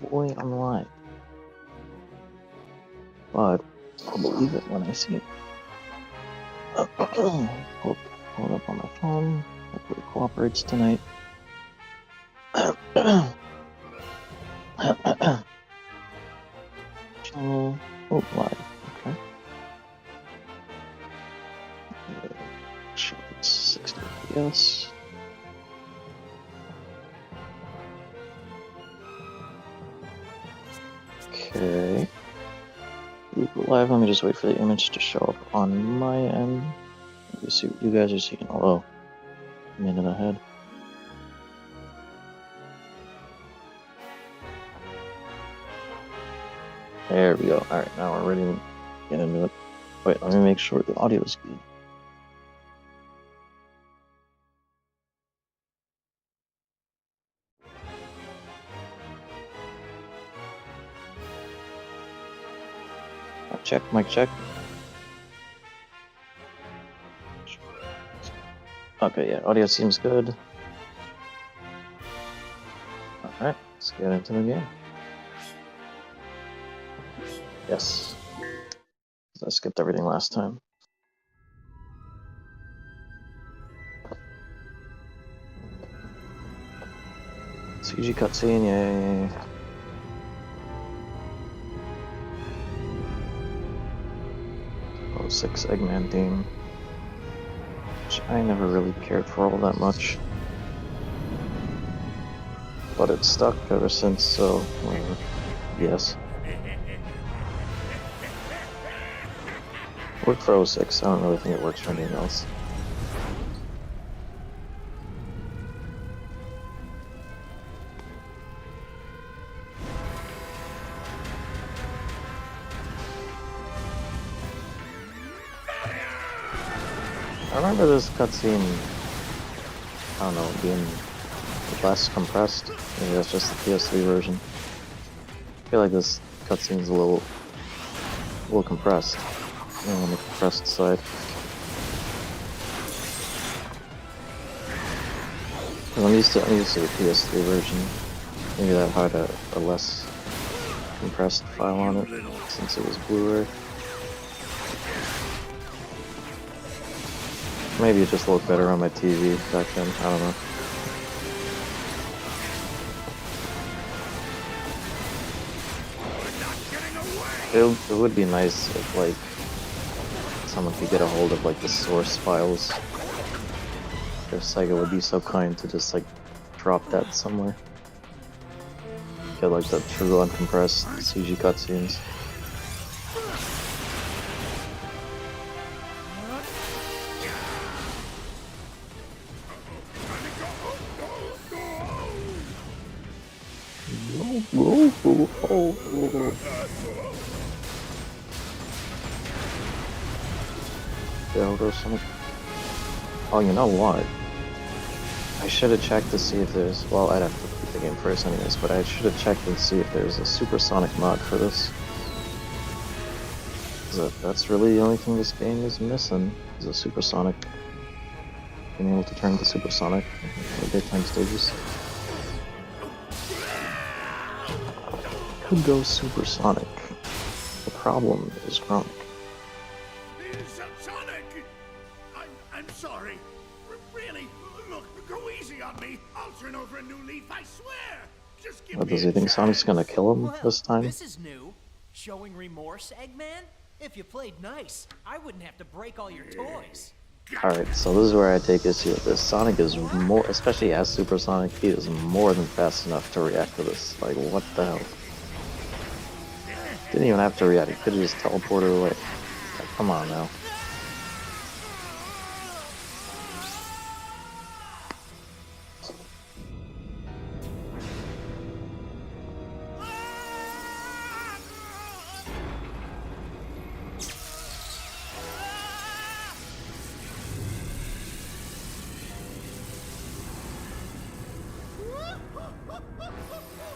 boy on live. But I'll believe it when I see it. Hold up on my phone. Hopefully it cooperates tonight. Channel. Oh, live. Okay. Show it's 60 FPS. Okay. Google Live, let me just wait for the image to show up on my end. Let me see what you guys are seeing. Although, a minute ahead. There we go. Alright, now we're ready to get into it. Wait, let me make sure the audio is good. Mic check. Okay, yeah, audio seems good. Alright, let's get into the game. Yes. I skipped everything last time. CG cutscene, yay. Oh, 6 Eggman theme. Which I never really cared for all that much. But it's stuck ever since, so whatever. Yes. Worked for 06, I don't really think it works for anything else. I remember this cutscene, I don't know, being less compressed. Maybe that's just the PS3 version. I feel like this cutscene's a little compressed. On the compressed side. I'm used to the PS3 version. Maybe that had a less compressed file on it since it was Blu-ray. Maybe it just looked better on my TV back then. I don't know. It would be nice if, like, someone could get a hold of, like, the source files. If Sega would be so kind to just, like, drop that somewhere. Get, like, the true uncompressed CG cutscenes. Oh, you know what? I should have checked to see if there's... Well, I'd have to beat the game first anyways, but I should have checked and see if there's a supersonic mod for this. That's really the only thing this game is missing, is a supersonic. Being able to turn to supersonic in the daytime stages. Could go supersonic. The problem is chronic. I'm sorry. Really, look, go easy on me. I'll turn over a new leaf, I swear. Just give me Does he think Sonic's gonna kill him this time? This is new. Showing remorse, Eggman? If you played nice, I wouldn't have to break all your toys. Alright, so this is where I take issue with this. Sonic is more, especially as Supersonic, he is more than fast enough to react to this. Like, what the hell? Didn't even have to react, he could have just teleported away. Like, come on now.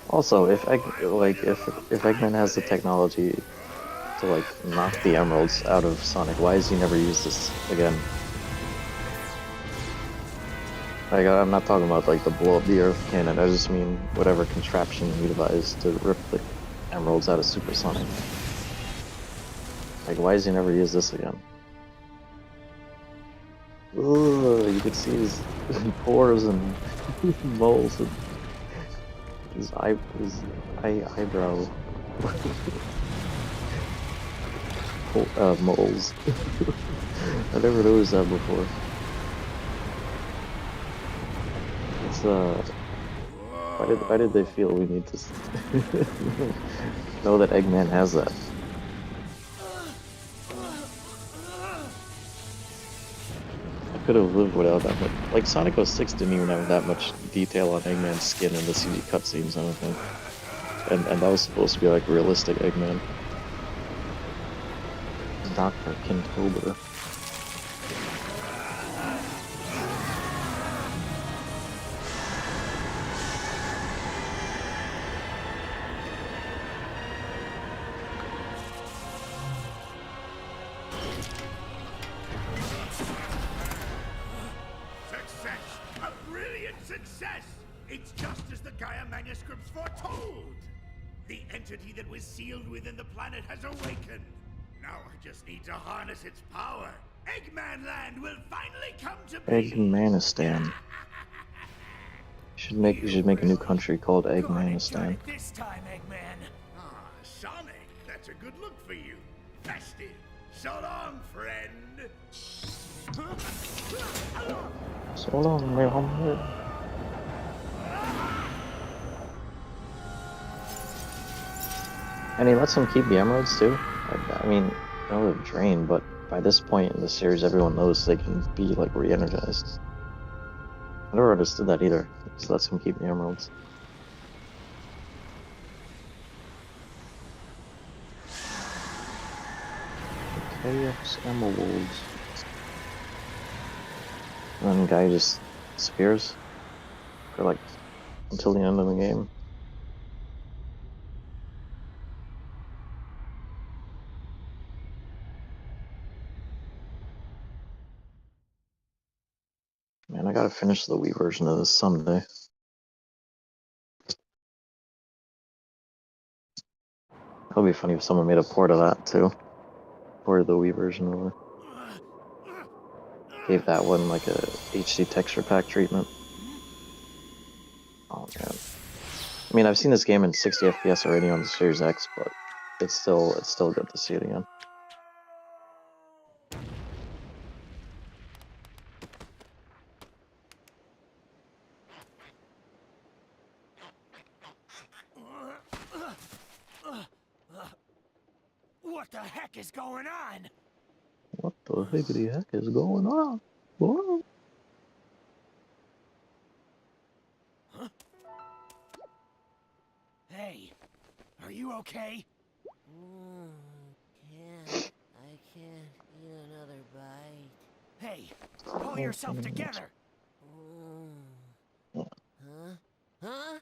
Also, if Eggman has the technology to, like, knock the emeralds out of Sonic, why has he never used this again? Like, I'm not talking about like the blow up the Earth cannon. I just mean whatever contraption you devise to rip the emeralds out of Supersonic. Like, why does he never use this again? Ugh, you can see his pores and moles and his eyebrow moles. I never noticed that before. It's why did they feel we need to know that Eggman has that? I could have lived without that much. Like Sonic 06 didn't even have that much detail on Eggman's skin in the CD cutscenes, I don't think. And that was supposed to be like realistic Eggman. Dr. Kintober. Success! A brilliant success! It's just as the Gaia manuscripts foretold! The entity that was sealed within the planet has awakened. Now I just need to harness its power. Eggman Land will finally come to be! Eggmanistan. You should make a new country called Go ahead and Eggmanistan. it this time, Eggman. Ah, Sonic, that's a good look for you. Festive. So long, friend. So long, my homie. And he lets him keep the emeralds too? I mean, I know they're drained, but by this point in the series, everyone knows they can be like re-energized. I never understood that either. He just lets him keep the emeralds. KX emeralds. And then the guy just disappears for like until the end of the game. Man, I gotta finish the Wii version of this someday. That would be funny if someone made a port of that too. Ported the Wii version over. Gave that one like a HD texture pack treatment. Oh man. I mean, I've seen this game in 60 FPS already on the Series X, but it's still good to see it again. What the heck is going on? What the higgity heck is going on? What? Hey, are you okay? I can't eat another bite. Hey, pull yourself together. Huh? Huh?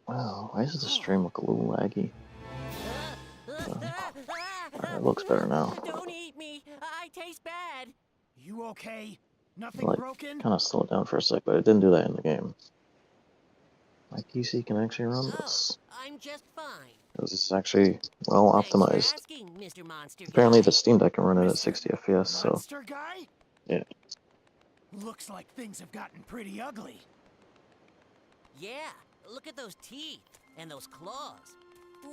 Wow, why does the stream look a little laggy? It looks better now. Don't eat me. I taste bad. You okay? Nothing Like, broken? kind of slow it down for a sec, but it didn't do that in the game. My PC can actually run this. I'm just fine. This is actually well Thanks for optimized. asking, Mr. Monster Apparently Guy. the Steam Deck can run it at Mr. 60 FPS, so Monster guy? yeah. Looks like things have gotten pretty ugly. Yeah, look at those teeth and those claws.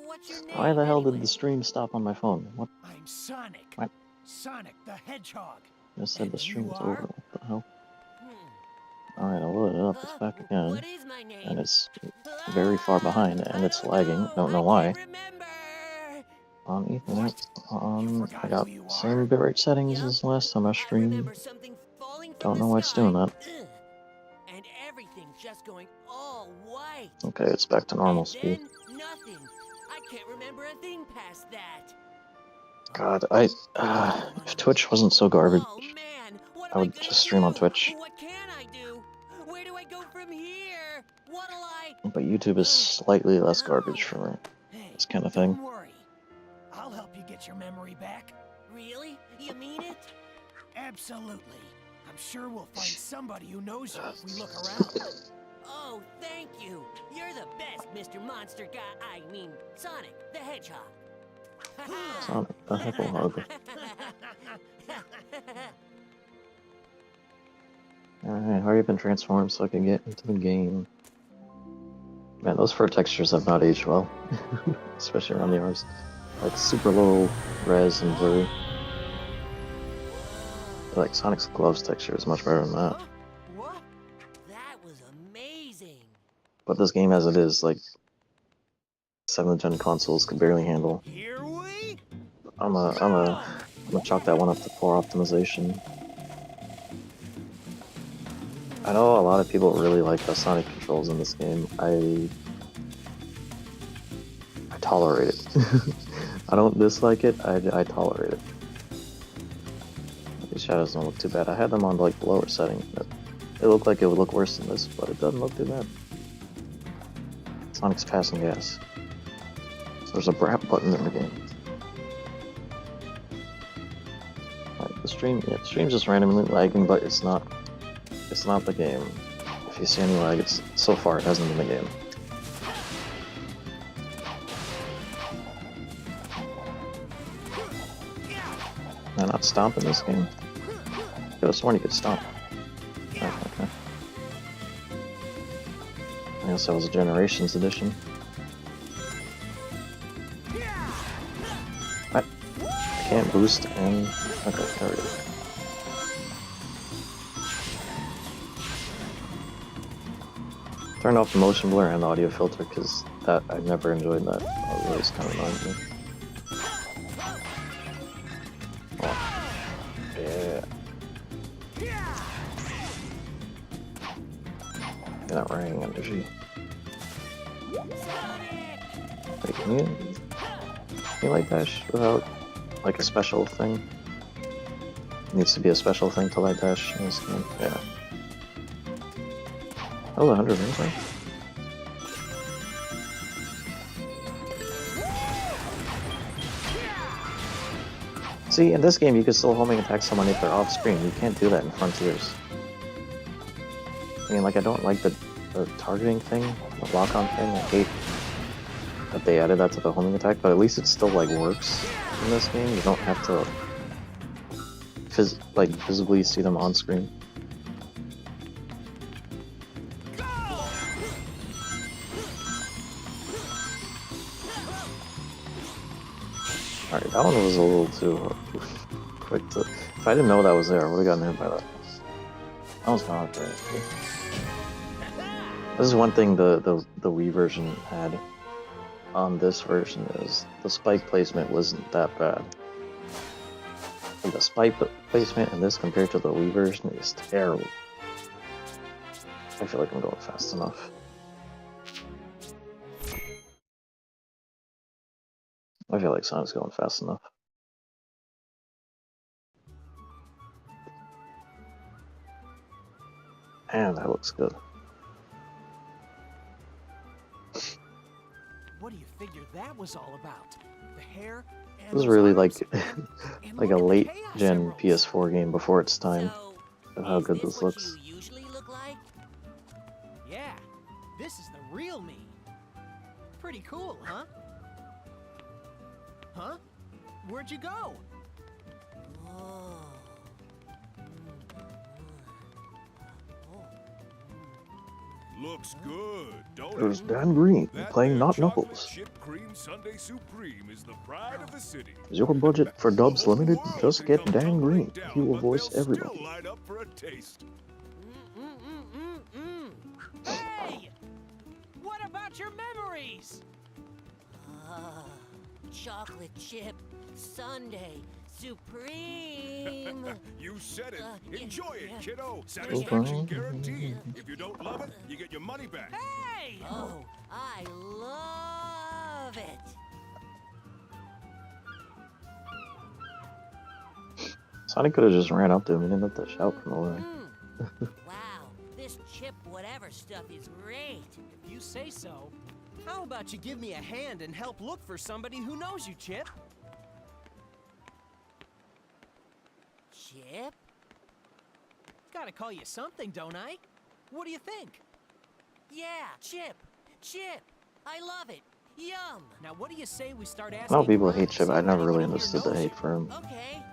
What's your name? Why the hell did anyway? the stream stop on my phone? What? I'm Sonic. What? Sonic the Hedgehog. I just said And the stream you was are? over. What the hell? Hmm. Alright, I'll load it up. It's back again. What is my name? And it's very far behind, and I it's don't lagging. Don't know why. can't remember. On Ethernet. You I forgot got who you same are? bitrate settings Yep. as last time I I streamed. remember something falling from Don't the know why it's sky. doing that. Ugh. And everything just going all white. Okay, it's back to normal And speed. then nothing. I can't remember a thing past that. God, if Twitch wasn't so garbage, Oh man, what I am I would gonna just stream on do? Twitch. What can I do? Where do I go from here? What'll I? But YouTube is slightly less garbage for Hey, this kind of thing. don't worry. I'll help you get your memory back. Really? You mean it? Absolutely. I'm sure we'll find somebody who knows you if we look around. Oh, thank you. You're the best, Mr. Monster Guy. I mean, Sonic the Hedgehog. Sonic the Hedgehog. Alright, hurry up and transform so I can get into the game. Man, those fur textures have not aged well. Especially around the arms. Like super low res and blurry. Like Sonic's gloves texture is much better than that. What? That was amazing. But this game as it is, like 7th gen consoles could barely handle. Here we I'm gonna chalk that one up to poor optimization. I know a lot of people really like the Sonic controls in this game. I tolerate it. I don't dislike it, I tolerate it. These shadows don't look too bad. I had them on like the lower setting. It looked like it would look worse than this, but it doesn't look too bad. Sonic's passing gas. So there's a BRAP button in the game. Right, the stream's just randomly lagging, but it's not the game. If you see any lag, it's so far it hasn't been the game. I'm not stomping this game. I could have sworn you could stomp. Oh, okay. I guess that was a Generations edition. What? I can't boost and... Okay, there we go. Turn off the motion blur and the audio filter because that I never enjoyed that. That always kind of annoyed me. Oh. Yeah. That ring energy. Wait, can you light dash without like a special thing? It needs to be a special thing to light dash in this game. Yeah. Oh, 100 rings, right? See, in this game you can still homing attack someone if they're off screen. You can't do that in Frontiers. I mean, like, I don't like the targeting thing, the lock-on thing. I hate that they added that to the homing attack, but at least it still, like, works in this game. You don't have to, visibly see them on screen. Alright, that one was a little too quick to... If I didn't know that was there, I would have gotten hit by that. That was not great. This is one thing the Wii version had on this version is the spike placement wasn't that bad. Like the spike placement in this compared to the Wii version is terrible. I feel like I'm going fast enough. I feel like Sonic's going fast enough. Man, that looks good. What do you figure that was all about? The hair? This is really like And like look a at the late Chaos gen Emeralds. PS4 game before its time. So, Of how is good this this what looks. you usually look like? Yeah, this is the real me. Pretty cool, huh? Huh? Where'd you go? Whoa. Looks good, don't There's it? Dan Green That playing there Not chocolate Knuckles. chip cream sundae supreme is the pride of the city. Is your budget for dubs The whole limited? world Just can get come Dan tumbling Green. down, He will but voice they'll everybody. still line up for a taste. Hey! What about your memories? Chocolate chip sundae supreme. You said it. Yeah, Enjoy it, yeah. kiddo. Satisfaction Okay. guaranteed. If you don't love it, you get your money back. Hey! Oh, I love it. Sonic could have just ran up to him and didn't have to shout from over there. Wow, this chip whatever stuff is great. If you say so. How about you give me a hand and help look for somebody who knows you, Chip? Chip? gotta call you something, don't I? What do you think? Yeah, Chip. Chip. I love it. Yum. Now what do you say we start I asking know people hate around, Chip. see I if never really anybody here understood the knows hate you? for him. Okay.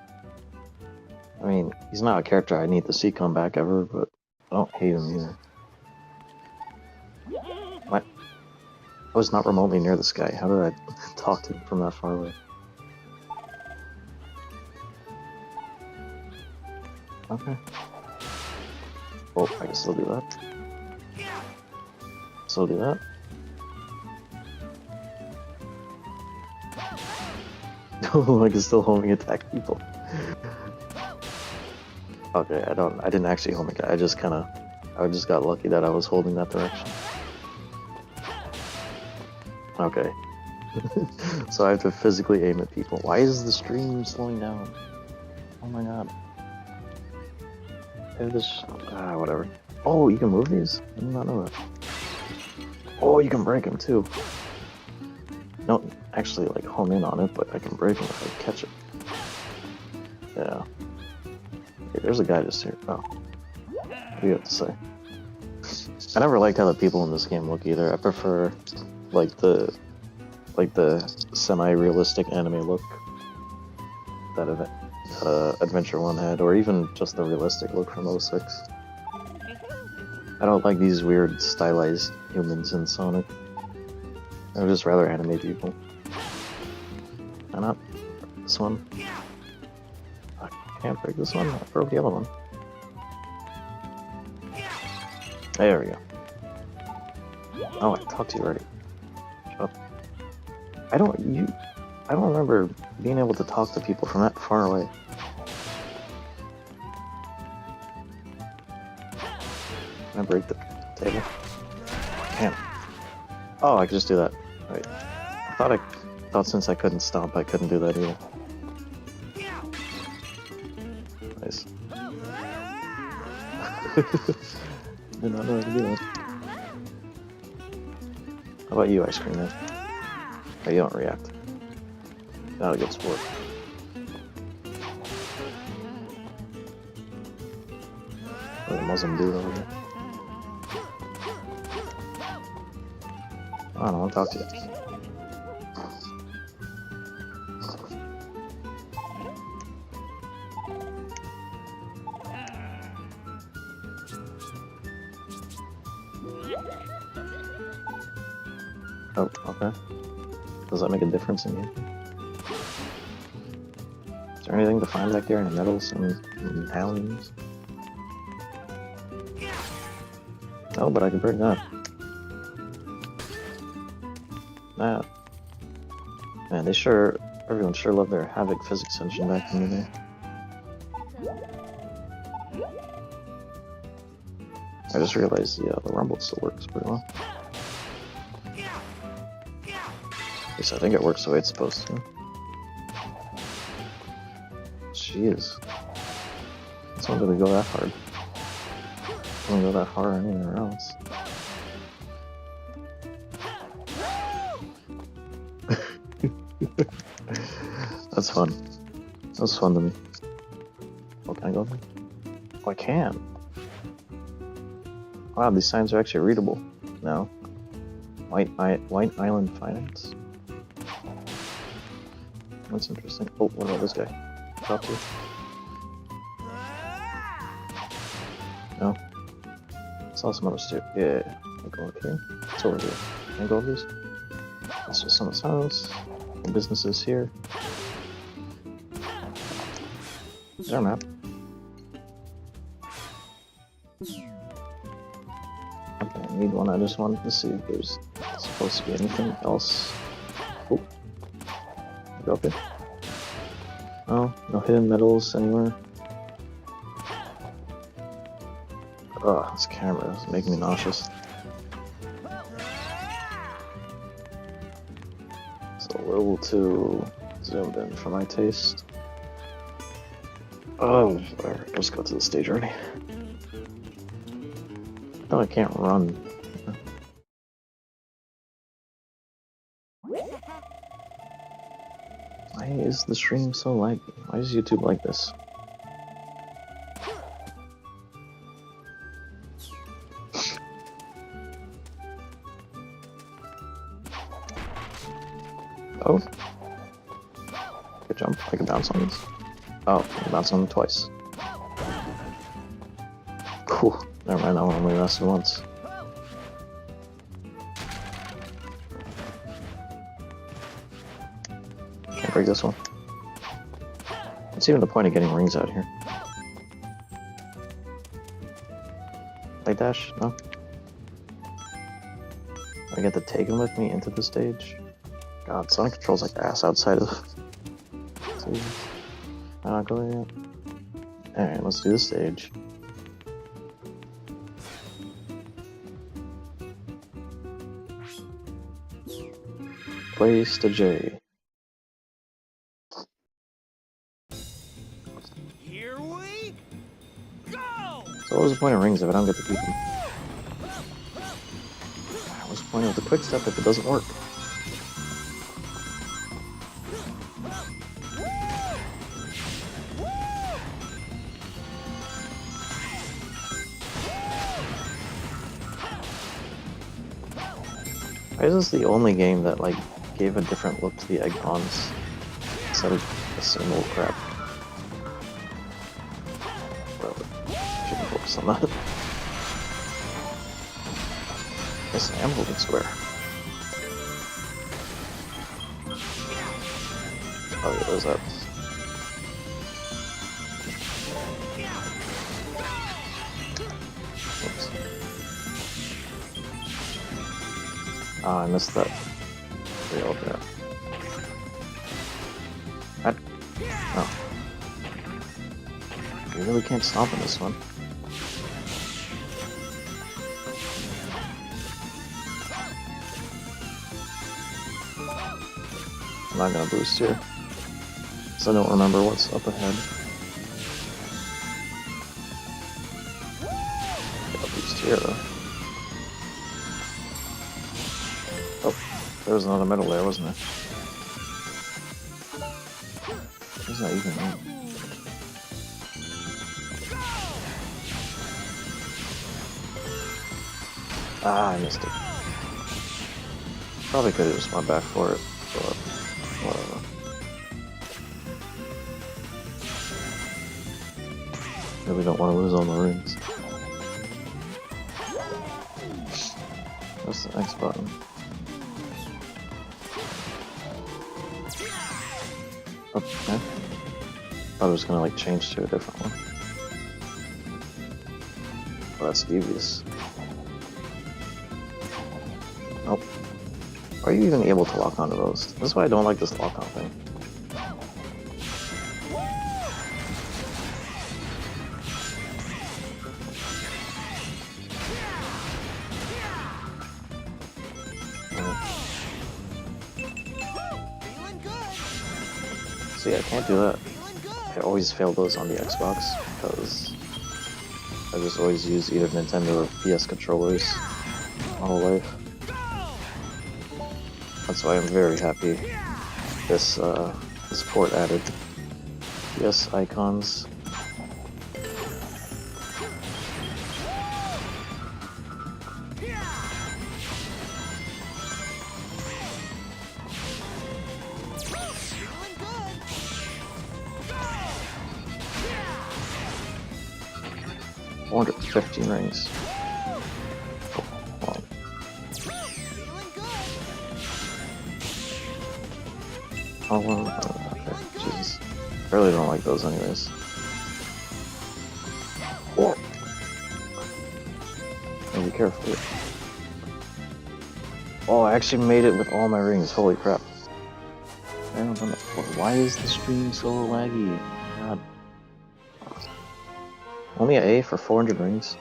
I mean, he's not a character I need to see come back ever, but I don't hate him either. What? I was not remotely near this guy. How did I talk to him from that far away? Okay. Oh, I can still do that. Still do that. Oh, I can still homing attack people. Okay, I didn't actually homing attack. I just got lucky that I was holding that direction. Okay. So I have to physically aim at people. Why is the stream slowing down? Oh my god. Whatever. Oh, you can move these? I did not know that. Oh, you can break them too. Don't actually like home in on it, but I can break them if I catch it. Yeah. Okay, there's a guy just here. Oh. What do you have to say? I never liked how the people in this game look either. I prefer like the semi-realistic anime look that Adventure 1 had, or even just the realistic look from 06. I don't like these weird stylized humans in Sonic. I would just rather anime people. Why not? This one? I can't break this one. I broke the other one. There we go. Oh, I talked to you already. Shut up. I don't remember being able to talk to people from that far away. Can I break the table? Can't. Oh, I could just do that. Wait. I thought since I couldn't stomp, I couldn't do that either. Nice. Did not know how to do that. How about you, Ice Cream Man? Oh, you don't react. Not a good sport. There's a Muslim dude over here. I don't want to talk to you. Oh, okay. Does that make a difference in you? Is there anything to find back there? Any metals and medallions? Oh, but I can break that. That. Man, everyone sure loved their Havoc physics engine back in the day. I just realized the rumble still works pretty well. At least I think it works the way it's supposed to. Jeez. This one didn't go that hard. Didn't go that far anywhere else. That's fun. That's fun to me. Oh, can I go there? Oh, I can. Wow, these signs are actually readable now. White Island Finance. That's interesting. Oh, what about this guy? Talk to you. No. Saw some others too. Yeah. I'll go up here. It's over here. Can I go over these? That's just some of the sounds. Businesses here. Is there a map? Okay, I need one. I just wanted to see if there's supposed to be anything else. Oh. Go up here. Oh, no hidden metals anywhere. Ugh, this camera is making me nauseous. It's a little too zoomed in for my taste. Oh, whatever. Let's go to the stage already. No, I can't run. Why is the stream so laggy? Why is YouTube like this? Oh. Good jump. I can bounce on these. Oh, I can bounce on them twice. Cool. Never mind, that one only lasted once. Can't break this one. What's even the point of getting rings out here? Light dash? No? I get to take him with me into the stage? God, Sonic controls like ass outside of... See? I'm not going yet. Alright, let's do the stage. Place to J. Here we go! So what was the point of rings if I don't get to keep them? What's the point of the quick step if it doesn't work? Why is this the only game that like gave a different look to the egg pawns instead of the same old crap? Whatever. Shouldn't focus on that. Yes, I am holding square. Oh yeah, there's that. Oops. Ah, I missed that. Real there. What? Oh. You really can't stomp in this one. I'm not gonna boost here, because I don't remember what's up ahead. Got a boost here though. Oh, there was another medal there, wasn't there? Who's that even mean? Ah, I missed it. Probably could have just went back for it, but whatever. Really don't want to lose all my rings. What's the next button? Okay. Thought it was gonna like change to a different one. Well, that's devious. Nope. Are you even able to lock onto those? That's why I don't like this lock-on thing. See, I can't do that. I always fail those on the Xbox because I just always use either Nintendo or PS controllers my whole life. That's why I'm very happy this port added PS icons. Oh, 115 rings. Oh, wow. Oh, well, okay, Jesus. I really don't like those anyways. Oh. Gotta be careful. Oh, I actually made it with all my rings, holy crap. I don't know. Why is the stream so laggy? God. Only an A for 400 rings?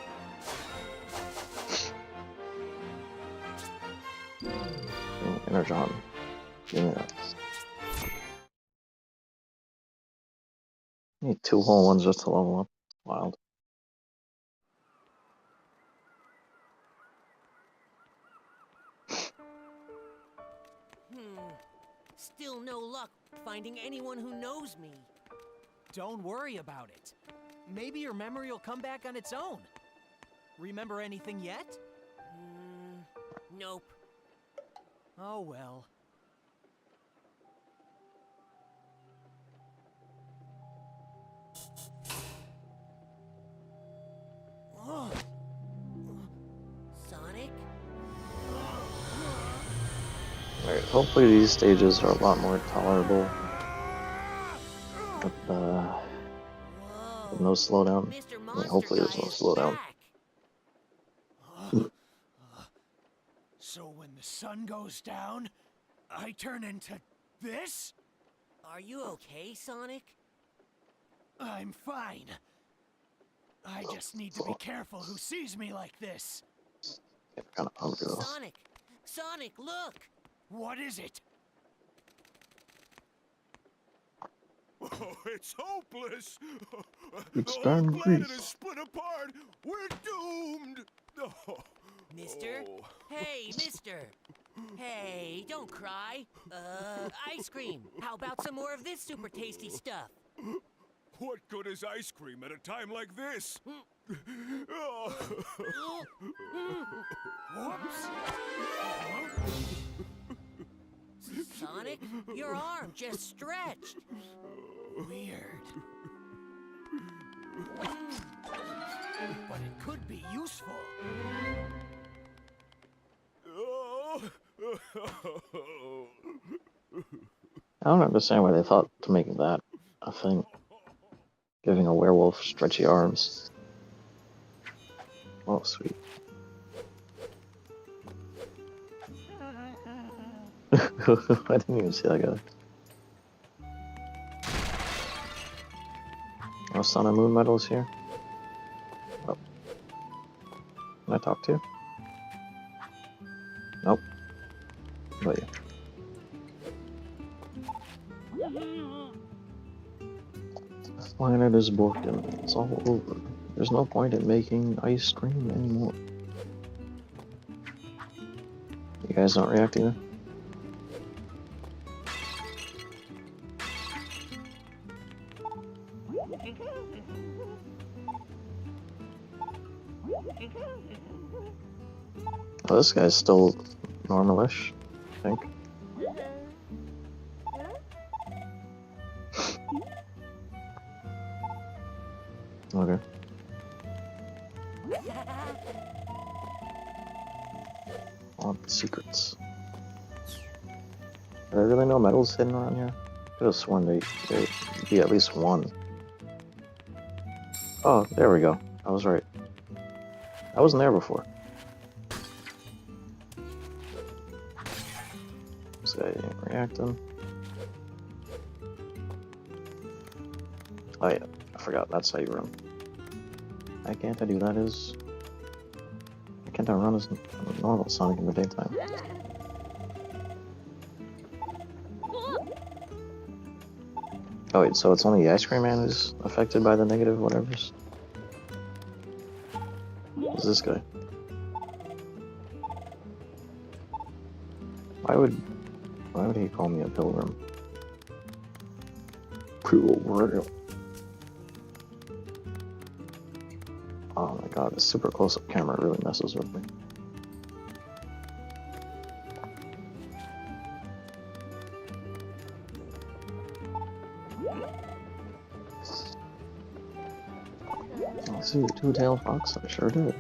Energon. Give me that. I need 2 whole ones just to level up. Wild. Still no luck finding anyone who knows me. Don't worry about it. Maybe your memory will come back on its own. Remember anything yet? Nope. Oh well. Sonic? Alright, hopefully these stages are a lot more tolerable. With, Whoa. with no slowdown. Mr. I mean, Monster hopefully Guy there's no is slowdown. back. So when the sun goes down, I turn into this? Are you okay, Sonic? I'm fine. I just need to be careful who sees me like this. I'm kind of hungry though. Sonic! Sonic, look! What is it? Oh, it's hopeless. It's The whole darn planet grease. is split apart. We're doomed. Oh. Mister? Oh. Hey, mister! Hey, don't cry. Ice cream. How about some more of this super tasty stuff? What good is ice cream at a time like this? Oh. Whoops. Sonic, your arm just stretched. Weird. But it could be useful. Oh. I don't understand why they thought to make that a thing. Giving a werewolf stretchy arms. Oh, sweet. I didn't even see that guy. No Sun and Moon medals here. Oh. Can I talk to you? Nope. What about you? The planet is broken. It's all over. There's no point in making ice cream anymore. You guys don't react either? Oh, this guy's still normalish, I think. Okay. Want the secrets. Are there really no medals hidden around here? Could have sworn there'd be at least one. Oh, there we go. I was right. I wasn't there before. This guy ain't reacting. Oh yeah, I forgot. That's how you run. Why can't I do that? Why can't I run as normal Sonic in the daytime? Oh wait, so it's only the Ice Cream Man who's affected by the negative whatevers? Who's this guy? Why would he call me a pilgrim? Pilgrim. Oh my god, the super close-up camera really messes with me. I see a two-tailed fox, I sure did.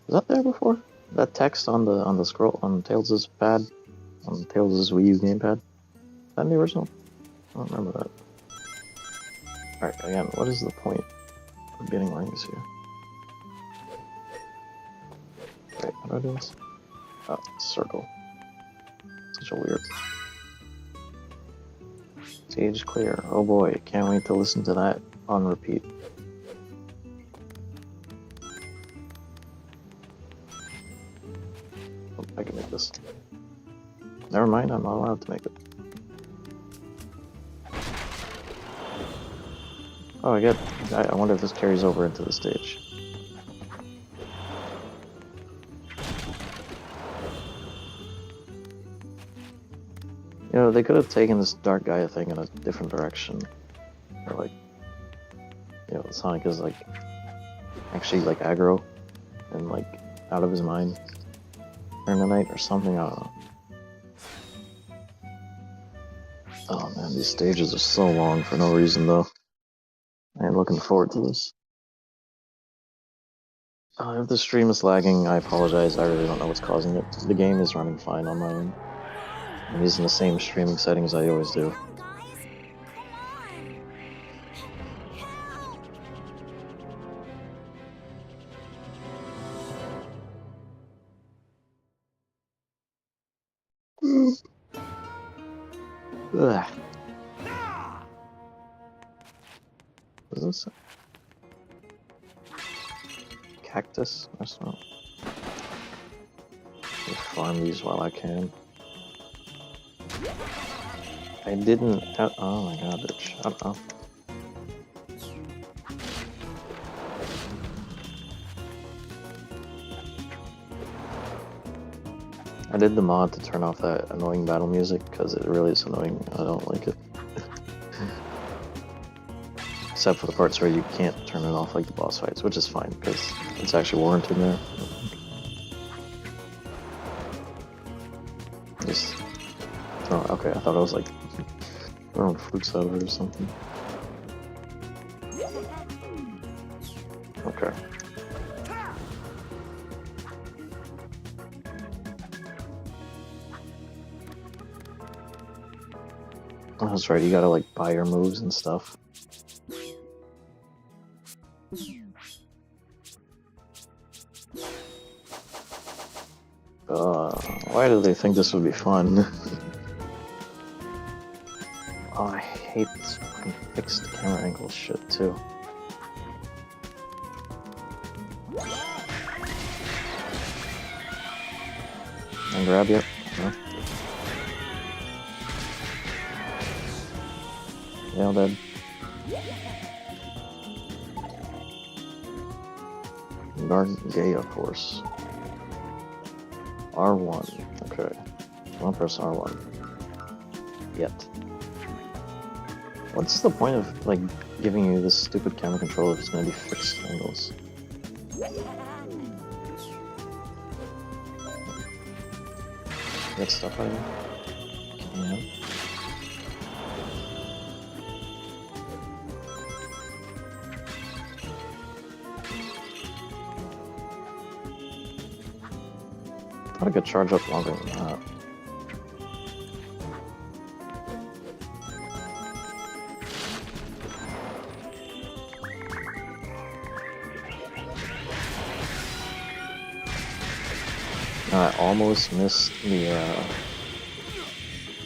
Was that there before? That text on the scroll on Tails' pad, on Tails' Wii U gamepad? Is that in the original? I don't remember that. Alright, again, what is the point of getting rings here? Wait, how do I do this? Oh, circle. Such a weird. Stage clear. Oh boy, can't wait to listen to that on repeat. Oh, I can make this. Never mind, I'm not allowed to make it. Oh, I wonder if this carries over into the stage. You know, they could have taken this Dark Gaia thing in a different direction. Or like, you know, Sonic is like, actually like aggro and like out of his mind during the night or something, I don't know. Oh man. Man, these stages are so long for no reason, though. I am looking forward to this. If the stream is lagging, I apologize. I really don't know what's causing it. The game is running fine on my end. I'm using the same streaming settings I always do. Ugh. What is this? Cactus restaurant. I'll farm these while I can. I didn't. Oh my god, bitch. Shut up. I did the mod to turn off that annoying battle music because it really is annoying. I don't like it. Except for the parts where you can't turn it off like the boss fights, which is fine because it's actually warranted there. Just throw. Okay, I thought I was like throwing fruits out of it or something. Okay. Oh, that's right, you gotta like buy your moves and stuff. Why do they think this would be fun? Oh, I hate this fucking fixed camera angle shit too. And grab you? No. Yeah, I'm dead. Gay, of course. R1. Okay. Don't press R1. Yet. What's the point of, like, giving you this stupid camera controller if it's gonna be fixed angles? Get stuff out of here? Can. I thought I could charge up longer than that. I almost missed the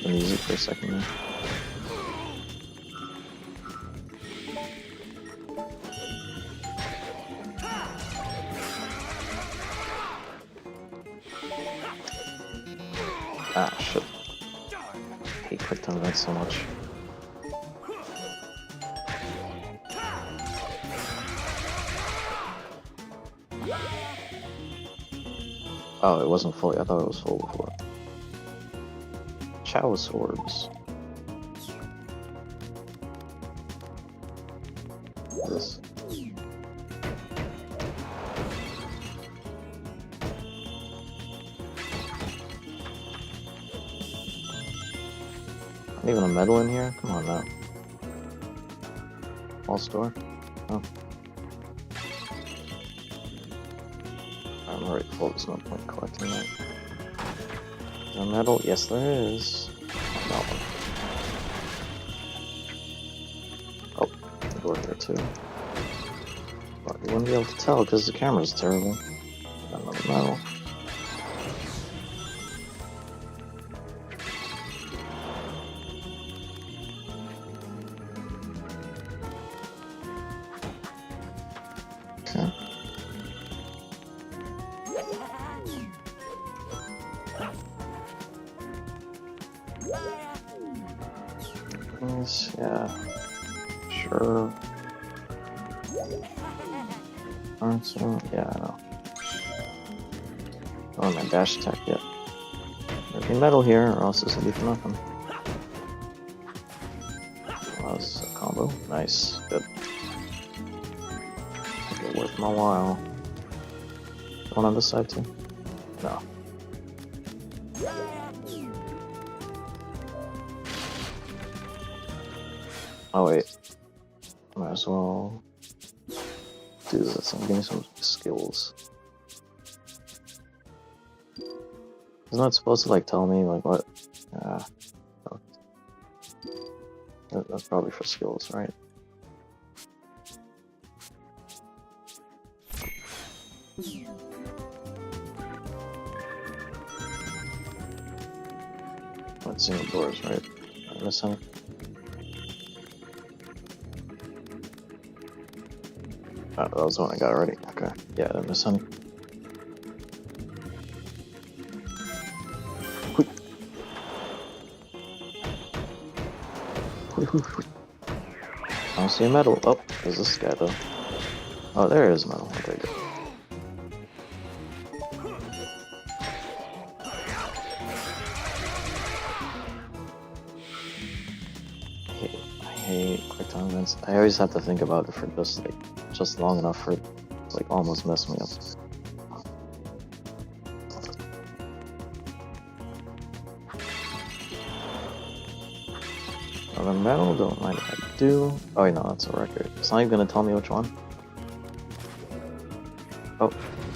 music for a second there. Ah, shit. I hate quick time events so much. Oh, it wasn't fully. I thought it was full before. Chalice orbs. This. Not even a medal in here? Come on now. All store? Oh. I'm already full, there's no point collecting that. Is there a medal? Yes, there is. That one. Oh, door here too. But you wouldn't be able to tell because the camera's terrible. Got another medal. Okay. Yeah, sure. Aren't so? Yeah, I know. Oh, my dash attack yet. There'll be metal here, or else this will be for nothing. Wow, this is a combo. Nice. Good. Make it worth my while. Going on this side too? No. Oh wait, might as well do this and give me some skills. Isn't that supposed to like tell me like what? Oh. That's probably for skills, right? Let's see the doors, right? Am I missing? Oh, that was the one I got already. Okay. Yeah, I didn't miss any. Quick. Quick. I don't see a medal. Oh, there's this guy though. Oh, there is a medal. Okay, good. I hate quick time events. I always have to think about it for just long enough for it to, like almost mess me up. The medal, don't mind if I do. Oh, wait, no, that's a record. It's not even gonna tell me which one. Oh,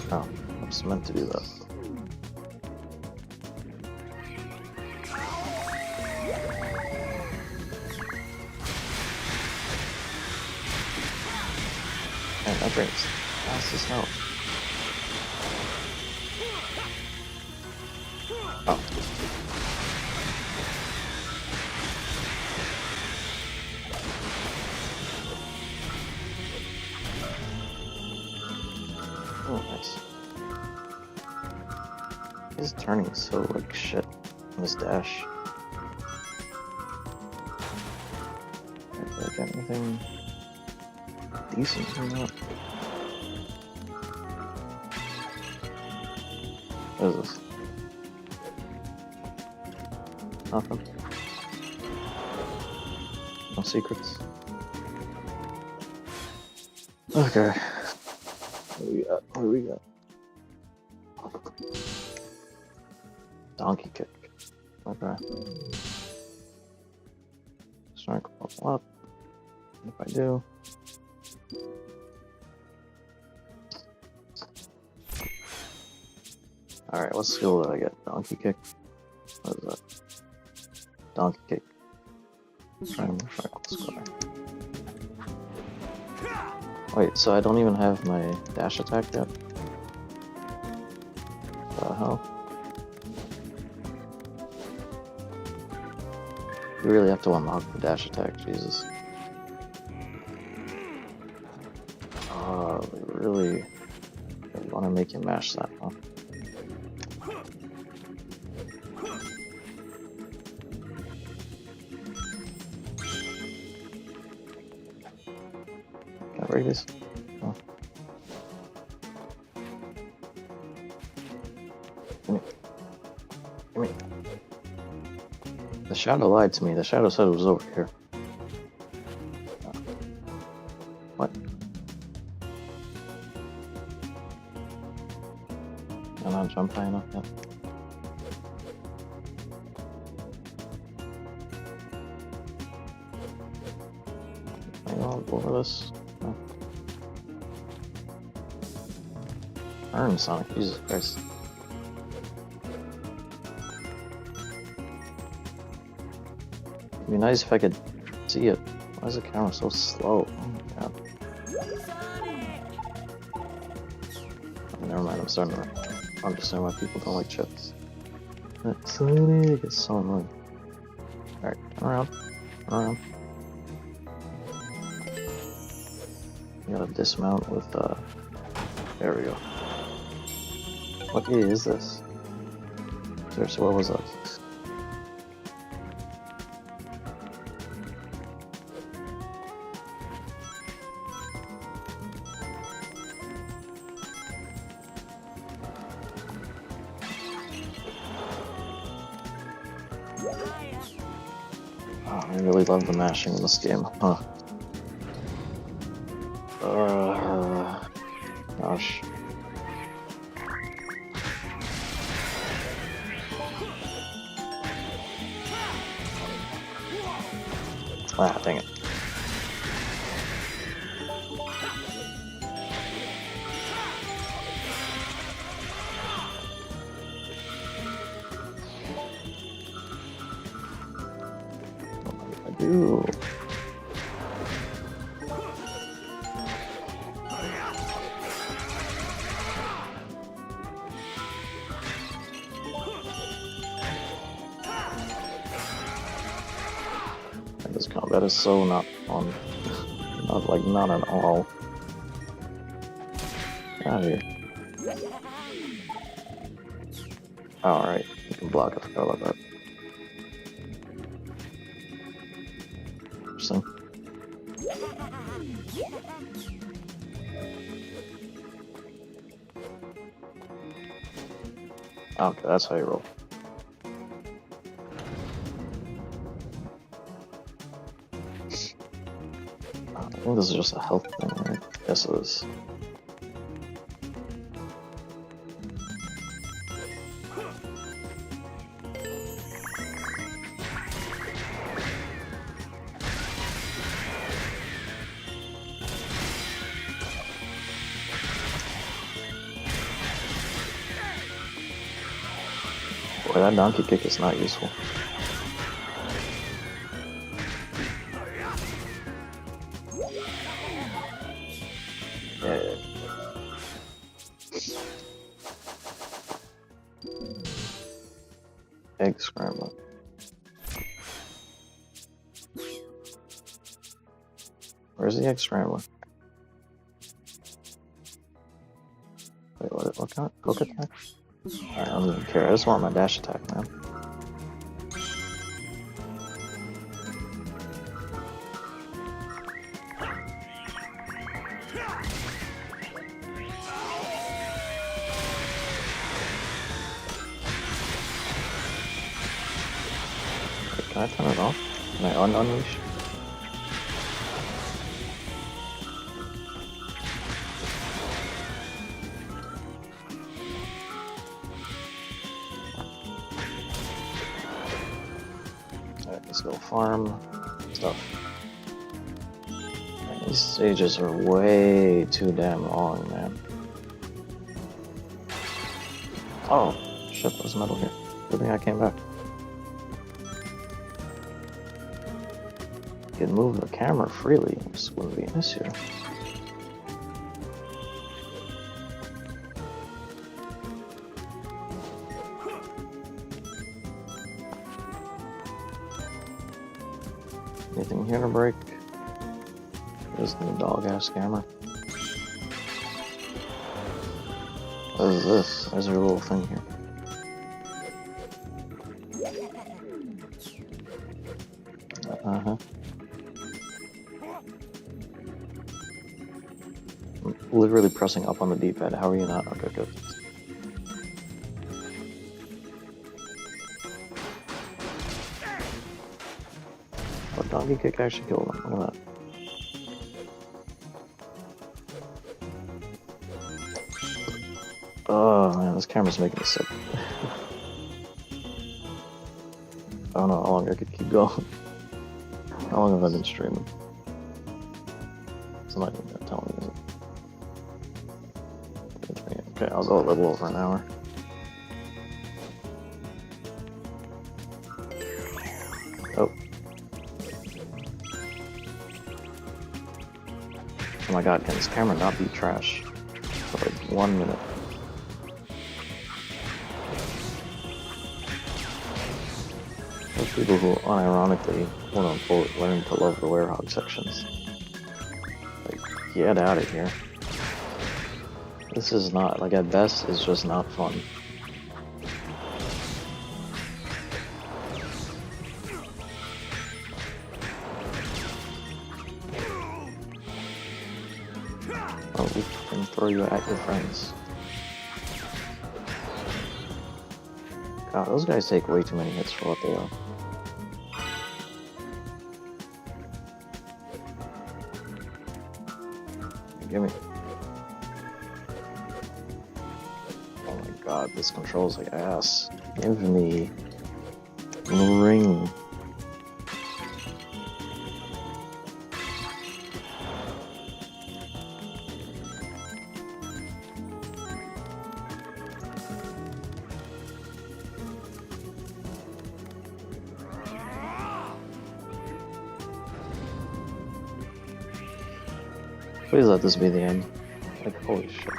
no, I was meant to do that. Man, that brings fastest out. Oh. Oh, nice. He's turning so like shit on his dash. Did I get anything decent from that? What is this? Nothing. No secrets. Okay. What do we got? What do we got? Donkey kick. Okay. Strike level up. If I do. Alright, what skill did I get? Donkey kick? What is that? Donkey kick. Triangle, square. Wait, so I don't even have my dash attack yet? What the hell? You really have to unlock the dash attack, Jesus. They really want to make you mash that, huh? Can I break this? Oh. Give me. The shadow lied to me. The shadow said it was over here. What? I'm not jump high enough yet. Maybe I'll go over this. Oh. Turn, Sonic. Jesus Christ. It'd be nice if I could see it. Why is the camera so slow? Oh my god. Oh, never mind, I'm starting to understand why people don't like chips. Sonic is so annoying. Alright, turn around. Turn around. You gotta dismount with, there we go. What is this? Seriously, what was that? Oh, I really love the mashing in this game, huh? Gosh. Ah, dang it. do? This combat is so not fun. Not at all. Get out of here. Alright, you can block, I forgot about that. Interesting. Okay, that's how you roll. I think this is just a health thing, right? Yes, it is. Boy, that donkey kick is not useful. Yeah. Egg scrambler. Where's the egg scrambler? Wait, what kind of hook attack? Alright, I don't even care. I just want my dash attack, man. Wait, can I turn it off? Can I unleash? Alright, let's go farm stuff. Man, these stages are way too damn long, man. Oh, shit, there's metal here. Good thing I came back. You can move the camera freely, this wouldn't be an issue. Anything here to break? There's the dog-ass camera. What is this? There's a little thing here. Uh-huh. I'm literally pressing up on the D-pad. How are you not? Okay, good. Oh, donkey kick actually killed him. Look at that. Oh man, this camera's making me sick. I don't know how long I could keep going. How long have I been streaming? It's not even gonna tell me, is it? Okay, I'll go a little over an hour. Oh. Oh my god, can this camera not be trash for like 1 minute? Those people who unironically, quote-unquote, learn to love the werehog sections. Like, get out of here. This is not, like, at best, it's just not fun. Oh, we can throw you at your friends. God, those guys take way too many hits for what they are. Give me. Oh my god, this controls like ass. Give me ring. Please let this be the end. Like, holy shit.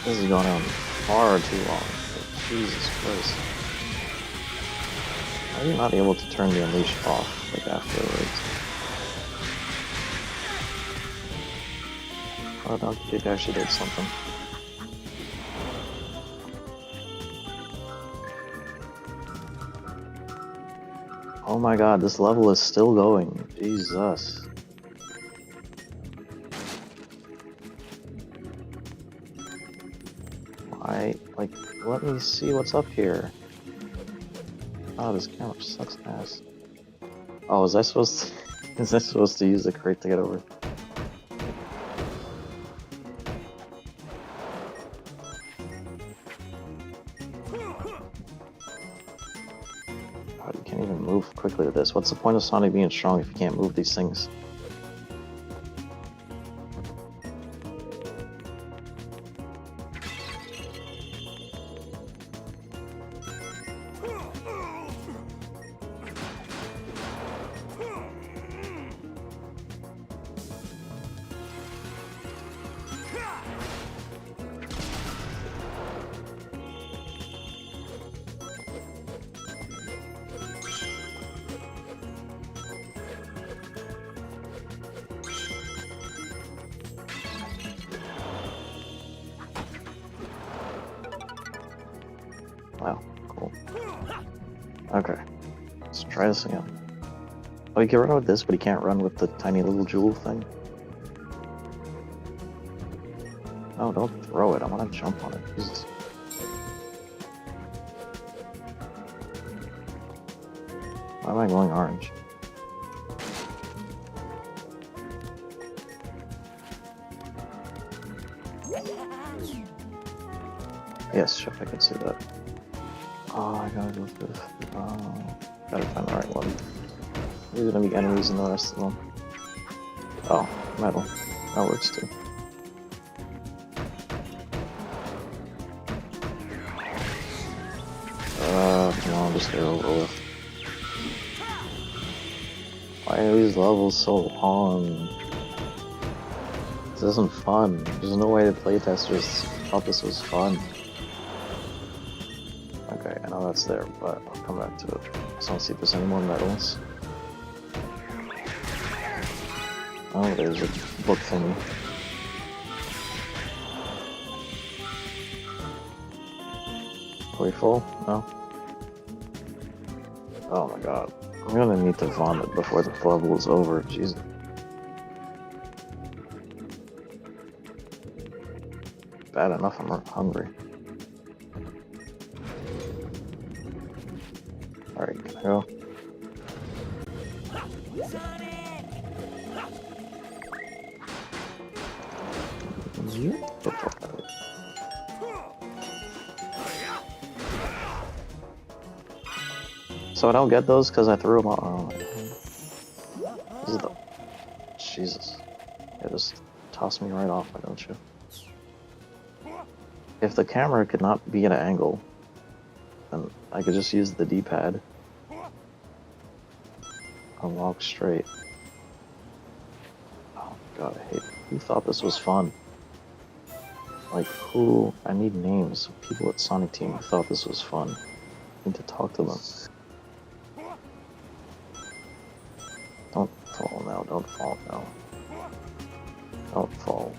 This is going on far too long. Like, Jesus Christ. Why are you not able to turn the unleash off, like, afterwards? Oh, Donkey Kick actually did something. Oh my god, this level is still going. Jesus. Why? Like, let me see what's up here. Oh, this camera sucks ass. Oh, is I supposed to... is I supposed to use the crate to get over? God, you can't even move quickly with this. What's the point of Sonic being strong if you can't move these things? Wow, cool. Okay, let's try this again. Oh, he can run with this, but he can't run with the tiny little jewel thing. No, don't throw it. I want to jump on it. Jesus. Why am I going orange? Yes, Chef, I can see that. Oh, I gotta go through this. Oh, gotta find the right one. There's gonna be enemies in the rest of them. Oh, metal. That works too. Come on, just get over with. Why are these levels so long? This isn't fun. There's no way the playtesters thought this was fun. Okay, I know that's there, but I'll come back to it. Just don't see if there's any more medals. Oh, there's a book thingy. Are we full? No? Oh my god. I'm gonna need to vomit before the level is over. Jesus. Bad enough I'm hungry. Alright, can I go? So I don't get those because I threw them out. Oh, this is the... Jesus. Yeah, just toss me right off, why don't you? If the camera could not be at an angle, then I could just use the D-pad and walk straight. Oh god, I hate it. Who thought this was fun? Like, who? I need names of people at Sonic Team who thought this was fun. I need to talk to them. Don't fall now, don't fall now. Don't fall.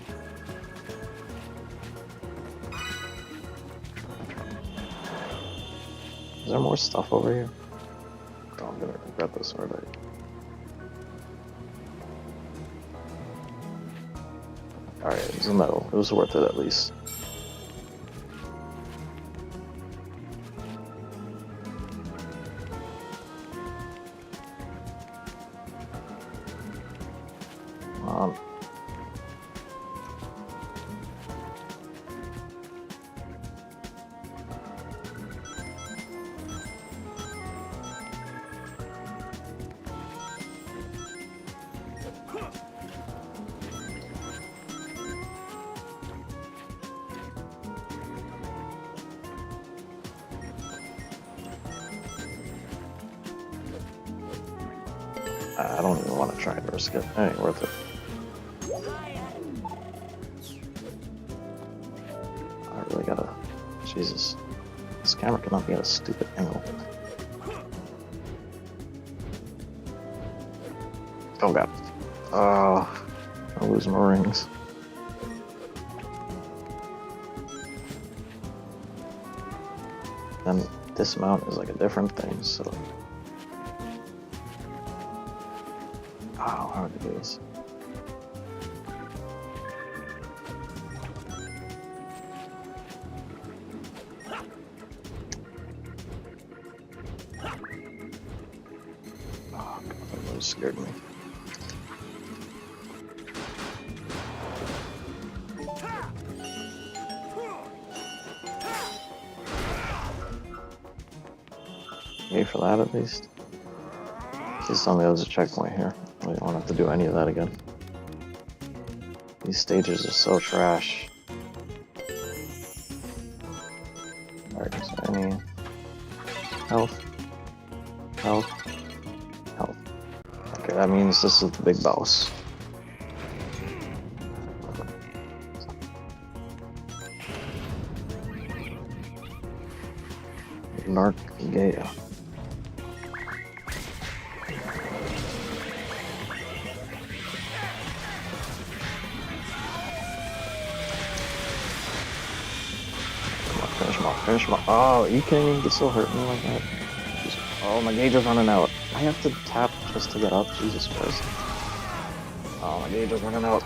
Is there more stuff over here? Oh, I'm gonna regret this already. Alright, it was a medal. It was worth it at least. I don't even want to try and risk it. It ain't worth it. I really gotta... Jesus. This camera cannot be at a stupid angle. Oh god. Oh, I'll lose my rings. Then dismount is like a different thing, so... Oh, how hard it is. Oh god, that really scared me. Wait for that at least. Please tell me there's a checkpoint here. I don't have to do any of that again. These stages are so trash. Alright, is there any health? Health? Health. Okay, that means this is the big boss. Narc Gaia. Finish my. Oh, are you kidding me? This still hurt me like that? Oh, my gauge is running out. I have to tap just to get up. Jesus Christ. Oh, my gauge is running out.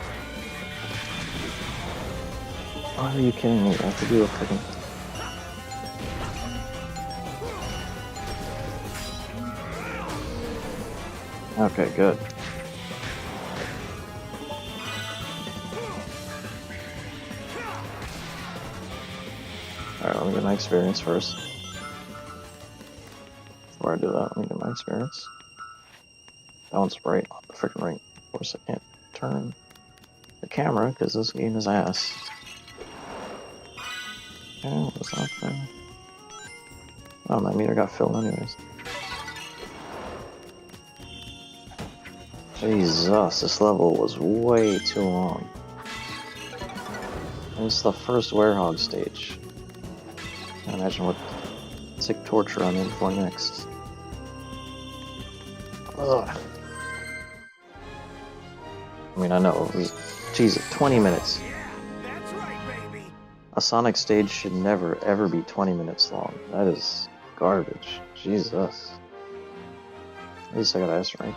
Oh, are you kidding me? I have to do a freaking. Okay, good. Alright, let me get my experience first. Before I do that, let me get my experience. That one's right on the freaking right. Of course, I can't turn the camera because this game is ass. Okay, what's up there? Oh, my meter got filled anyways. Jesus, this level was way too long. And it's the first Werehog stage. Can't imagine what sick torture I'm in for next. Ugh. I mean, I know, Jesus, 20 minutes. That's right, baby. A Sonic stage should never, ever be 20 minutes long. That is garbage. Jesus. At least I got S rank.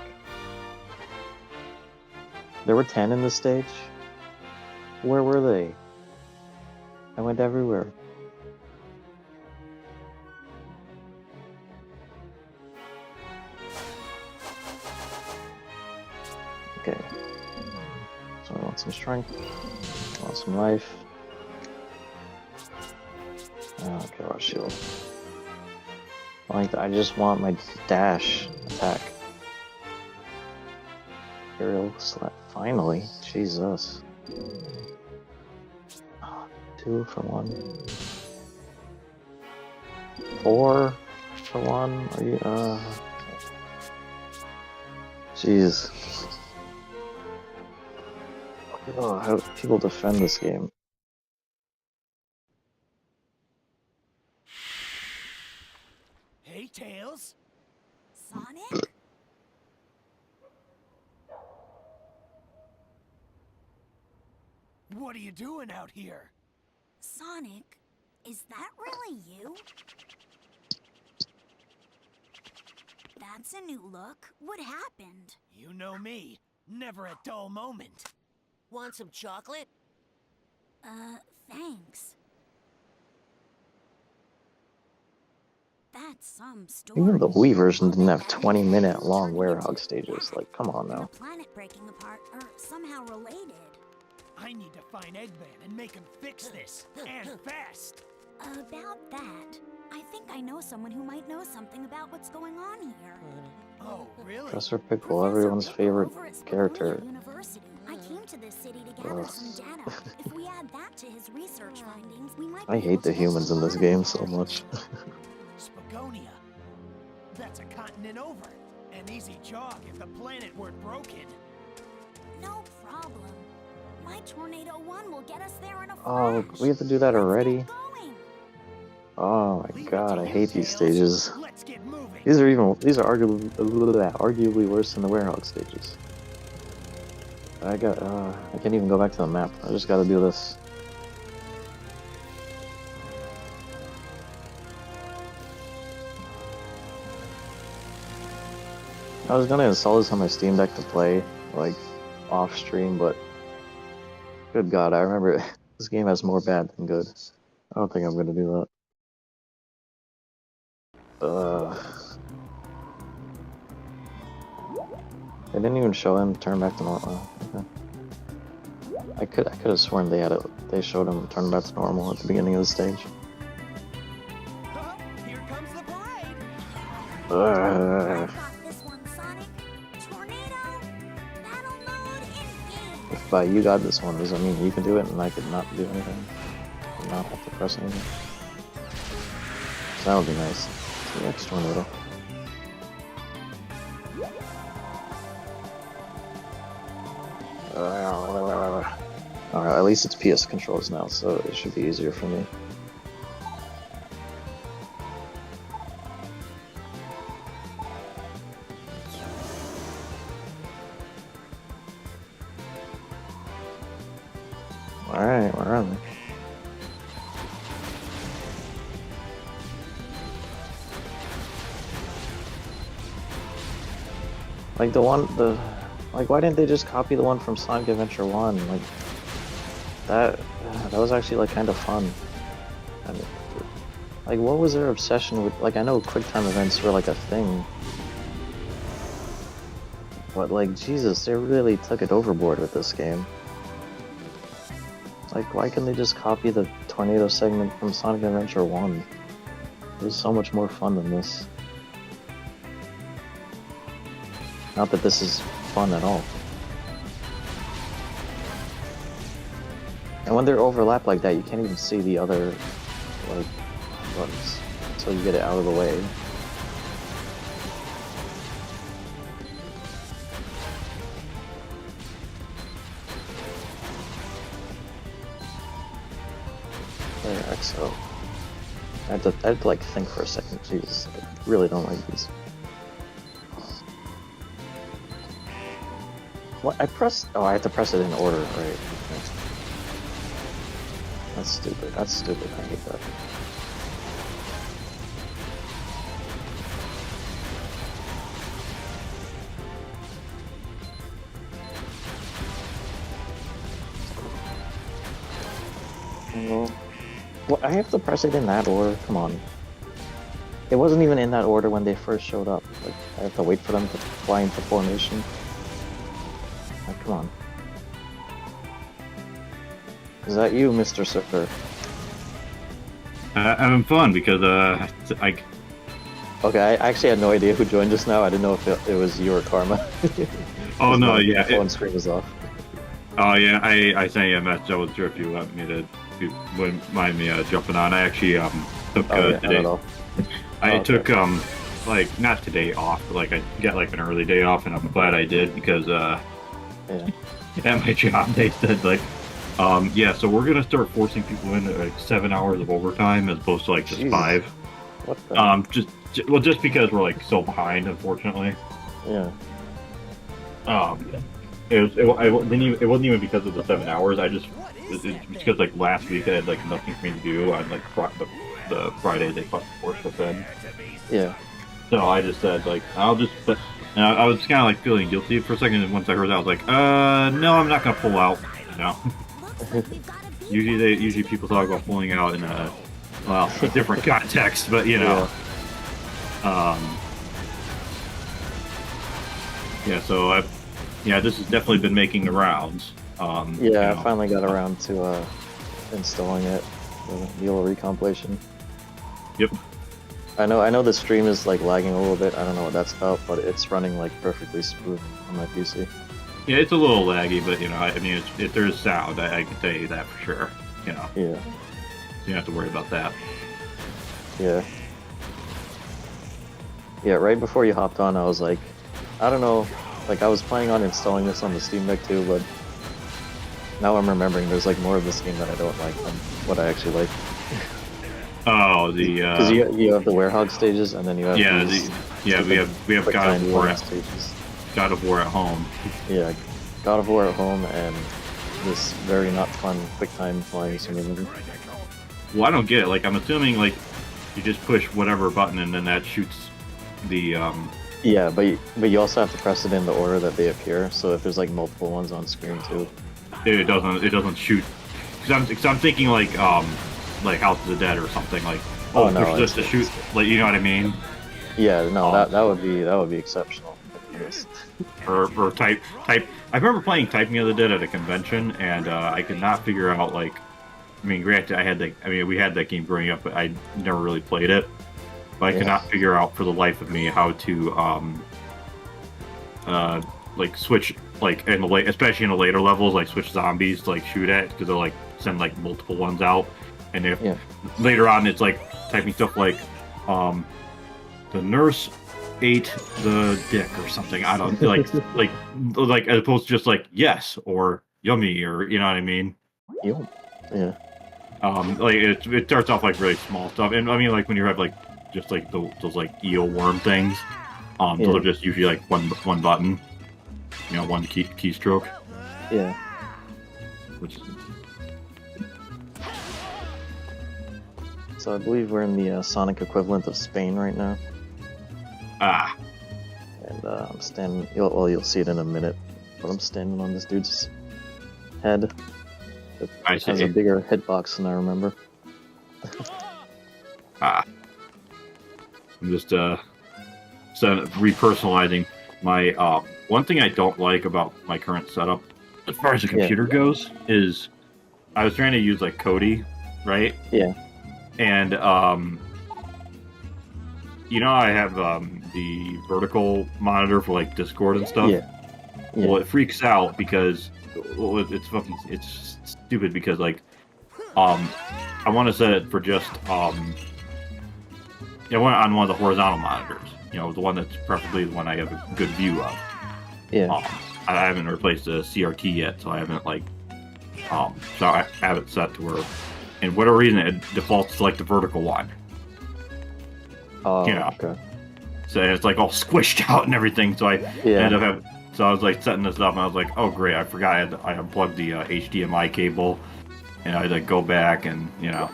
There were 10 in this stage? Where were they? I went everywhere. Okay. So I want some strength. I want some life. Okay, our shield. I just want my dash attack. Aerial slap. Finally. Jesus. 2 for 1. 4 for 1. Are you, Jeez. Oh, how do people defend this game? Hey, Tails. Sonic? What are you doing out here? Sonic, is that really you? That's a new look. What happened? You know me. Never a dull moment. Want some chocolate? Thanks. That's some story. Even the Wii version didn't have 20-minute long Werehog stages. Like, come on now. The planet breaking apart are somehow related. I need to find Eggman and make him fix this. And fast. About that, I think I know someone who might know something about what's going on here. Oh, really? Professor Pickle, everyone's favorite Over at character. Spagonia University. I came to this city to gather some data. If we add that to his research findings, we might. I hate the humans in this game so much. Spagonia. That's a continent over. An easy jog if the planet weren't broken. No problem. My Tornado 1 will get us there in a Oh, flash. we have to do that Let's already? get going. Oh my Leave it god, to I you, hate these Tails. stages. Let's get moving. These are arguably worse than the Werehog stages. I can't even go back to the map. I just gotta do this. I was gonna install this on my Steam Deck to play, like, off stream, but good god, I remember this game has more bad than good. I don't think I'm gonna do that. They didn't even show him turn back to normal. Okay. I could have sworn they showed him turn back to normal at the beginning of the stage. Here comes the parade. I got this one, Sonic. Tornado. Battle mode in game. If by you got this one, does that mean you can do it and I could not do anything? And not have to press anything? So that would be nice. TX Tornado. Alright, at least it's PS controls now, so it should be easier for me. Alright, where are they? Like why didn't they just copy the one from Sonic Adventure 1? Like, that was actually, like, kind of fun. And, like, what was their obsession with, like, I know QuickTime events were, like, a thing. But, like, Jesus, they really took it overboard with this game. Like, why can't they just copy the tornado segment from Sonic Adventure 1? It was so much more fun than this. Not that this is fun at all. And when they're overlapped like that, you can't even see the other, like, ones until you get it out of the way. There, XO. I had to like think for a second. Jesus, I really don't like these. What? Oh, I have to press it in order, right? Okay. That's stupid. That's stupid. I hate that. Well, I have to press it in that order? Come on. It wasn't even in that order when they first showed up. Like, I have to wait for them to fly into formation. Like, come on. Is that you, Mr. Surfer? I'm having fun because, I... Okay, I actually had no idea who joined just now. I didn't know if it was you or Karma. Oh, no, yeah. My phone screen was off. Oh, yeah, I sent you a message. I wasn't sure if you want me to... If you wouldn't mind me jumping on. I actually, took, Yeah, today. not at all. I Okay. took, like, not today off, but, like, I got, like, an early day off, and I'm glad I did because, Yeah. at my job, they said, like, yeah, so we're gonna start forcing people into, like, 7 hours of overtime as opposed to, like, just Jesus. 5. What the? Just because we're, like, so behind, unfortunately. Yeah. It wasn't even because of the 7 hours. It's because, like, last week I had, like, nothing for me to do on, like, the Friday they fucking forced us in. Yeah. So I just said, like, I was kind of, like, feeling guilty for a second, and once I heard that, I was like, no, I'm not gonna pull out, you know? Looks like we've got a beat. Usually people talk about pulling out in a different context, but, you know. Yeah, so this has definitely been making the rounds. Yeah, you know. I finally got around to installing it, the old recompilation. Yep. I know the stream is like lagging a little bit. I don't know what that's about, but it's running like perfectly smooth on my PC. Yeah, it's a little laggy, but you know, I mean, if there's sound, I can tell you that for sure. You know, Yeah. you don't have to worry about that. Yeah. Yeah, right before you hopped on, I was like, I don't know. Like I was planning on installing this on the Steam Deck too, but now I'm remembering there's like more of this game that I don't like than what I actually like. Oh, the Because you have the Werehog stages, and then you have yeah, these, we have quick God of time War flying at stages. God of War at home. Yeah, God of War at home and this very not fun quick time flying simulator. Well, I don't get it. Like, I'm assuming like you just push whatever button and then that shoots the Yeah, but you also have to press it in the order that they appear. So if there's like multiple ones on screen too. it doesn't shoot. Cause I'm thinking like House of the Dead or something like. Oh, no, push this to shoot. Like, you know what I mean? Yeah, no, that would be exceptional. Yes. Or type. I remember playing Type the other day at a convention, and I could not figure out like. I mean, granted, we had that game growing up, but I never really played it. But I could not figure out for the life of me how to like switch like in the especially in the later levels, like switch zombies to like shoot at because they'll like send like multiple ones out, and if later on it's like typing stuff like the nurse ate the dick or something. I don't like like as opposed to just like yes or yummy or you know what I mean. Yeah. Like it starts off like really small stuff, and I mean like when you have like just like those like eel worm things, those are just usually like one button, you know, one keystroke. Yeah. Which. So I believe we're in the Sonic equivalent of Spain right now. Ah. And I'm standing. You'll see it in a minute, but I'm standing on this dude's head. It has a bigger hitbox than I remember. I'm just repersonalizing my one thing I don't like about my current setup as far as the computer goes is I was trying to use like Kodi, right? Yeah. And you know I have the vertical monitor for like Discord and stuff. Yeah. Well, it freaks out because it's stupid because like I want to set it for just on one of the horizontal monitors, you know, the one that's preferably the one I have a good view of. Yeah. I haven't replaced the CRT yet, so I haven't like so I have it set to where, and whatever reason it defaults to like the vertical one. Oh, you know. Okay. So it's like all squished out and everything. So I ended up having. So I was like setting this up, and I was like, "Oh great! I forgot I unplugged the HDMI cable," and I like go back and you know.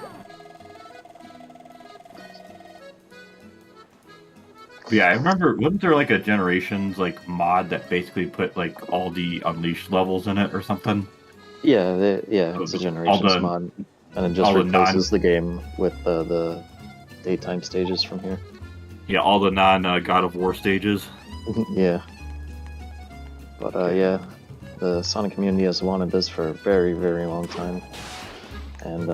But yeah, I remember. Wasn't there like a Generations like mod that basically put like all the Unleashed levels in it or something? Yeah, it's a Generations mod, and it just replaces the game with the daytime stages from here. Yeah, all the non God of War stages. Yeah. But yeah, the Sonic community has wanted this for a very, very long time, and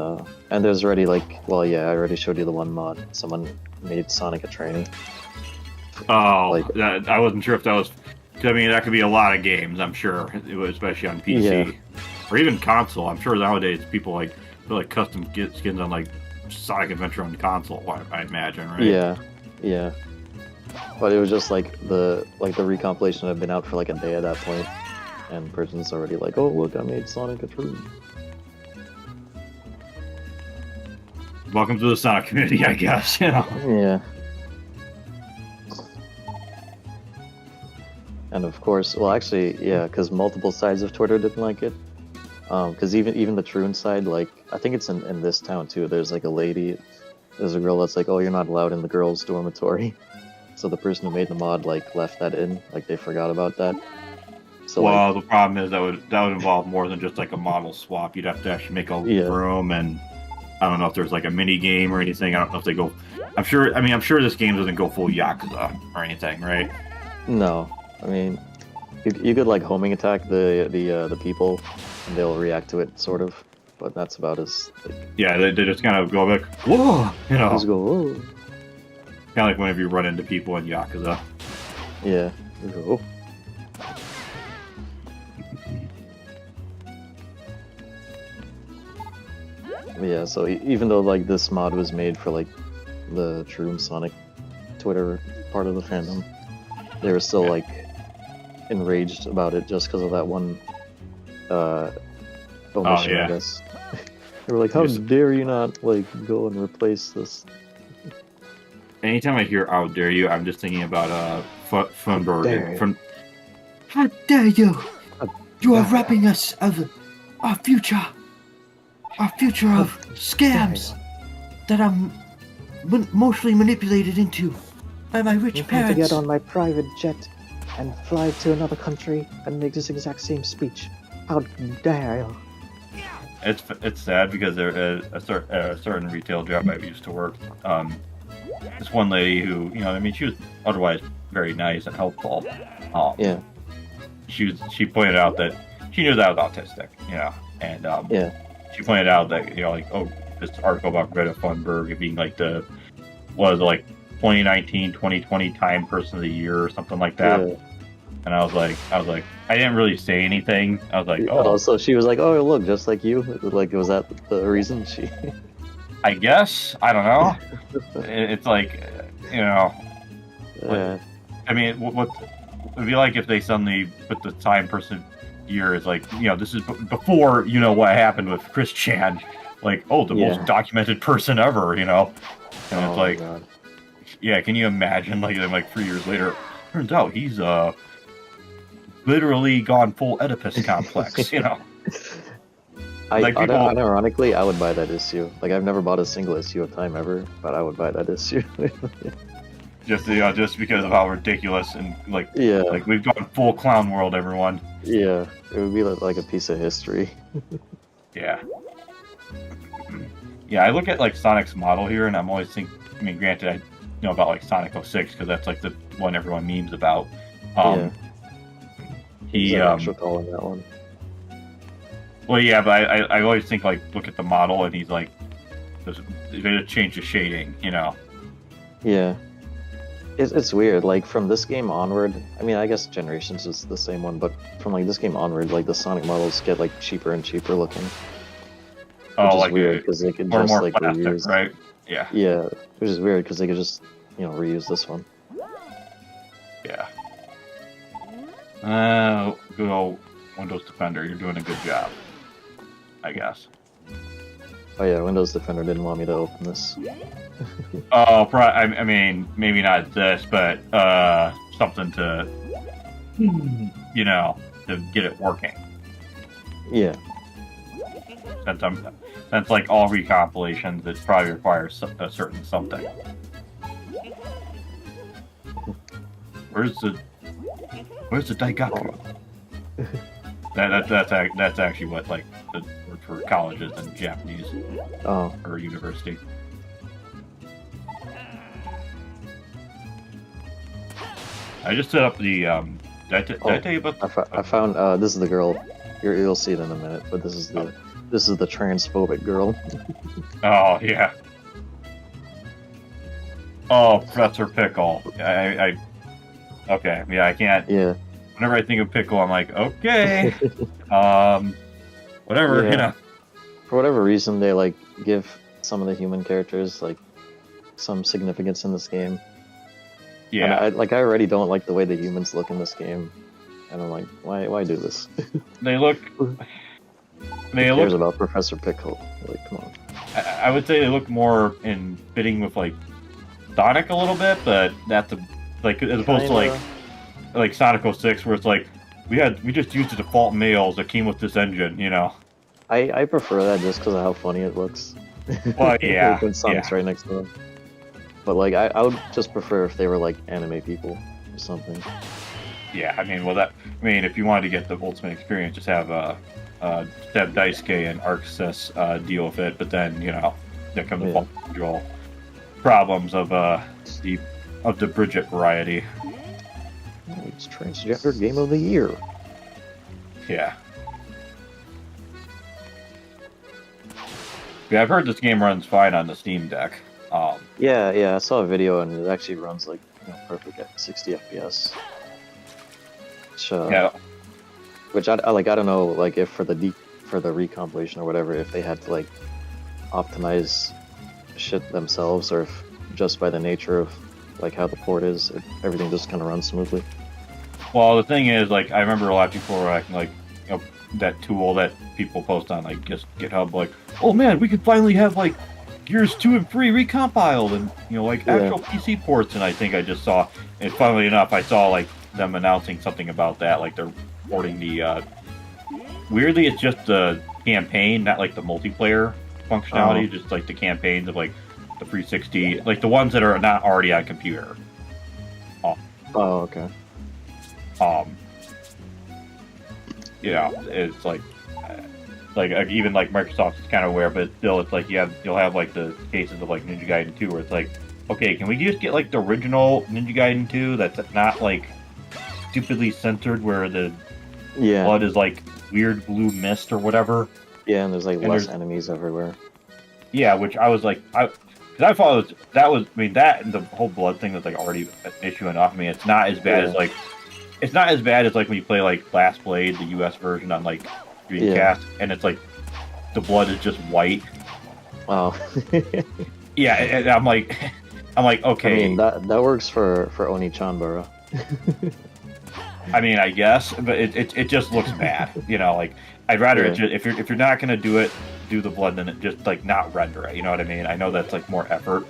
there's already like, well, yeah, I already showed you the one mod. Someone made Sonic a tranny. Oh, like, I wasn't sure if that was. I mean, that could be a lot of games. I'm sure, especially on PC or even console. I'm sure nowadays people like put like custom skins on like Sonic Adventure on the console. I imagine, right? Yeah. But it was just like the recompilation had been out for like a day at that point, and person's already like, oh look, I made Sonic a true. Welcome to the Sonic community, I guess. You know. Yeah. And of course, well, actually, yeah, because multiple sides of Twitter didn't like it. Because even the Troon side, like, I think it's in this town too. There's like there's a girl that's like, oh, you're not allowed in the girls' dormitory. So the person who made the mod like left that in, like they forgot about that. So well, the problem is that would involve more than just like a model swap. You'd have to actually make a room, and I don't know if there's like a mini game or anything. I don't know if they go. I'm sure this game doesn't go full Yakuza or anything, right? No, I mean, you could like homing attack the people, and they'll react to it sort of. But that's about as. Like, yeah, they just kind of go like, whoa, you know. Just go whoa. Kind of like whenever you run into people in Yakuza. Yeah. You go, yeah, so even though like this mod was made for like the true Sonic Twitter part of the fandom, they were still like enraged about it just because of that one omission, yeah. I guess. They were like, "How dare you not like go and replace this?" Anytime I hear "How dare you," I'm just thinking about Funberg dare and you. How dare you! How You are dare robbing us of our future of scams that I'm mostly manipulated into by my rich I'm going to parents. get on my private jet and fly to another country and make this exact same speech. How dare you? it's sad because there is a certain retail job I used to work. This one lady who, I mean, she was otherwise very nice and helpful. Yeah, She pointed out that she knew that I was autistic, and yeah, she pointed out that this article about Greta Thunberg being like the 2019 2020 Time Person of the Year or something like that. yeah. And I was like, I didn't really say anything. I was like, Oh, so she was like, "Oh, look, just like you." Like, was that the reason she? I guess I don't know. It's like, Yeah, I mean, what it'd be like if they suddenly put the Time Person year as like, this is before what happened with Chris Chan, like, the most documented person ever, and oh it's my like, God. yeah, can you imagine like them 3 years later? Turns out he's literally gone full Oedipus complex, Like people- Unironically, I would buy that issue. Like, I've never bought a single issue of Time ever, but I would buy that issue. just because of how ridiculous and Yeah, like we've gone full clown world, everyone. yeah, it would be like a piece of history. Yeah. Yeah, I look at like Sonic's model here, and I'm always granted, I know about like Sonic 06 because that's like the one everyone memes about. Yeah. He There's an actual call in that one. Well, yeah, but I always think like look at the model, and he's like, they just change the shading, Yeah. It's weird, like, from this game onward, I mean, I guess Generations is the same one, but from, like, this game onward, like, the Sonic models get, like, cheaper and cheaper looking. Which is weird, because they could just, more like, plastic, reuse... right? Yeah. Yeah, which is weird, because they could just, reuse this one. Yeah. Good old Windows Defender, you're doing a good job, I guess. Oh yeah, Windows Defender didn't want me to open this. Oh, I mean, maybe not this, but something to, to get it working. Yeah. Since like all recompilations, it probably requires a certain something. Where's the Daigaku? That's actually what like the word for colleges in Japanese or university. I just set up the did I tell you about? I found this is the girl. You'll see it in a minute, but this is the transphobic girl. Oh yeah. Oh, Professor Pickle. I okay, yeah, I can't. Yeah. Whenever I think of Pickle, I'm like, okay, whatever, Yeah. For whatever reason, they like give some of the human characters like some significance in this game. Yeah. And I already don't like the way the humans look in this game, and I'm like, why do this? They look. Who cares about Professor Pickle? Like, come on. I would say they look more in fitting with like Sonic a little bit, but that's like as opposed to like Sonic 06, where it's like we just used the default males that came with this engine, I prefer that just because of how funny it looks. Well, yeah, when Sonic's right next to them. But like, I would just prefer if they were like anime people or something. Yeah, I mean, if you wanted to get the ultimate experience, just have Deb Daisuke and Arxis deal with it. But then there comes the usual problems of the Bridget variety. It's transgender game of the year. Yeah. Yeah, I've heard this game runs fine on the Steam Deck. Yeah, I saw a video and it actually runs like perfect at 60 FPS. Which I don't know, like if for the recompilation or whatever, if they had to like optimize shit themselves, or if just by the nature of like how the port is, everything just kind of runs smoothly. Well, the thing is, like, I remember a lot of people were acting like, that tool that people post on, like, just GitHub, like, oh man, we could finally have, like, Gears 2 and 3 recompiled and, like, actual PC ports, and I think I just saw, and funnily enough, I saw, like, them announcing something about that, like, they're porting the, weirdly, it's just the campaign, not, like, the multiplayer functionality, just, like, the campaigns of, like, the 360, like, the ones that are not already on computer. Oh, okay. It's like even like Microsoft's kind of aware, but still, it's like you'll have like the cases of like Ninja Gaiden 2, where it's like, okay, can we just get like the original Ninja Gaiden 2 that's not like stupidly censored, where the blood is like weird blue mist or whatever? Yeah, and there's like less enemies everywhere. Yeah, which I was like, because I thought that was, I mean, that and the whole blood thing was like already an issue enough. I mean, it's not as bad as like. It's not as bad as like when you play like Last Blade, the US version on like Dreamcast, and it's like the blood is just white. Oh. Yeah, and I'm like, okay. I mean, that works for Oni-Chanbara. I mean, I guess, but it just looks bad. Like I'd rather it just, if you're not gonna do the blood, then it just like not render it. You know what I mean? I know that's like more effort.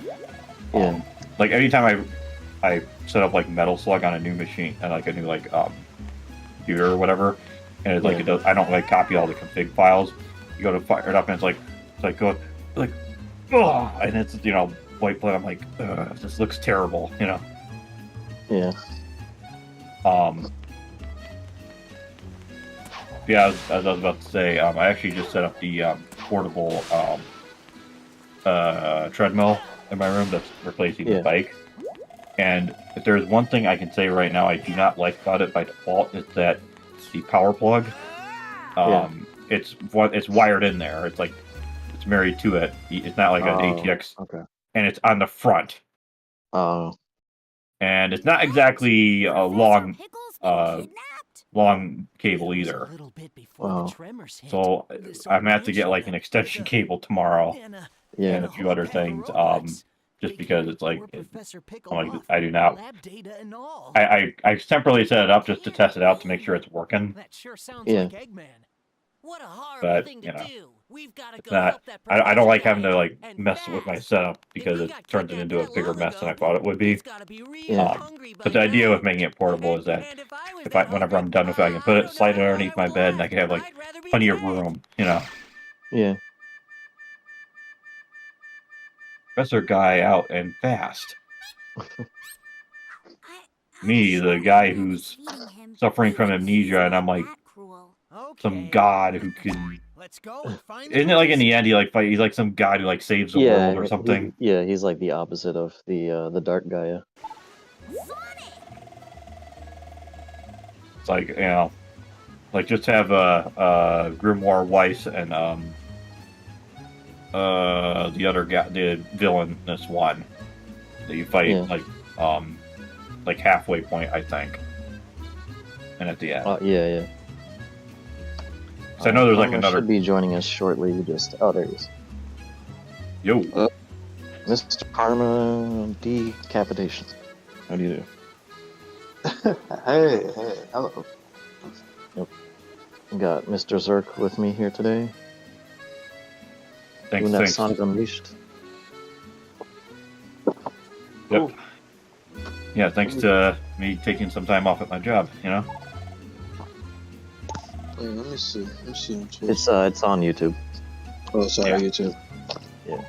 Yeah. Like anytime I set up like Metal Slug on a new machine and like a new like computer or whatever, and it's like it does. I don't like copy all the config files. You go to fire it up and it's like oh, and it's white blood. I'm like, this looks terrible. Yeah. Yeah, as I was about to say, I actually just set up the portable treadmill in my room that's replacing the bike. And if there's one thing I can say right now I do not like about it by default, is that the power plug, it's wired in there. It's like it's married to it. It's not like an ATX. Okay. And it's on the front. Oh. And it's not exactly a long cable either. Wow. So I'm gonna have to get like an extension cable tomorrow. And a few other things. Just because it's like, I do not. I temporarily set it up just to test it out to make sure it's working. That sure sounds like Eggman. What a horrible thing to do. We've got to it's go not. help that I don't like having guy, to like and mess with my setup because it turns it into a bigger mess than I thought it would be. But the idea of making it portable is that whenever I'm done with it, I can put it, slide it underneath my bed, and I can have like plenty of room. Yeah. Professor guy out and fast. Me, the guy who's suffering from amnesia, and I'm like some god who can. Isn't it like in the end he's like some god who like saves the world or something? He's like the opposite of the dark guy. It's like like just have Grimoire Weiss and the other guy, the villain, this one that you fight like halfway point, I think, and at the end. Yeah. So I know there's like another. Should be joining us shortly. There he is. Yo, Mr. Karma Decapitation. How do you do? Hey, hello. Yep. Got Mr. Zerk with me here today. Thanks. Sonic Unleashed. Yep. Yeah, thanks to me taking some time off at my job, Wait, let me see. It's on YouTube. Oh, it's on YouTube. Yeah.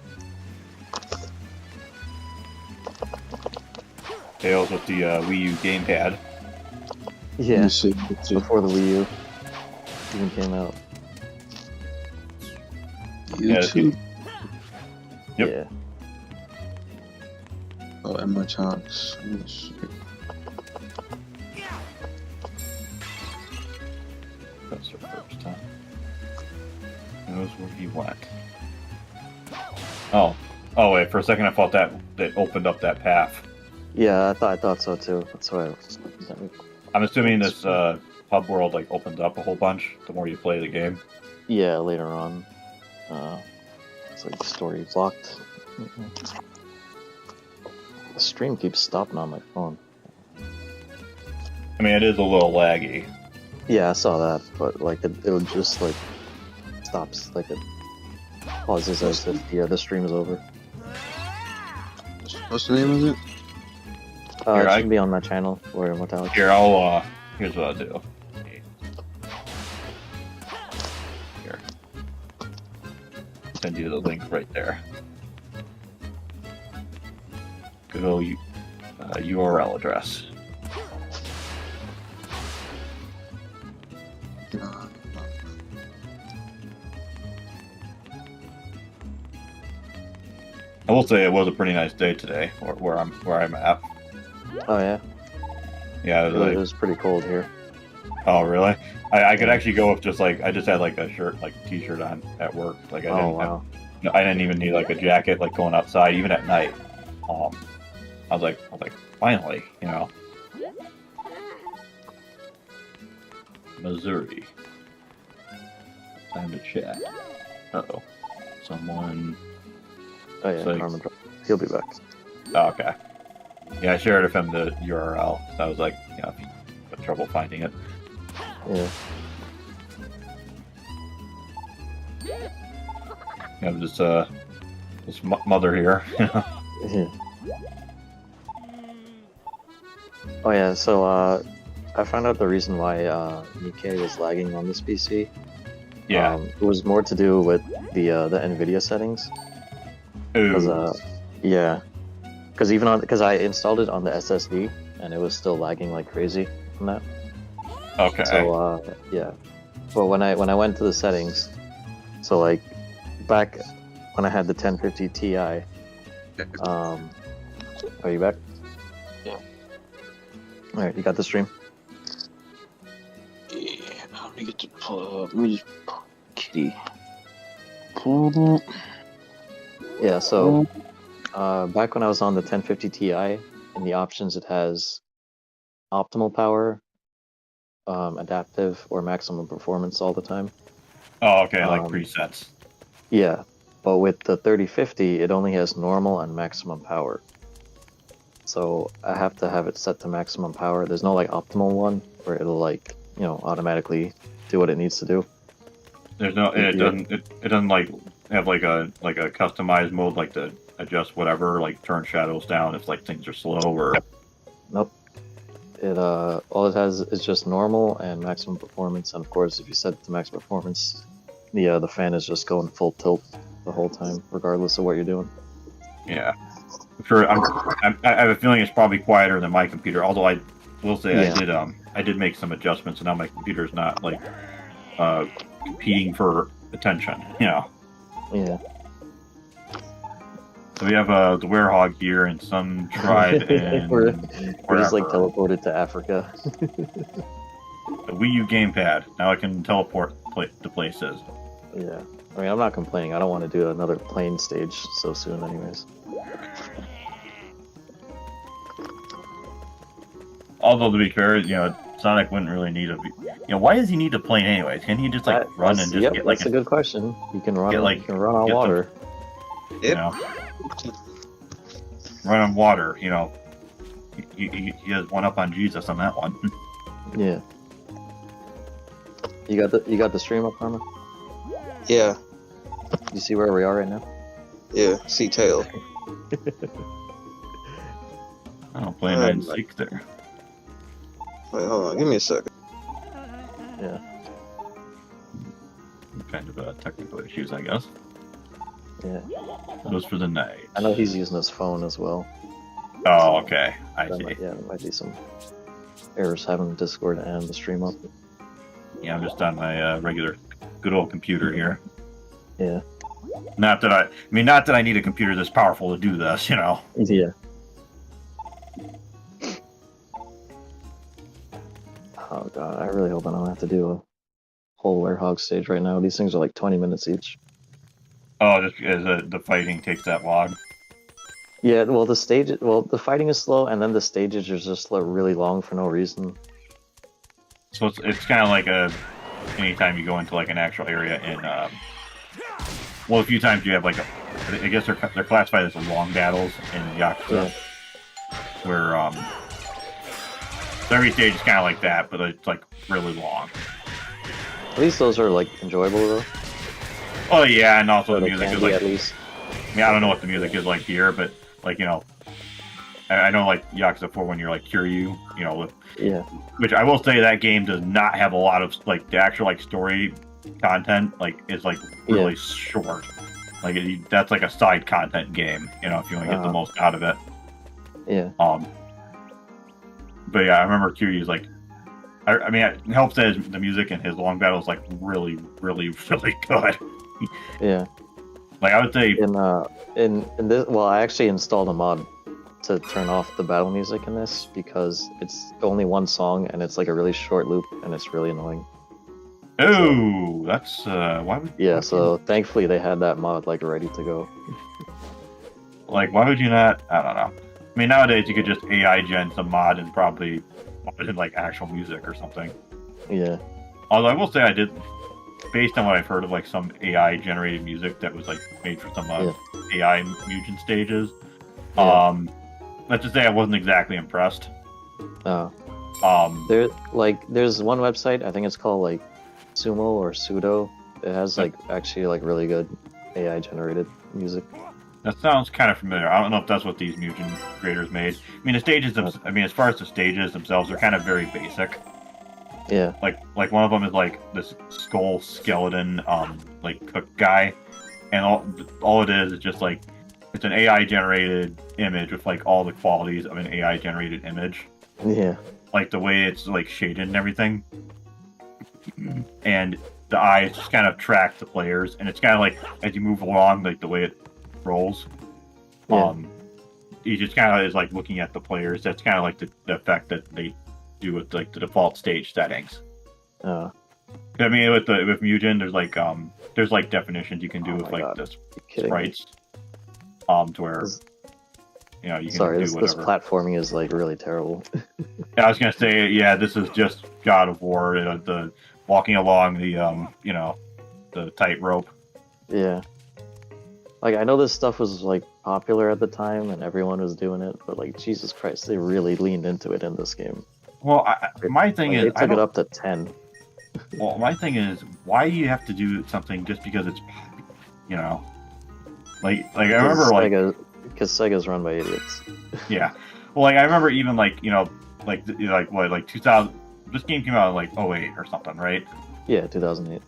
Tales with the Wii U gamepad. Yeah. Let me see. Before the Wii U even came out. YouTube. Yep. Yeah. Oh, Emma Chance. Let me see. That's her first time. Knows where he went. Oh, wait. For a second, I thought that opened up that path. Yeah, I thought so too. That's why. I'm assuming this hub world like opens up a whole bunch the more you play the game. Yeah, later on. It's like the story blocked. The stream keeps stopping on my phone. I mean, it is a little laggy. Yeah, I saw that, but like it would just like stops, like it pauses as if the stream is over. What's the name of it? It should be on my channel or Mortality. Here, I'll here's what I'll do. Here, send you the link right there. Good old URL address. I will say it was a pretty nice day today, where I'm at. Oh yeah. Yeah, It was pretty cold here. Oh really? I could actually go with just like I just had like a shirt, like a t-shirt on at work. Like I didn't even need like a jacket, like going outside even at night. I was like finally, you know. Missouri. Time to chat. Uh-oh. Someone. Oh yeah, like, Carmen. He'll be back. Oh, okay. Yeah, I shared with him the URL. So I was like, you know, if you have trouble finding it. Yeah. You have this mother here. Yeah. Oh yeah, so I found out the reason why Nikkei was lagging on this PC. Yeah. It was more to do with the NVIDIA settings. Ooh. Yeah. Because I installed it on the SSD and it was still lagging like crazy from that. Okay. So yeah. But when I went to the settings, so like back when I had the 1050 Ti, are you back? Yeah. All right, you got the stream. Yeah. Let me get the let me just kitty. Pull up. Yeah. So back when I was on the 1050 Ti, in the options it has optimal power, adaptive, or maximum performance all the time. Oh, okay, like presets. Yeah, but with the 3050, it only has normal and maximum power. So I have to have it set to maximum power. There's no like optimal one where it'll like, you know, automatically do what it needs to do. There's no, it doesn't like have like a customized mode, like to adjust whatever, like turn shadows down if like things are slow or. Nope. It all it has is just normal and maximum performance, and of course, if you set it to max performance, the fan is just going full tilt the whole time, regardless of what you're doing. Yeah, I'm sure. I have a feeling it's probably quieter than my computer. Although I will say Yeah. I did make some adjustments, and now my computer's not like competing for attention. You know. Yeah. So we have the werehog here and some tribe and we're just like teleported to Africa. The Wii U gamepad. Now I can teleport to places. Yeah. I mean, I'm not complaining. I don't want to do another plane stage so soon anyways. Although, to be fair, you know, Sonic wouldn't really need you know, why does he need a plane anyways? Can't he just like run and just get like... That's a good question. You can run, like, you can run on water. You know, run on water, you know. He has one up on Jesus on that one. Yeah. You got the stream up, Karma? Yeah. You see where we are right now? Yeah. See tail. I don't play hide and seek there. Wait, hold on. Give me a second. Yeah. Kind of technical issues, I guess. Yeah. Those for the night. I know he's using his phone as well. Oh, okay. I see. There might be some errors having Discord and the stream up. Yeah, I'm just on my regular, good old computer here. Yeah. Not that I need a computer this powerful to do this, you know. Yeah. Oh god, I really hope I don't have to do a whole werehog stage right now. These things are like 20 minutes each. Oh, just because the fighting takes that long. Yeah, well the fighting is slow, and then the stages are just like, really long for no reason. So it's kind of like anytime you go into like an actual area in well, a few times you have like I guess they're classified as long battles in Yakuza, where every stage is kind of like that, but it's like really long. At least those are like enjoyable though. Oh yeah, and also Or the they music can is be like. at least. I mean, I don't know what the music is like here, but like I know like Yakuza 4 when you're like Kiryu, with Yeah. which I will say that game does not have a lot of like the actual like story content. Like is like really short. Like that's like a side content game. If you want to get the most out of it. Yeah. But yeah, I remember Kiryu's like. I mean, it helps that the music in his long battle is like really, really, really good. Yeah. Like I would say in this, well, I actually installed a mod to turn off the battle music in this because it's only one song and it's like a really short loop and it's really annoying. Oh, that's why would so thankfully they had that mod like ready to go. Like why would you not? I don't know. I mean nowadays you could just AI gen some mod and probably put in like actual music or something. Yeah. Although I will say I did, based on what I've heard of like some AI generated music that was like made for some AI mutant stages. Let's just say I wasn't exactly impressed. There's one website, I think it's called like Sumo or Sudo. It has like actually like really good AI generated music. That sounds kind of familiar. I don't know if that's what these mutant creators made. I mean, the stages. I mean, as far as the stages themselves, they're kind of very basic. Yeah. Like one of them is like this skull skeleton, like cook guy, and all it is just like it's an AI generated image with like all the qualities of an AI generated image. Yeah. Like the way it's like shaded and everything, and the eyes just kind of track the players, and it's kind of like as you move along, like the way it rolls. He just kind of is like looking at the players. That's kind of like the effect that they do with like the default stage settings. I mean, with Mugen, there's like definitions you can do with like the sprites, to where you can do this whatever. platforming is like really terrible. Yeah, I was gonna say, yeah, this is just God of War, the walking along the the tightrope. Yeah. Like, I know this stuff was, like, popular at the time, and everyone was doing it, but, like, Jesus Christ, they really leaned into it in this game. Well, my thing is... They took it up to 10. Well, my thing is, why do you have to do something just because it's, Like, I remember, Sega, because Sega's run by idiots. Yeah. Well, like, I remember even, like, 2000... This game came out in, like, 2008 or something, right? Yeah, 2008.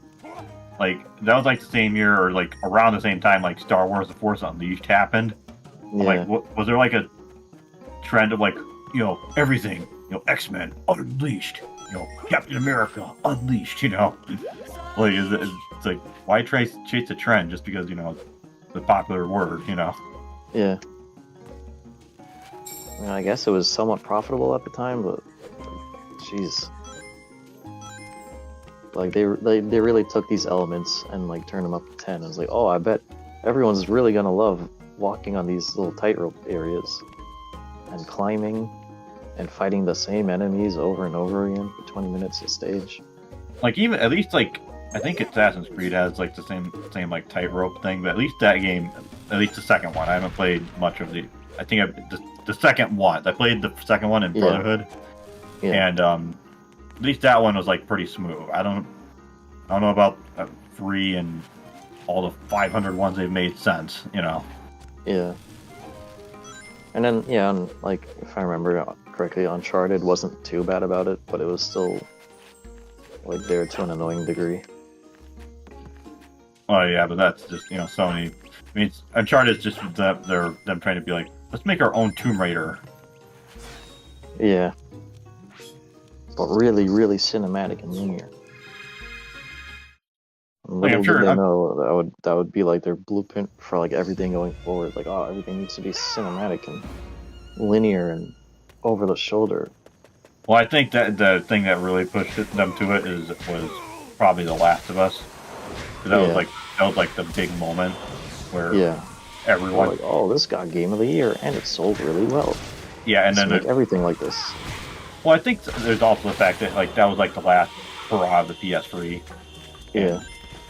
Like, that was, like, the same year, or, like, around the same time, like, Star Wars The Force Unleashed happened. Yeah. Like, was there, like, a trend of, like, everything, X-Men Unleashed, Captain America Unleashed, Like, it's like, why chase the trend just because, the popular word, Yeah. I mean, I guess it was somewhat profitable at the time, but, jeez. Like, they really took these elements and, like, turned them up to 10. It was like, oh, I bet everyone's really gonna love walking on these little tightrope areas and climbing and fighting the same enemies over and over again for 20 minutes a stage. Like, even, at least, like, I think Assassin's Creed has, like, the same like, tightrope thing, but at least that game, at least the second one, I haven't played much of I think the second one. I played the second one in Brotherhood. Yeah. And, at least that one was like pretty smooth. I don't know about 3 and all the 500 ones they've made since, Yeah. And then like if I remember correctly, Uncharted wasn't too bad about it, but it was still like there to an annoying degree. Oh yeah, but that's just Sony. I mean, Uncharted is just them trying to be like, let's make our own Tomb Raider. Yeah. But really, really cinematic and linear. Little did they know that would be like their blueprint for like everything going forward. Like, oh, everything needs to be cinematic and linear and over the shoulder. Well, I think that the thing that really pushed them to it was probably The Last of Us. That was like the big moment where everyone like, oh, this got Game of the Year and it sold really well. Yeah, and then make everything like this. Well, I think there's also the fact that like that was like the last hurrah of the PS3. Yeah.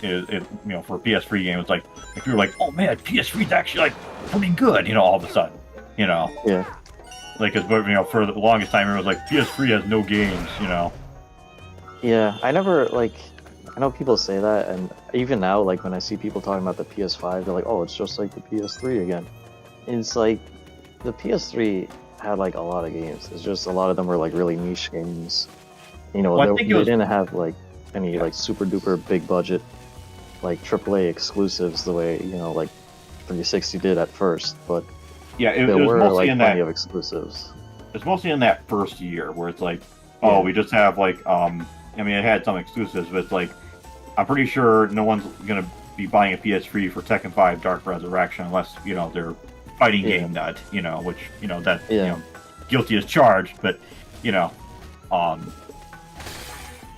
It for a PS3 game, it's like if you were like, oh man, PS3 is actually like pretty good, all of a sudden, Yeah. like, as you know, for the longest time, it was like PS3 has no games, you know. Yeah, I never like. I know people say that, and even now, like when I see people talking about the PS5, they're like, "Oh, it's just like the PS3 again." And it's like the PS3 had like a lot of games. It's just a lot of them were like really niche games. You know, Well, they didn't have like any like super duper big budget like AAA exclusives the way you know like 360 did at first, but yeah, it there was were mostly like in plenty that. of exclusives. It's mostly in that first year where it's like, oh, Yeah. we just have like, I mean, it had some exclusives, but it's like, I'm pretty sure no one's gonna be buying a PS3 for Tekken 5 Dark Resurrection unless you know they're fighting Yeah. game nut, you know, which you know that Yeah. you know, guilty as charged, but you know, I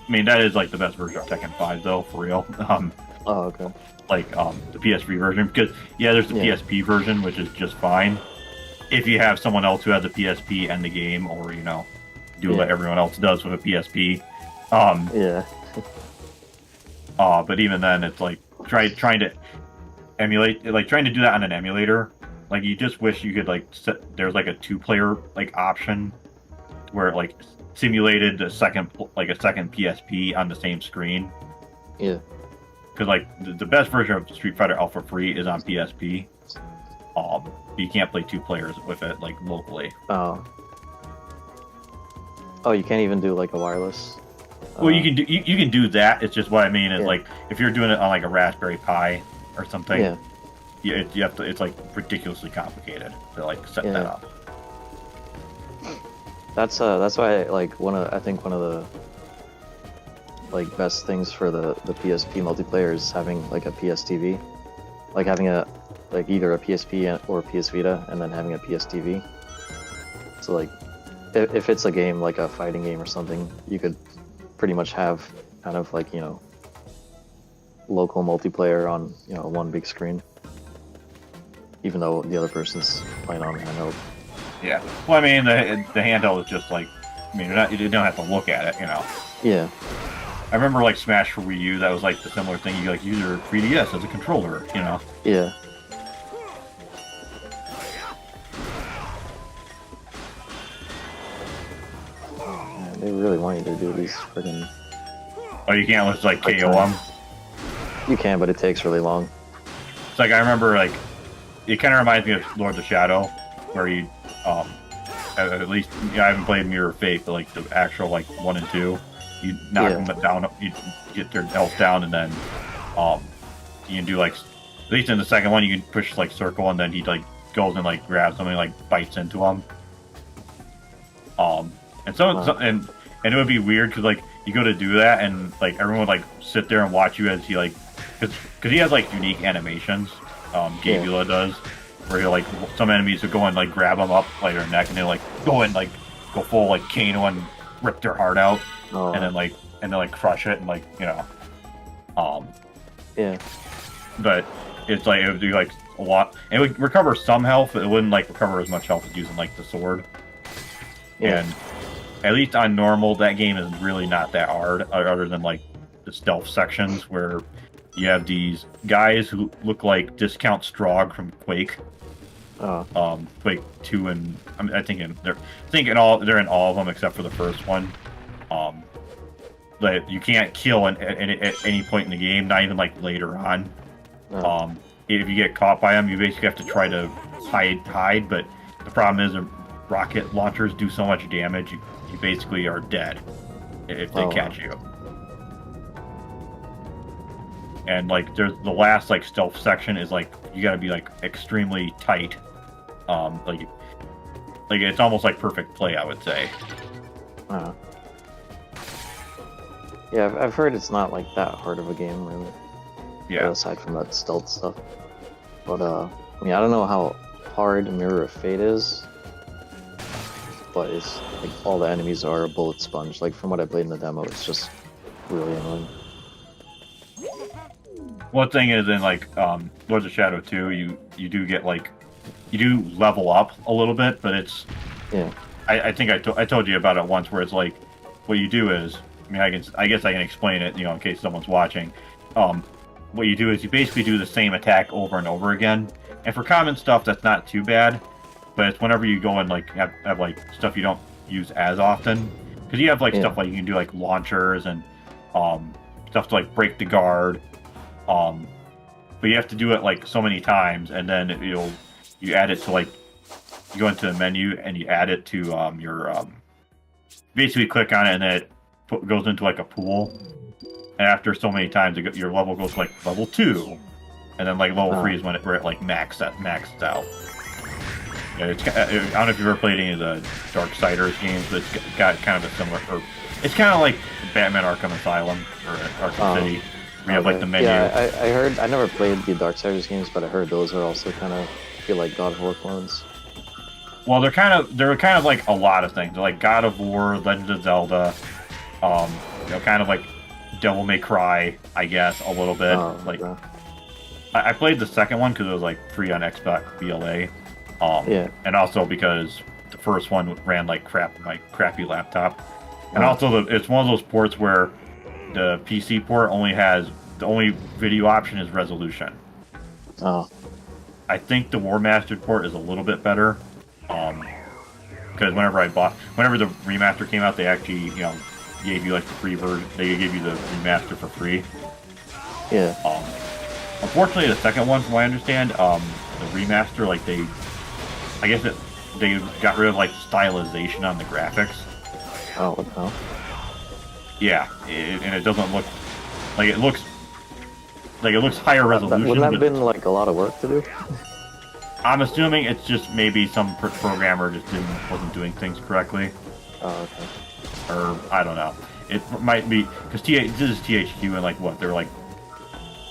mean that is like the best version of Tekken 5 though, for real. Oh, okay. Like the PS3 version because yeah, there's the Yeah. PSP version which is just fine if you have someone else who has a PSP and the game, or you know, do what Yeah. everyone else does with a PSP. Yeah. But even then, it's like trying to emulate, like trying to do that on an emulator. Like you just wish you could like there's like a 2-player like option where it like simulated a second PSP on the same screen. Yeah. Because like the best version of Street Fighter Alpha Free is on PSP. You can't play 2 players with it like locally. Oh. Oh, you can't even do like a wireless. Well, you can do you can do that. It's just what I mean is Yeah. like if you're doing it on like a Raspberry Pi or something. Yeah. You have to. It's like ridiculously complicated to like set that Yeah. up. That's why like I think one of the like best things for the PSP multiplayer is having like a PS TV, like having a like either a PSP or a PS Vita and then having a PS TV. So like if it's a game like a fighting game or something, you could pretty much have kind of like, you know, local multiplayer on, you know, one big screen, even though the other person's playing on handheld. Yeah. Well, I mean, the handheld is just like, I mean, you don't have to look at it, you know. Yeah. I remember like Smash for Wii U. That was like the similar thing. You like use your 3DS as a controller, you know. Yeah. Man, they really want you to do these friggin'. Oh, you can't just like Quick KO time. them. You can, but it takes really long. It's like I remember like it kind of reminds me of Lord of the Shadow, where you at least I haven't played Mirror of Fate, but like the actual like 1 and 2, you knock Yeah. them down, you get their health down, and then you can do like at least in the second one you can push like circle, and then he like goes and like grabs something, like bites into them. And and it would be weird because like you go to do that and like everyone would like sit there and watch you as he like because he has like unique animations. Gabula does, where he like some enemies would go and like grab them up by their neck and they like go and like go full like Kano and rip their heart out, Oh. and then like crush it and like you know, Yeah. but it's like it would do like a lot. It would recover some health, but it wouldn't like recover as much health as using like the sword. Yeah. And at least on normal, that game is really not that hard, other than like the stealth sections where you have these guys who look like Discount Strogg from Quake. Oh. Quake 2 and I think they're in all of them except for the first one. That you can't kill at any point in the game, not even like later on. Oh. If you get caught by them, you basically have to try to hide. But the problem is, the rocket launchers do so much damage, you basically are dead if they catch you. And like there's the last like stealth section is like you gotta be like extremely tight. Like it's almost like perfect play, I would say. Yeah, I've heard it's not like that hard of a game, really. Yeah. Aside from that stealth stuff. But I mean, I don't know how hard Mirror of Fate is, but it's like all the enemies are a bullet sponge. Like from what I played in the demo, it's just really annoying. One thing is in like Lords of Shadow 2, you do get like you do level up a little bit, but it's Yeah. I think I told you about it once where it's like what you do is I guess I can explain it, you know, in case someone's watching. What you do is you basically do the same attack over and over again, and for common stuff that's not too bad, but it's whenever you go and like have like stuff you don't use as often, because you have like stuff like you can do like launchers and stuff to like break the guard, but you have to do it like so many times, and then you add it to like you go into the menu and you add it to your basically click on it and then it goes into like a pool, and after so many times your level goes to like level 2, and then like level 3 is when it like maxes out. Yeah, I don't know if you've ever played any of the Darksiders games, but it's got kind of a similar. It's kind of like Batman Arkham Asylum or Arkham City, where you have like the menu. Yeah, I heard. I never played the Darksiders games, but I heard those are also kind of feel like God of War clones. Well, they're kind of like a lot of things. They're like God of War, Legend of Zelda, kind of like Devil May Cry, I guess, a little bit. I played the second one because it was like free on Xbox BLA. And also because the first one ran like crap on my crappy laptop. And also it's one of those ports where the PC port the only video option is resolution. I think the War Mastered port is a little bit better. Because whenever the remaster came out, they actually, gave you like the free version. They gave you the remaster for free. Yeah. Unfortunately, the second one, from what I understand, the remaster, like they got rid of like stylization on the graphics. Oh, what the hell? Yeah, and it doesn't look like it looks higher resolution. Wouldn't that have been like a lot of work to do? I'm assuming it's just maybe some programmer just wasn't doing things correctly. Oh, okay. Or I don't know. It might be because this is THQ and like what they're like.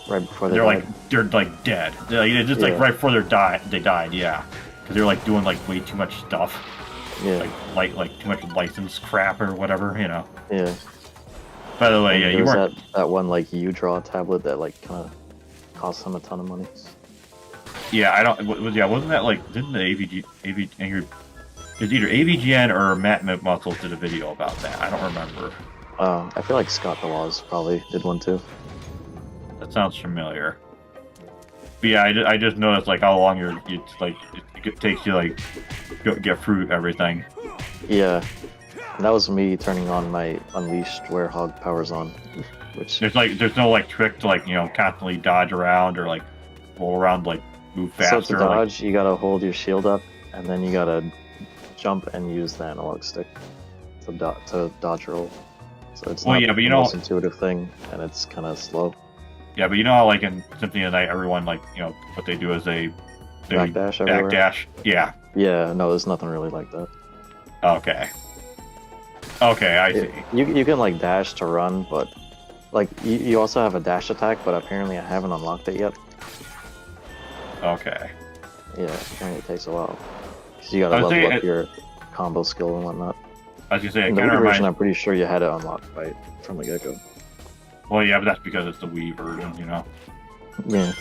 Right before they're like dead. Just like right before they died. Yeah, because they're like doing like way too much stuff. Yeah. Like too much license crap or whatever. Yeah. By the way, yeah, you weren't that one like UDraw tablet that like kind of cost them a ton of money. Yeah, I don't. Yeah, wasn't that like? Didn't the it's either AVGN or Matt Muscles did a video about that? I don't remember. I feel like Scott the Laws probably did one too. That sounds familiar. But yeah, I just noticed like how long it takes you like get through everything. Yeah, and that was me turning on my Unleashed Werehog powers on, which there's no like trick to like constantly dodge around or like roll around like move faster. So to dodge, you gotta hold your shield up, and then you gotta jump and use the analog stick to dodge roll. So it's not the most intuitive thing, and it's kind of slow. Yeah, but how like in Symphony of the Night, everyone like what they do is they backdash everywhere. Backdash, yeah. Yeah, no, there's nothing really like that. Okay, I see. You can like dash to run, but like you also have a dash attack, but apparently I haven't unlocked it yet. Okay. Yeah, apparently it takes a while. Because you gotta level up your combo skill and whatnot. I was gonna say, in the Wii version, I'm pretty sure you had it unlocked from the get-go. Well, yeah, but that's because it's the Wii version, Yeah.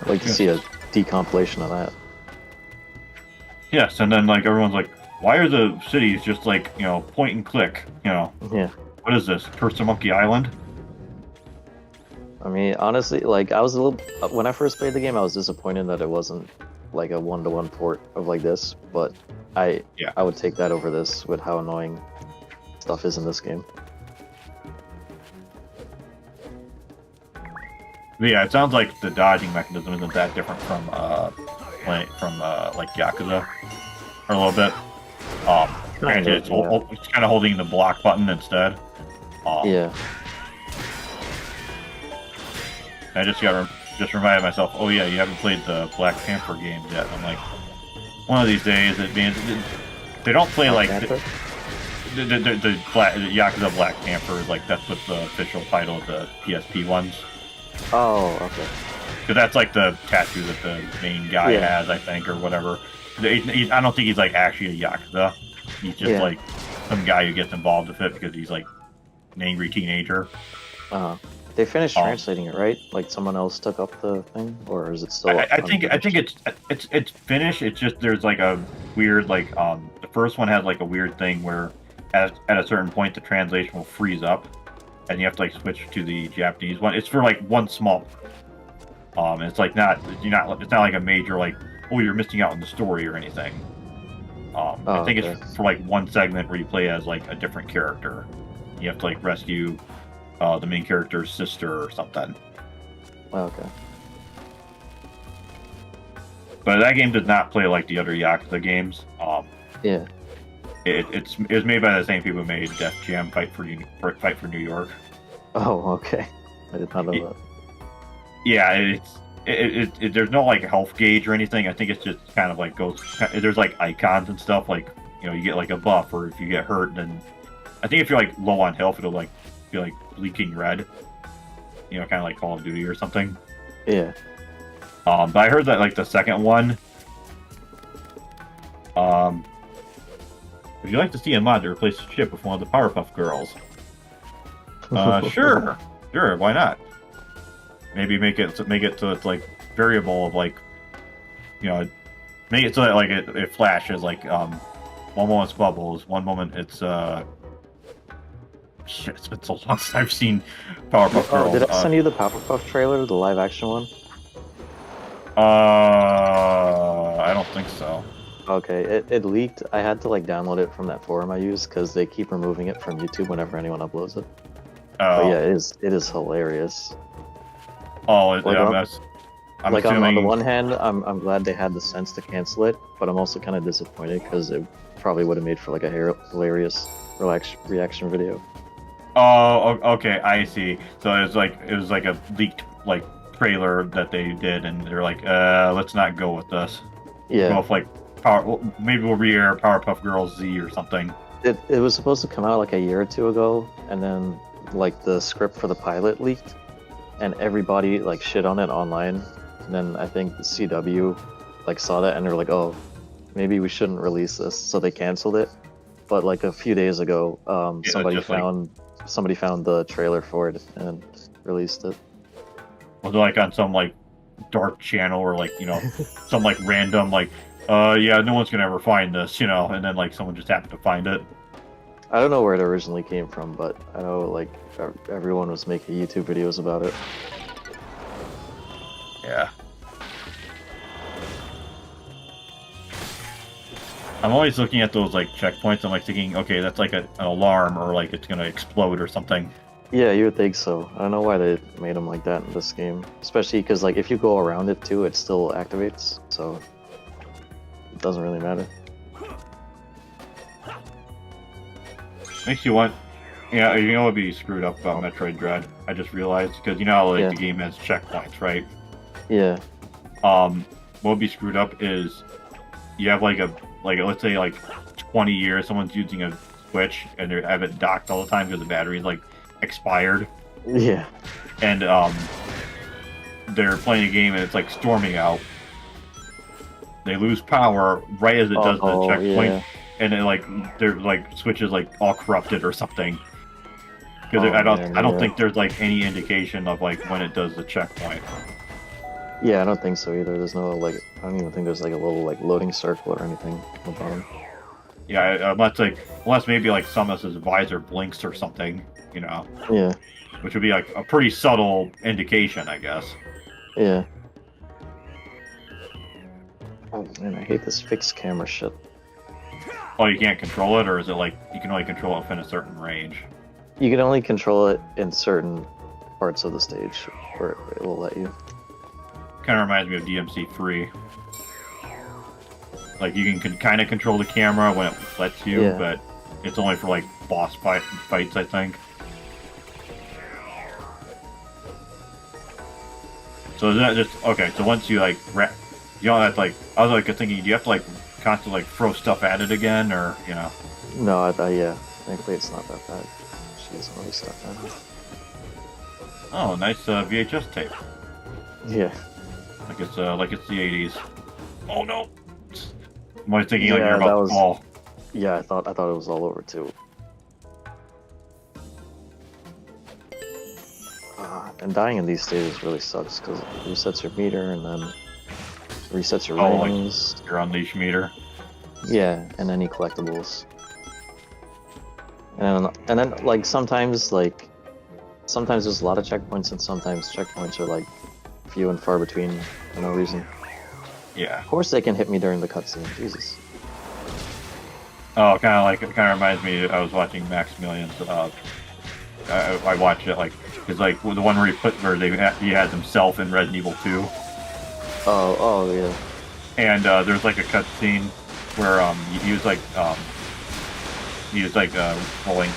I'd like to see a decompilation of that. Yes, and then like everyone's like, why are the cities just like point and click? Yeah. What is this? Cursor Monkey Island? I mean, honestly, like I was a little when I first played the game, I was disappointed that it wasn't like a one-to-one port of like this, but I would take that over this with how annoying stuff is in this game. But yeah, it sounds like the dodging mechanism isn't that different from like Yakuza, or a little bit. Granted, it's kind of holding the block button instead. Yeah. I just reminded myself. Oh yeah, you haven't played the Black Panther games yet. I'm like, one of these days, they don't play like the Yakuza Black Panther. Like that's what the official title of the PSP ones. Oh, okay. Because that's like the tattoo that the main guy has, I think, or whatever. I don't think he's like actually a Yakuza. He's just like some guy who gets involved with it because he's like an angry teenager. They finished translating it, right? Like someone else took up the thing, or is it still? I think it's finished. It's just there's like a weird like the first one has like a weird thing where at a certain point the translation will freeze up, and you have to like switch to the Japanese one. It's for like one small. It's like it's not like a major like oh, you're missing out on the story or anything. Oh, I think okay. it's for like one segment where you play as like a different character. You have to like rescue the main character's sister or something. Oh, okay. But that game does not play like the other Yakuza games. Yeah. It was made by the same people who made Def Jam Fight for New York. Oh, okay. I did not know that. Yeah, there's no like health gauge or anything. I think it's just kind of like there's like icons and stuff, like, you know, you get like a buff, or if you get hurt, then I think if you're like low on health, it'll like be like blinking red, you know, kind of like Call of Duty or something. Yeah. But I heard that like the second one, would you like to see a mod to replace the ship with one of the Powerpuff Girls? Sure, why not? Maybe make it so it's like variable of like, you know, make it so that like it flashes like one moment it's bubbles, one moment it's shit, it's been so long since I've seen Powerpuff Girls. Did I send you the Powerpuff trailer, the live action one? I don't think so. Okay, it leaked. I had to like download it from that forum I use because they keep removing it from YouTube whenever anyone uploads it. But yeah, it is hilarious. Oh, like, I'm like assuming... on the one hand, I'm glad they had the sense to cancel it, but I'm also kind of disappointed because it probably would have made for like a hilarious reaction video. Oh, okay, I see. So it was like a leaked like trailer that they did, and they're like, let's not go with this. Yeah. Go with like maybe we'll re-air Powerpuff Girls Z or something. It was supposed to come out like a year or two ago, and then like the script for the pilot leaked, and everybody like shit on it online. And then I think the CW like saw that and they're like, oh, maybe we shouldn't release this, so they canceled it. But like a few days ago, somebody found the trailer for it and released it. Was it like on some like dark channel or like, you know, some like random like, yeah, no one's gonna ever find this, you know, and then like someone just happened to find it. I don't know where it originally came from, but I know like everyone was making YouTube videos about it. Yeah. I'm always looking at those like checkpoints. I'm like thinking, okay, that's like an alarm, or like it's gonna explode or something. Yeah, you would think so. I don't know why they made them like that in this game, especially because like if you go around it too, it still activates, so it doesn't really matter. Makes you want, yeah, you know what would be screwed up about Metroid Dread? I just realized, because you know how like the game has checkpoints, right? Yeah. What would be screwed up is you have like let's say like 20 years, someone's using a Switch and they have it docked all the time because the battery's like expired. Yeah. And they're playing a game and it's like storming out. They lose power right as it does the checkpoint. Yeah. And it like their like Switch is like all corrupted or something. Because I don't think there's like any indication of like when it does the checkpoint. Yeah, I don't think so either. There's no like, I don't even think there's like a little like loading circle or anything on the bottom. Yeah, unless maybe like Samus's visor blinks or something, you know. Yeah. Which would be like a pretty subtle indication, I guess. Yeah. Oh man, I hate this fixed camera shit. Oh, you can't control it, or is it like you can only control it within a certain range? You can only control it in certain parts of the stage where it will let you. Kind of reminds me of DMC3. Like you can kind of control the camera when it lets you, but it's only for like boss fights, I think. So is that just okay? So once you like, you don't have to like. I was like thinking, do you have to like constantly like throw stuff at it again, or you know? No, yeah. Thankfully, it's not that bad. She doesn't really stuff at it. Oh, nice VHS tape. Yeah. Like it's the 80s. Oh no! I'm always thinking like you're about to fall. Yeah, I thought it was all over too. And dying in these stages really sucks because it resets your meter and then resets your rings. Like your unleash meter. Yeah, and any collectibles. And then like sometimes there's a lot of checkpoints and sometimes checkpoints are like few and far between for no reason. Yeah. Of course they can hit me during the cutscene. Jesus. Oh, kind of reminds me. I was watching Maximilian's. I watched it like it's like the one where he has himself in Resident Evil 2. Oh yeah. And there's like a cutscene where he was like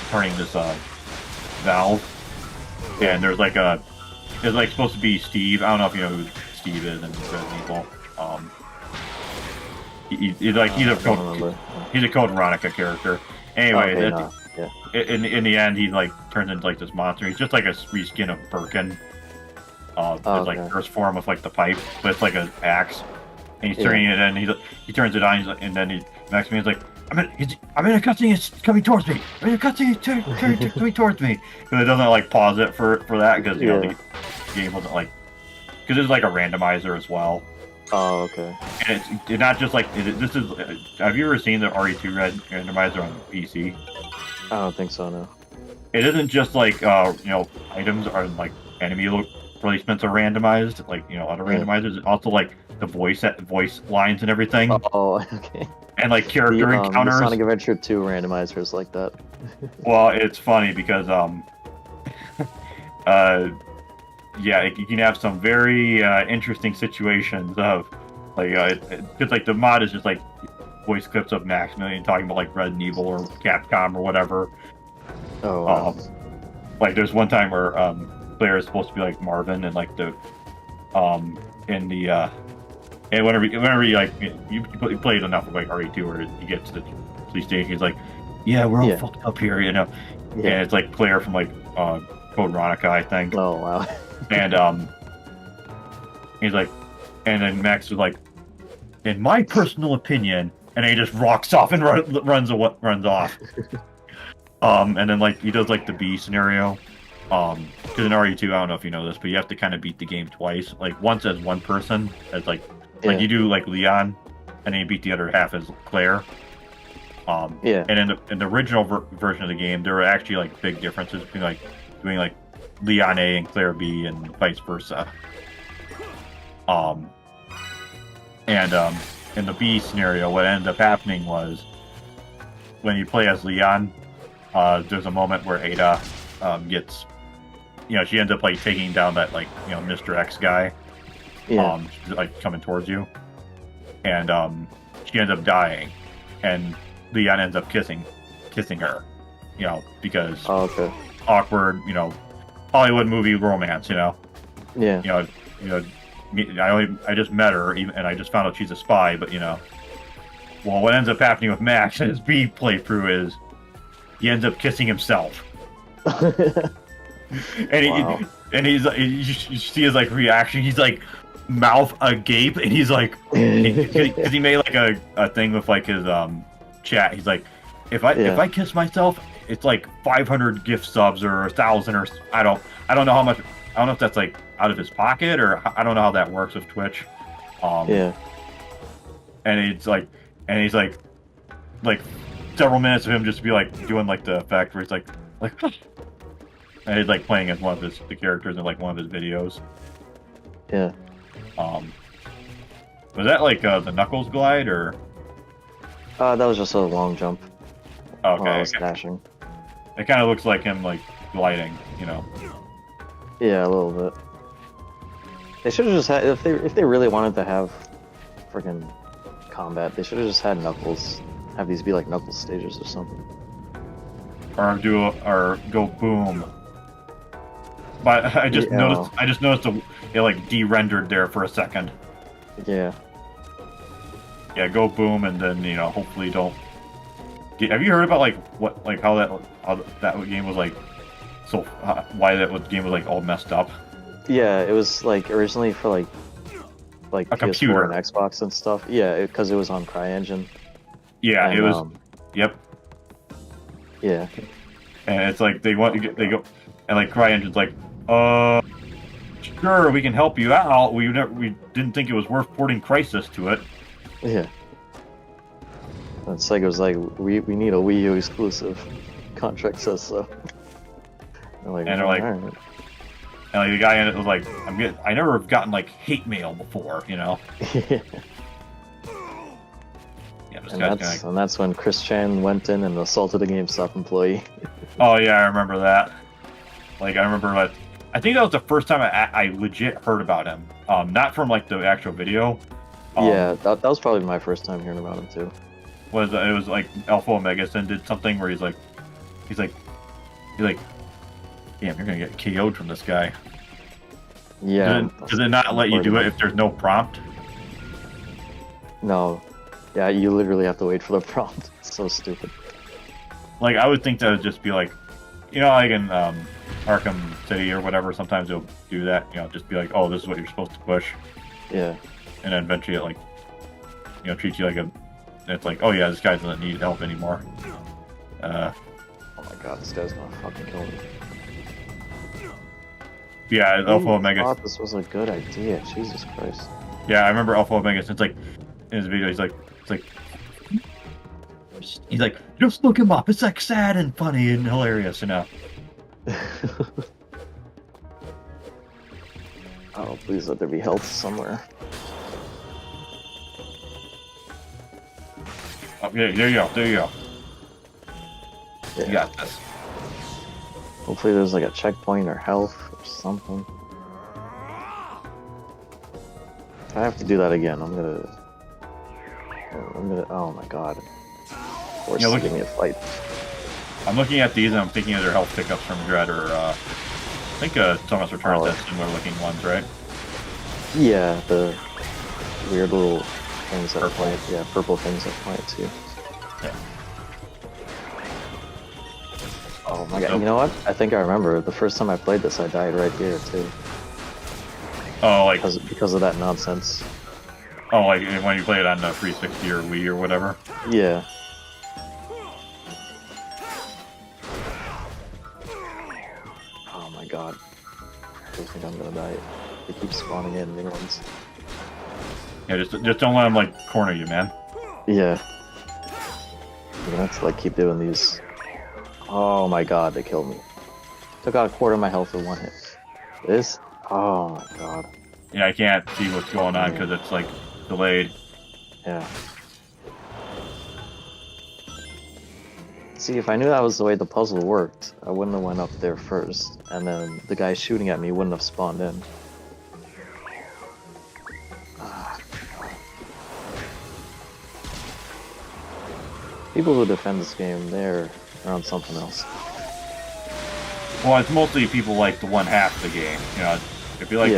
turning this valve, and there's like it's like supposed to be Steve. I don't know if you know who Steve is in Resident Evil. He's a Code Veronica character. Anyway, Okay, yeah. in the end, he like turns into like this monster. He's just like a reskin of Birkin. It's like first form with like the pipe, but it's like an axe. And he's turning it in. He turns it on, and then Maximilian's like, I'm in a cutscene. It's coming towards me. I'm in a cutscene. It's coming towards me. Because it doesn't like pause it for that because you know the game wasn't like because it's like a randomizer as well. Oh, okay. And it's not just like this is. Have you ever seen the RE2 randomizer on PC? I don't think so. No. It isn't just like items are like enemy placements are randomized, like other randomizers. It's also like the voice lines and everything. Oh, okay. And like character encounters. The Sonic Adventure 2 randomizers like that. Well, it's funny because yeah, you can have some very interesting situations of like because like the mod is just like voice clips of Maximilian talking about like Resident Evil or Capcom or whatever. Oh. Wow. Like there's one time where player is supposed to be like Marvin and like the in the and whenever you like you played enough of like RE2 where you get to the police station, he's like, yeah, we're all fucked up here, and it's like Claire from like Code Veronica, I think. Oh wow. And he's like, and then Max was like, in my personal opinion, and then he just rocks off and runs off. And then like he does like the B scenario. Because in RE2, I don't know if you know this, but you have to kind of beat the game twice. Like once as one person, as like you do like Leon, and then you beat the other half as Claire. And in the original version of the game, there were actually like big differences between like doing like Leon A and Claire B and vice versa. And in the B scenario, what ended up happening was when you play as Leon, there's a moment where Ada gets, she ends up like taking down that like Mr. X guy, like coming towards you, and she ends up dying, and Leon ends up kissing her, because awkward, Hollywood movie romance, I just met her and I just found out she's a spy, but well, what ends up happening with Max in his B playthrough is he ends up kissing himself. And he's like, you see his like reaction. He's like mouth agape, and he's like, because he made like a thing with like his chat. He's like, if I kiss myself, it's like 500 gift subs or 1,000 or I don't know how much. I don't know if that's like out of his pocket or I don't know how that works with Twitch. And he's like several minutes of him just be like doing like the effect where he's like, and he's like playing as one of the characters in like one of his videos. Yeah. Was that like the Knuckles glide or? That was just a long jump. Okay. I was dashing. It kind of looks like him like gliding, Yeah, a little bit. They should have just had if they really wanted to have freaking combat, they should have just had Knuckles. Have these be like Knuckles stages or something. Or go boom. But I just noticed it like de-rendered there for a second. Yeah. Yeah, go boom, and then hopefully don't. Have you heard about like how that game was like? So why that game was like all messed up? Yeah, it was like originally for like a PS4 computer and Xbox and stuff. Yeah, because it was on CryEngine. Yeah, and, it was. Yep. Yeah. And it's like they go and like CryEngine's like, sure, we can help you out. We didn't think it was worth porting Crysis to it. Yeah. And Sega was like, we need a Wii U exclusive. Contract says so. And the guy in it was like, I never have gotten like hate mail before, Yeah. This And guy's that's when Chris Chan went in and assaulted a GameStop employee. Oh yeah, I remember that. Like I remember like I think that was the first time I legit heard about him. Not from like the actual video. Yeah, that was probably my first time hearing about him too. It was like Alpha Omega Sin did something where he's like, damn, you're gonna get KO'd from this guy. Yeah. Does it not let you do it if there's no prompt? No. Yeah, you literally have to wait for the prompt. It's so stupid. Like I would think that would just be like, you know, like in Arkham City or whatever. Sometimes they'll do that. You know, just be like, oh, this is what you're supposed to push. Yeah. And then eventually it like, you know, treats you like a. It's like, oh yeah, this guy doesn't need help anymore. Oh my god, this guy's gonna fucking kill me. Yeah, Alpha Omega. I thought this was a good idea. Jesus Christ. Yeah, I remember Alpha Omega. It's like in his video, he's like, just look him up. It's like sad and funny and hilarious, you know. Oh, please let there be health somewhere. Oh, yeah, there you go. There you go. Yeah. You got this. Hopefully there's like a checkpoint or health or something. If I have to do that again, I'm gonna. Oh my god. Force Yeah, give me a fight. I'm looking at these and I'm thinking of their health pickups from Dread or I think Thomas Returns has similar looking ones, right? Yeah, the weird little things that plant. Yeah, purple things that plant too. Yeah. Oh my god, you know what? I think I remember. The first time I played this, I died right here too. Oh, like because of that nonsense. Oh, like when you play it on the 360 or Wii or whatever? Yeah. Oh my god. I think I'm gonna die. They keep spawning in new ones. Yeah, just don't let them like corner you, man. Yeah. I'm gonna have to like keep doing these. Oh my god, they killed me. Took out a quarter of my health with one hit. This? Oh my god. Yeah, I can't see what's going on because it's like delayed. Yeah. See, if I knew that was the way the puzzle worked, I wouldn't have went up there first, and then the guy shooting at me wouldn't have spawned in. People who defend this game, they're on something else. Well, it's mostly people like the one half of the game. You know, if you like,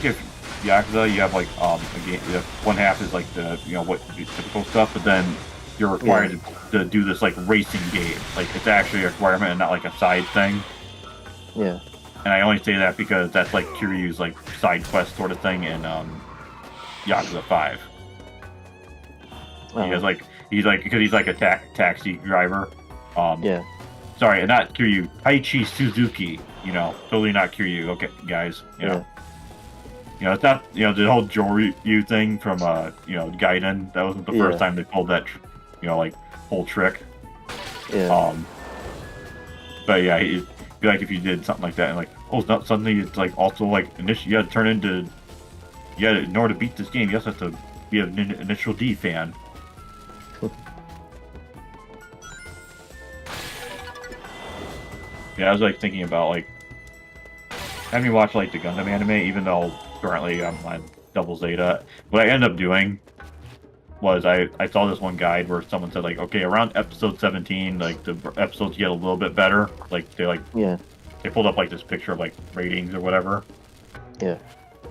if Yakuza, you have like a game. You have one half is like the what the typical stuff, but then you're required to do this like racing game. Like it's actually a requirement and not like a side thing. Yeah. And I only say that because that's like Kiryu's like side quest sort of thing in Yakuza 5. He's like a taxi driver. Yeah. Sorry, not Kiryu. Taichi Suzuki. You know, totally not Kiryu. Okay, guys. You know. You know, it's not. You know, the whole Joryu thing from Gaiden. That wasn't the first time they pulled that. Like whole trick. Yeah. But yeah, it'd be like if you did something like that, and like, oh, it's not suddenly it's like also like initially you had to turn into. Yeah, in order to beat this game, you also have to be an initial D fan. Yeah, I was like thinking about like having watched like the Gundam anime, even though currently I'm on Double Zeta. What I ended up doing was I saw this one guide where someone said like, okay, around episode 17, like the episodes get a little bit better. Like they pulled up like this picture of like ratings or whatever. Yeah.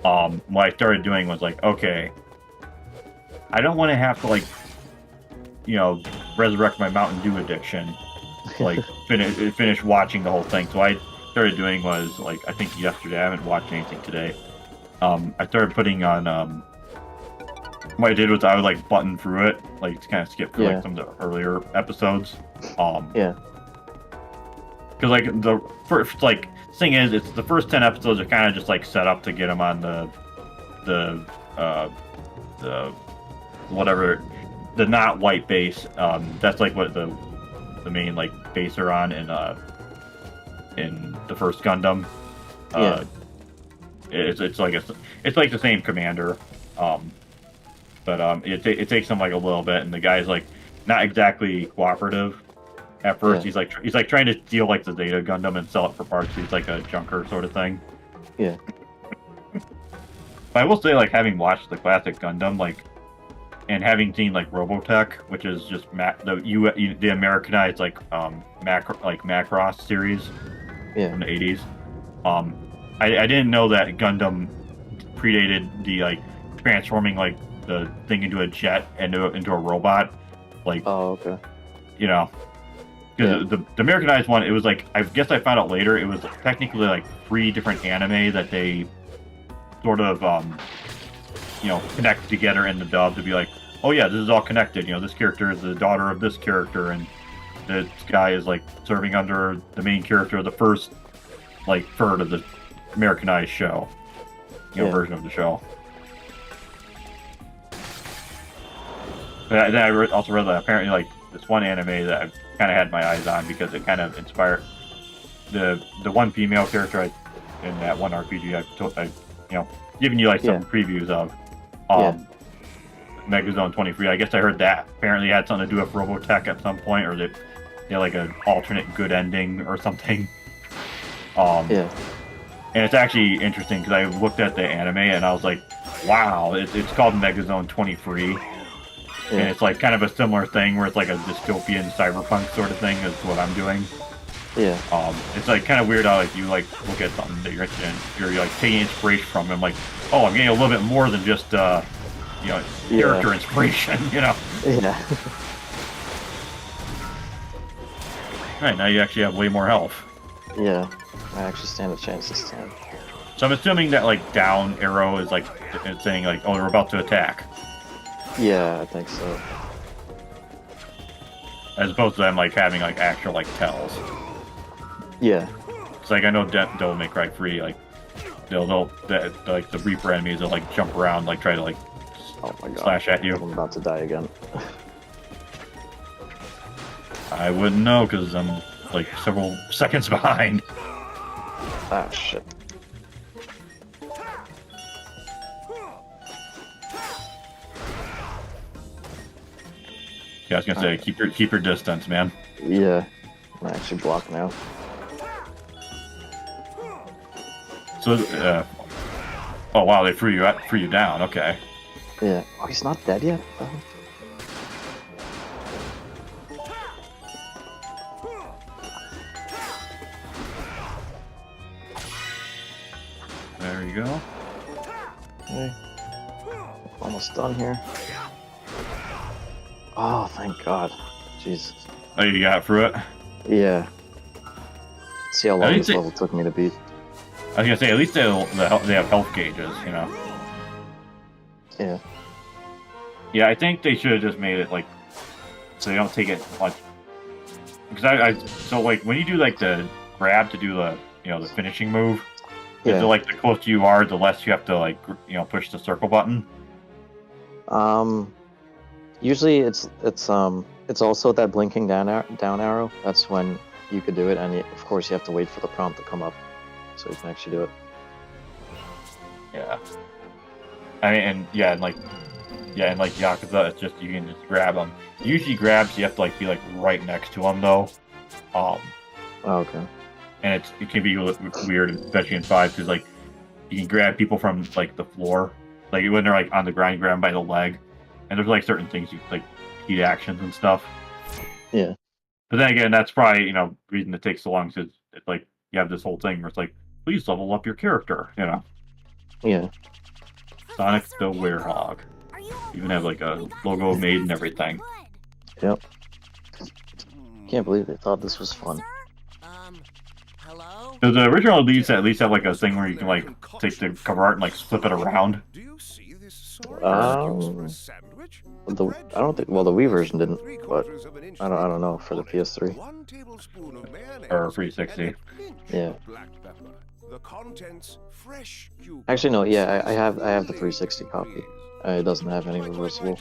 What I started doing was like, okay, I don't want to have to like, resurrect my Mountain Dew addiction. Like finish watching the whole thing. So I started doing was like I think yesterday. I haven't watched anything today. I started putting on what I did was I would like button through it, like to kind of skip through like some of the earlier episodes. Yeah. Because like the first thing is it's the first 10 episodes are kind of just like set up to get them on the whatever the not white base. That's like what the main like base are on in the first Gundam. It's like the same commander. but it takes him like a little bit, and the guy's like not exactly cooperative at first. Yeah. He's like trying to steal like the Zeta Gundam and sell it for parts. He's like a junker sort of thing. Yeah. But I will say, like, having watched the classic Gundam, like, and having seen like Robotech, which is just the Americanized like Macross series from the 80s. I didn't know that Gundam predated the like transforming like the thing into a jet and into a robot. Like, oh, okay. You know, because the Americanized one, it was like, I guess I found out later, it was technically like 3 different anime that they sort of connect together in the dub to be like, oh yeah, this is all connected. You know, this character is the daughter of this character, and this guy is like serving under the main character of the first like third of the Americanized show, version of the show. But then I also read that apparently like this one anime that I've kind of had my eyes on because it kind of inspired the one female character in that one RPG I've given you like some previews of. Megazone 23. I guess I heard that apparently had something to do with Robotech at some point, or that they had like an alternate good ending or something. And it's actually interesting because I looked at the anime and I was like, wow, it's called Megazone 23. And it's like kind of a similar thing where it's like a dystopian cyberpunk sort of thing is what I'm doing. It's like kind of weird how like you like look at something that you're like taking inspiration from, and like, oh, I'm getting a little bit more than just character inspiration, Yeah. Alright, now you actually have way more health. Yeah, I actually stand a chance this time. So I'm assuming that like down arrow is like it's saying like, oh, we're about to attack. Yeah, I think so. As opposed to them like having like actual like tells. Yeah. It's like I know Devil May Cry 3, like they'll like the Reaper enemies will like jump around, like try to like slash at you. I'm about to die again. I wouldn't know because I'm like several seconds behind. Ah, shit. Yeah, I was gonna say keep your distance, man. Yeah, I'm actually blocked now. So, oh wow, they threw you down. Okay. Yeah. Oh, he's not dead yet. Oh. There you go. Okay. Almost done here. Oh, thank God. Jesus. Oh, you got through it? Yeah. Let's see how long this level took me to beat. I was gonna say, at least they have health gauges, you know? Yeah. Yeah, I think they should have just made it, like, so they don't take it much. Because so, like, when you do, like, the grab to do the, the finishing move, so, like, the closer you are, the less you have to, like, push the circle button. Usually it's also that blinking down arrow. That's when you could do it, and of course you have to wait for the prompt to come up, so you can actually do it. Yeah. I mean, and like Yakuza, it's just you can just grab them. Usually grabs you have to like be like right next to them though. Oh, okay. And it can be weird, especially in 5, because like you can grab people from like the floor, like when they're like on the ground, you grab them by the leg, and there's like certain things you like heat actions and stuff. Yeah. But then again, that's probably reason it takes so long because it's like you have this whole thing where it's like, please level up your character, Yeah. Sonic the Werehog. Even have like a logo made and everything. Yep. Can't believe they thought this was fun. Hello? Does the original at least have like a thing where you can like take the cover art and like flip it around? I don't think. Well, the Wii version didn't, but I don't know for the PS3 or 360. Yeah. Actually, no. Yeah, I have the 360 copy. It doesn't have any reversible.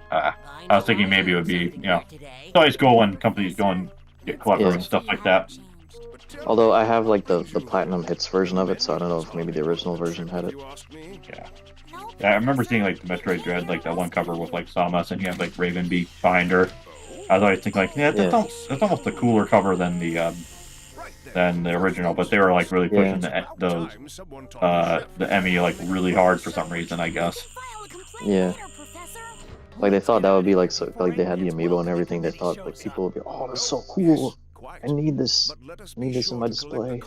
I was thinking maybe it would be, it's always cool when companies go and get clever and stuff like that. Although I have like the platinum hits version of it, so I don't know if maybe the original version had it. Yeah. Yeah, I remember seeing like the Metroid Dread, like that one cover with like Samus, and you have like Raven beat behind her. I was always thinking like, yeah, Yeah. that's almost a cooler cover than the original, but they were like really pushing the Emmy like really hard for some reason, I guess. Yeah. Like they thought that would be like so like they had the amiibo and everything. They thought like people would be, oh, that's so cool. I need this. I need this in my display.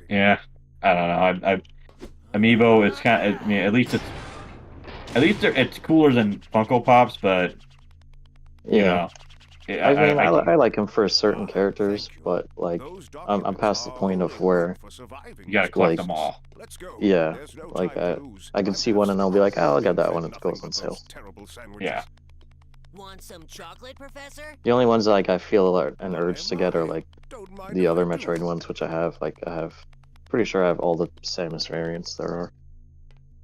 Yeah, I don't know. Amiibo, it's kind of, I mean, at least it's cooler than Funko Pops, but you Yeah. know, I mean, I like him for certain characters, but like I'm past the point of where you gotta collect like them all. yeah, like I can see one and I'll be like, oh, I'll get that one. It goes on sale. Yeah. Want some chocolate, Professor? The only ones like I feel an urge to get are like the other Metroid ones, which I have. Like pretty sure I have all the Samus variants there are.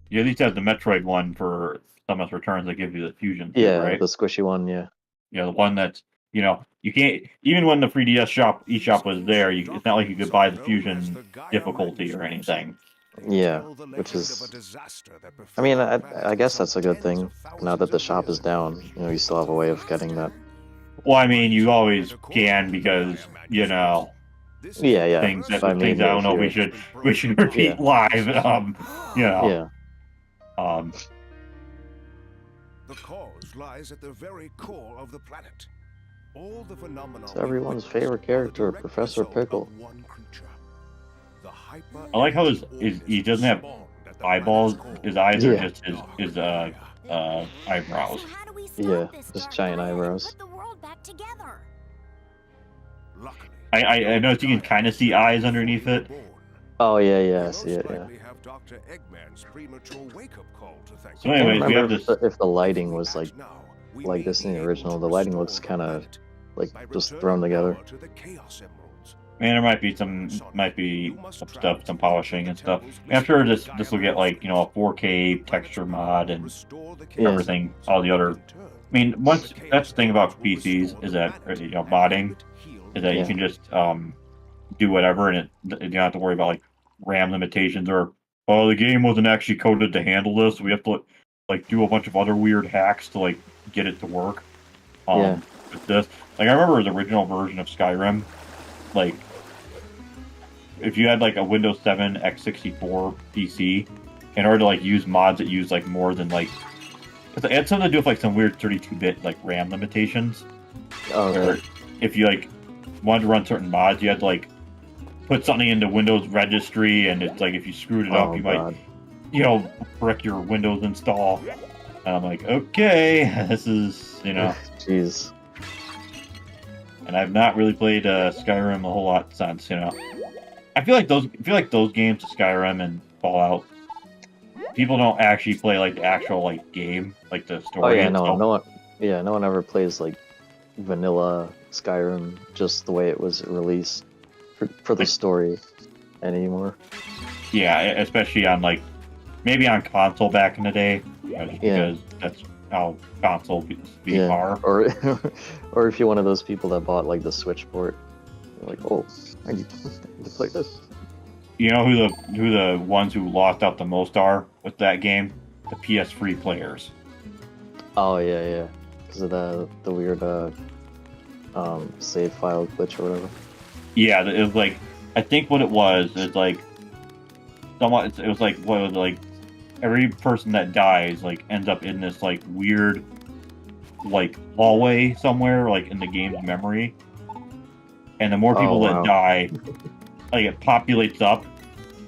You at least have the Metroid one for Samus Returns that gives you the fusion, too, Yeah, right? the squishy one. Yeah. Yeah, the one that's, you can't, even when the 3DS eShop was there, it's not like you could buy the fusion difficulty or anything. Yeah, which is, I mean, I guess that's a good thing. Now that the shop is down, you still have a way of getting that. Well, I mean, you always can because, Yeah, things that I mean, I don't know we should repeat live. Yeah. The cause lies at the very core of the planet. All the phenomena It's everyone's favorite character, Professor Pickle. I like how he doesn't have eyeballs. His eyes are just his eyebrows. Yeah, just giant eyebrows. I noticed you can kind of see eyes underneath it. Oh yeah, I see it. Yeah. So anyways, we have this. If the lighting was like this in the original, the lighting looks kind of like just thrown together. Man, there might be some stuff, some polishing and stuff. I'm sure this will get like a 4K texture mod and everything. All the other. I mean, that's the thing about PCs is that modding is that you can just do whatever and you don't have to worry about like RAM limitations or the game wasn't actually coded to handle this. We have to like do a bunch of other weird hacks to like get it to work. With this, like I remember the original version of Skyrim, like if you had like a Windows 7 x64 PC, in order to like use mods that use like more than like, it had something to do with like some weird 32-bit like RAM limitations. Oh, okay. Where if you like wanted to run certain mods, you had to like put something into Windows registry, and it's like if you screwed it up, you might, wreck your Windows install. And I'm like, okay, this is, Jeez. And I've not really played Skyrim a whole lot since, I feel like those games, Skyrim and Fallout, people don't actually play like the actual like game, like the story. Oh yeah, no one ever plays like vanilla Skyrim just the way it was released for the story anymore. Yeah, especially on like maybe on console back in the day, because that's how console speeds are. Or if you're one of those people that bought like the Switch port, you're like, oh, I need to play this. You know who the ones who lost out the most are with that game? The PS3 players. Oh yeah, because of the weird save file glitch or whatever. Yeah, it was like, I think what it was is like, it was like, what was it, like, every person that dies like ends up in this like weird like hallway somewhere like in the game's memory, and the more people that die, like it populates up,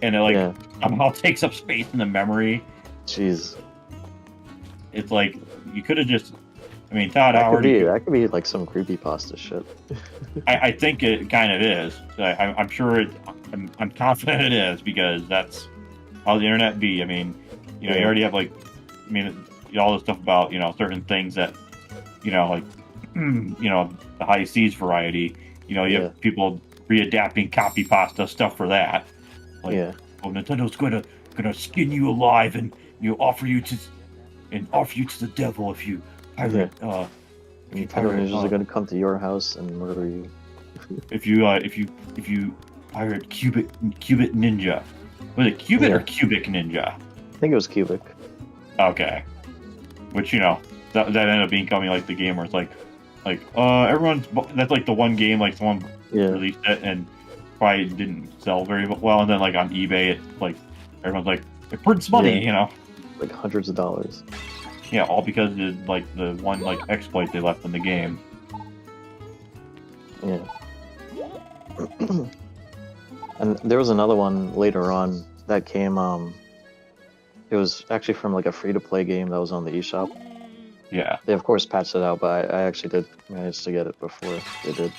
and it like somehow takes up space in the memory. Jeez. It's like you could have just. I mean, Todd Howard. That could be like some creepypasta shit. I think it kind of is. I'm sure I'm confident it is, because that's how the internet be. I mean, you already have like, I mean, all this stuff about certain things that, like, the high seas variety. You have people readapting copy pasta stuff for that. Like, oh, Nintendo's gonna skin you alive and offer you to the devil if you pirate. Nintendo's are gonna come to your house and murder you. if you pirate Cubit Ninja. Was it Cubit or Cubic Ninja? I think it was Cubic. Okay. Which, you know, that ended up becoming like the game where it's like everyone's, that's like the one game like someone released it and probably didn't sell very well, and then like on eBay it's like everyone's like it prints money, you know, like hundreds of dollars. Yeah, all because of like the one like exploit they left in the game. Yeah. And there was another one later on that came. It was actually from like a free-to-play game that was on the eShop. Yeah. They of course patched it out, but I actually did manage to get it before they did.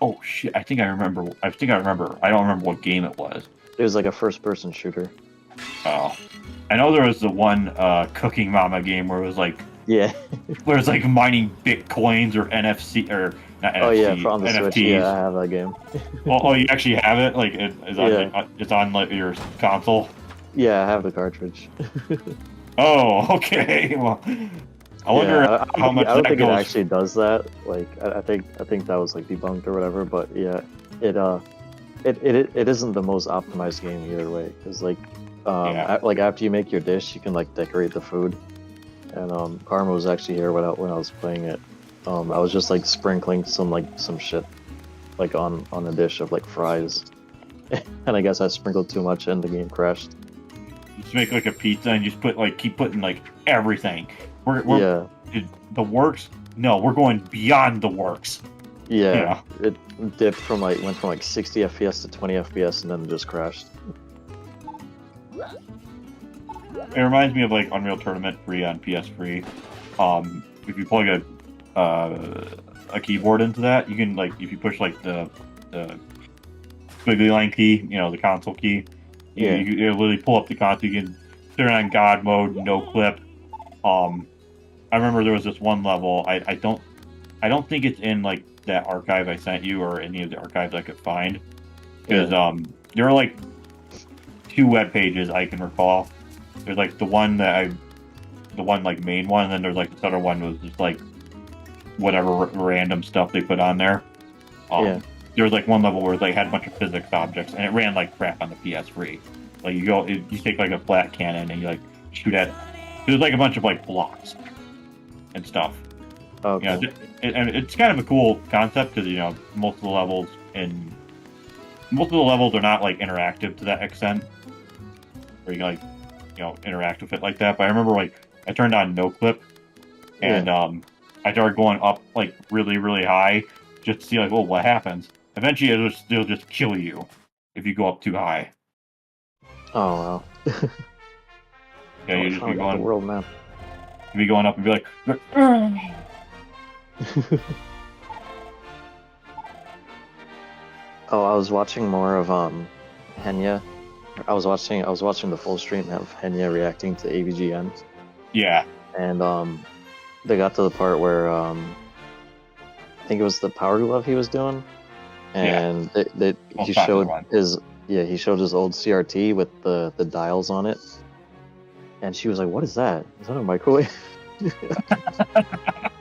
Oh shit! I think I remember. I don't remember what game it was. It was like a first-person shooter. Oh, I know there was the one Cooking Mama game where it was like where it's like mining bitcoins or NFC or not NFC. Oh yeah, on the NFTs. Switch. Yeah, I have that game. Oh, you actually have it? Like it's on like your console. Yeah, I have the cartridge. Oh, okay. Well, I wonder how much. I don't think goes... it actually does that. Like, I think that was like debunked or whatever. But yeah, it isn't the most optimized game either way. Because like, like after you make your dish, you can like decorate the food. And Karma was actually here when I was playing it. I was just like sprinkling some shit, like on a dish of like fries. And I guess I sprinkled too much and the game crashed. Just make like a pizza and just keep putting like everything. We're the works. No, we're going beyond the works. Yeah, it went from like 60 FPS to 20 FPS and then it just crashed. It reminds me of like Unreal Tournament 3 on PS3. If you plug a keyboard into that, you can like if you push like the squiggly line key, you know, the console key. You literally pull up the console. You can turn on God mode, no clip. I remember there was this one level. I don't think it's in like that archive I sent you or any of the archives I could find because there are like 2 web pages I can recall. There's like the one like main one, and then there's like this other one was just like whatever random stuff they put on there. There was like one level where it like had a bunch of physics objects, and it ran like crap on the PS3. Like you take like a flat cannon and you like shoot at. There's like a bunch of like blocks and stuff. Okay. You know, and it's kind of a cool concept because you know most of the levels are not like interactive to that extent, where you like interact with it like that. But I remember like I turned on no clip, and I started going up like really really high just to see like what happens. Eventually, it'll just kill you if you go up too high. Oh wow. Yeah, you just be going the world map. You be going up and be like. Oh, I was watching more of Henya. I was watching the full stream of Henya reacting to AVGN. Yeah. And they got to the part where I think it was the power glove he was doing, and he showed his old CRT with the dials on it, and she was like, "What is that? Is that a microwave?"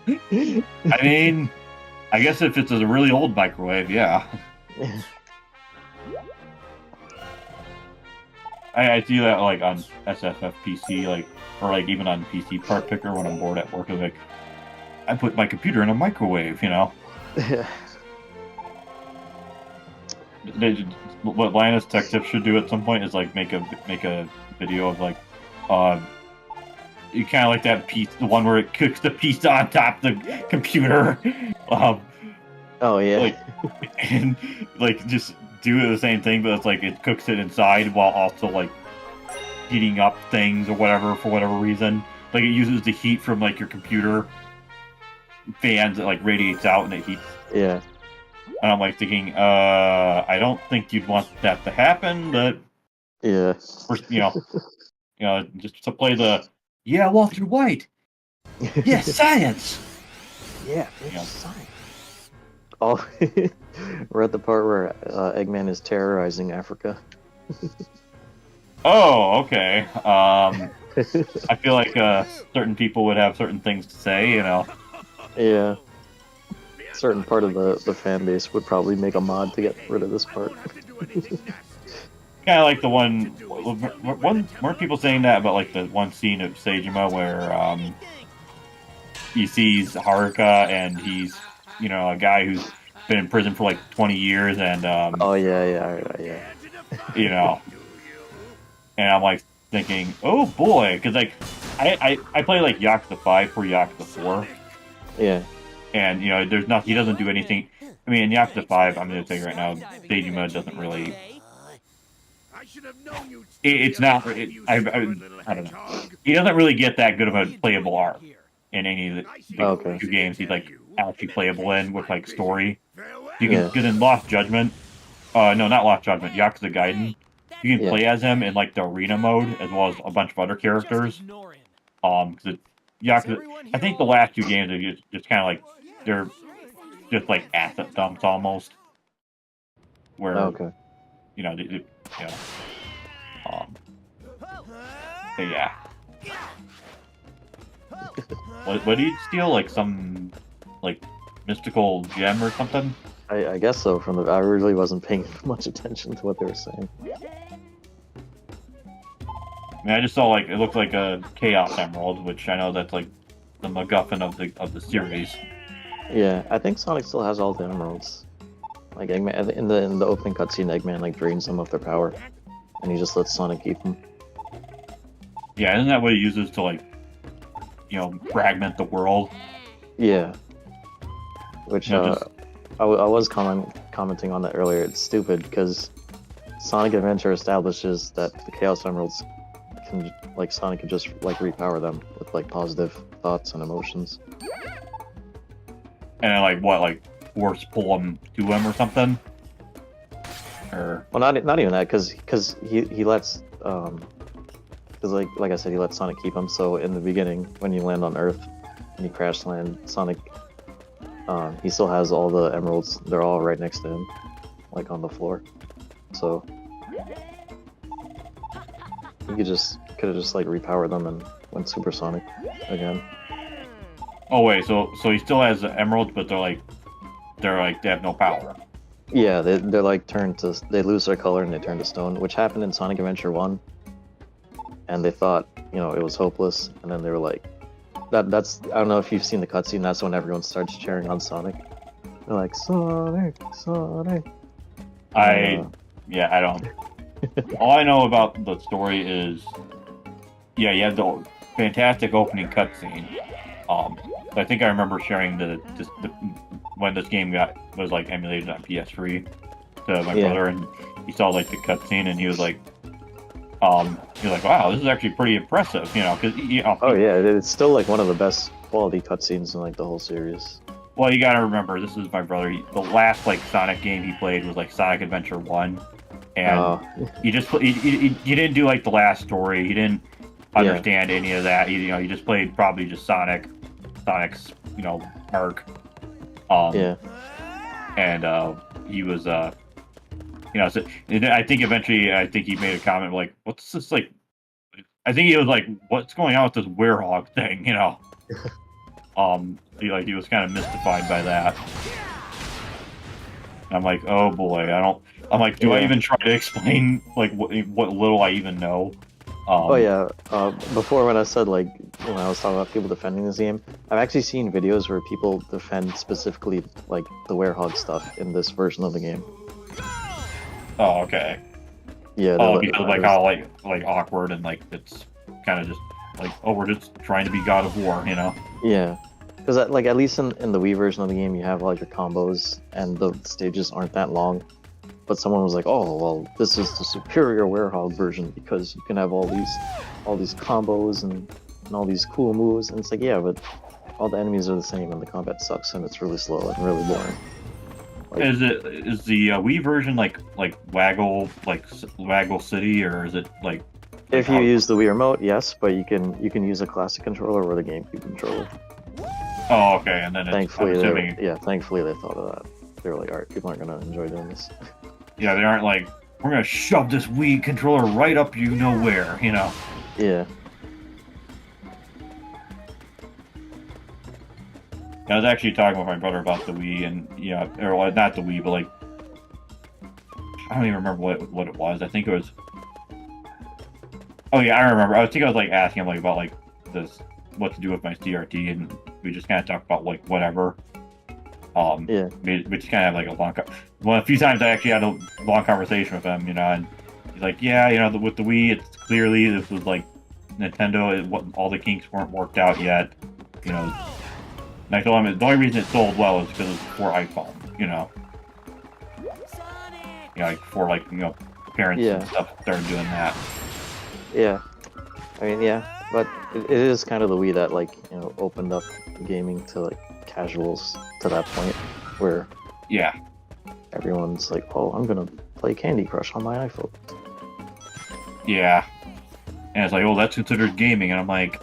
I mean, I guess if it's a really old microwave, yeah. I see that like on SFF PC, like or like even on PC Part Picker when I'm bored at work. I'm like, I put my computer in a microwave, you know. What Linus Tech Tips should do at some point is like make a video of like, you kind of like that piece, the one where it cooks the pizza on top of the computer. Oh yeah. Like, and like just do the same thing, but it's like it cooks it inside while also like heating up things or whatever for whatever reason. Like it uses the heat from like your computer fans that like radiates out and it heats. Yeah. And I'm like thinking, I don't think you'd want that to happen, but yeah, you know, just to play the Walter White. Yes, science. Yeah, science. Oh, we're at the part where Eggman is terrorizing Africa. Oh, okay. I feel like certain people would have certain things to say, you know. Yeah. certain part of the fan base would probably make a mod to get rid of this part. Kind of like the one weren't people saying that about like the one scene of Seijima where he sees Haruka and he's a guy who's been in prison for like 20 years and Oh yeah. And I'm like thinking, oh boy, because like I play like Yakuza 5 for Yakuza 4. Yeah. And there's not he doesn't do anything. I mean, in Yakuza 5, I'm gonna tell you right now, Seijima doesn't really. It's not. I don't know. He doesn't really get that good of a playable arc in any of the two games he's like actually playable in with like story. You can because in Lost Judgment, no, not Lost Judgment, Yakuza Gaiden, you can play as him in like the arena mode as well as a bunch of other characters. Because Yakuza, I think the last two games are just kind of like they're just like asset dumps almost. Where but yeah. What did you steal? Like some like mystical gem or something? I guess so. I really wasn't paying much attention to what they were saying. I mean, I just saw like it looked like a Chaos Emerald, which I know that's like the MacGuffin of the series. Yeah, I think Sonic still has all the emeralds. Like Eggman, in the opening cutscene, Eggman like drains them of their power, and he just lets Sonic keep them. Yeah, isn't that what he uses to like, fragment the world? Yeah. Which I was commenting on that earlier. It's stupid because Sonic Adventure establishes that the Chaos Emeralds can Sonic can just like repower them with like positive thoughts and emotions. And like what, like force pull them to him or something? Or well, not even that, because he lets because like I said, he lets Sonic keep them. So in the beginning, when you land on Earth and you crash land, Sonic he still has all the emeralds. They're all right next to him, like on the floor. So he could have just like repowered them and went supersonic again. Oh wait, so he still has the emeralds, but they have no power. Yeah, they're like they lose their color and they turn to stone, which happened in Sonic Adventure 1. And they thought, it was hopeless, and then they were like, that's I don't know if you've seen the cutscene, that's when everyone starts cheering on Sonic. They're like, Sonic. I don't. All I know about the story is, you had the fantastic opening cutscene. I think I remember sharing when this game was like emulated on PS3 to my brother, and he saw like the cutscene, and he was like, wow, this is actually pretty impressive, because oh yeah, it's still like one of the best quality cutscenes in like the whole series. Well, you gotta remember, this is my brother. The last like Sonic game he played was like Sonic Adventure 1, and he didn't do like the last story. He didn't understand any of that. He just played probably just Sonic's arc. And he was so, I think eventually he made a comment like, "What's this like?" I think he was like, "What's going on with this werehog thing?" He was kind of mystified by that. I'm like, oh boy, I'm like, do I even try to explain like what little I even know? Before when I said when I was talking about people defending this game, I've actually seen videos where people defend specifically like the werehog stuff in this version of the game. Oh, okay. Yeah. Because like how like awkward and like it's kind of just like, oh, we're just trying to be God of War, Yeah, because like at least in the Wii version of the game, you have all your combos and the stages aren't that long. But someone was like, "Oh, well, this is the superior werehog version because you can have all these combos and all these cool moves." And it's like, yeah, but all the enemies are the same and the combat sucks and it's really slow and really boring. Is the Wii version like Waggle City, or is it like? If you use the Wii remote, yes, but you can use a classic controller or the GameCube controller. Oh, okay, and then thankfully they thought of that. They were like, all right, people aren't gonna enjoy doing this. Yeah, they aren't like, we're gonna shove this Wii controller right up where, Yeah. I was actually talking with my brother about the Wii, and or well, not the Wii, but like I don't even remember what it was. I think it was. Oh yeah, I remember. I was like asking him like about like this, what to do with my CRT, and we just kind of talked about like whatever. Yeah. We just kind of have like a long. Well, a few times I actually had a long conversation with him, and he's like, yeah, with the Wii, it's clearly this was like Nintendo. All the kinks weren't worked out yet, And I told him the only reason it sold well is because it's for iPhone, like for like parents and stuff started doing that. Yeah. I mean, yeah, but it is kind of the Wii that like opened up gaming to like casuals to that point where everyone's like, oh, I'm gonna play Candy Crush on my iPhone. Yeah, and it's like, oh, that's considered gaming, and I'm like,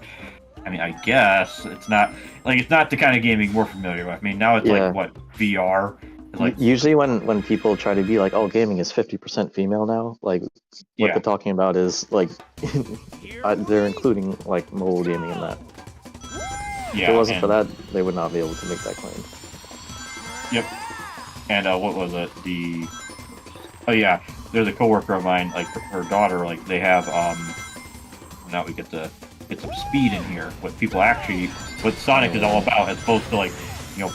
I mean, I guess it's not the kind of gaming we're familiar with. I mean, now it's like what VR. It's like usually when people try to be like, oh, gaming is 50% female now, like what they're talking about is like they're including like mobile gaming in that. Yeah, if it wasn't for that, they would not be able to make that claim. Yep. And what was it? Oh yeah, there's a coworker of mine, like her daughter, like they have now we get to get some speed in here. What Sonic is all about, as opposed to like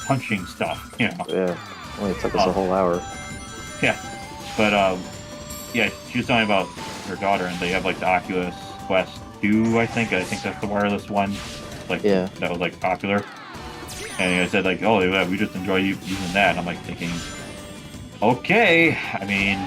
punching stuff. Yeah. Only took us a whole hour. Yeah. But yeah, she was talking about her daughter, and they have like the Oculus Quest 2, I think that's the wireless one. Like that was like popular, and I said like, oh yeah, we just enjoy using that, and I'm like thinking, okay, I mean,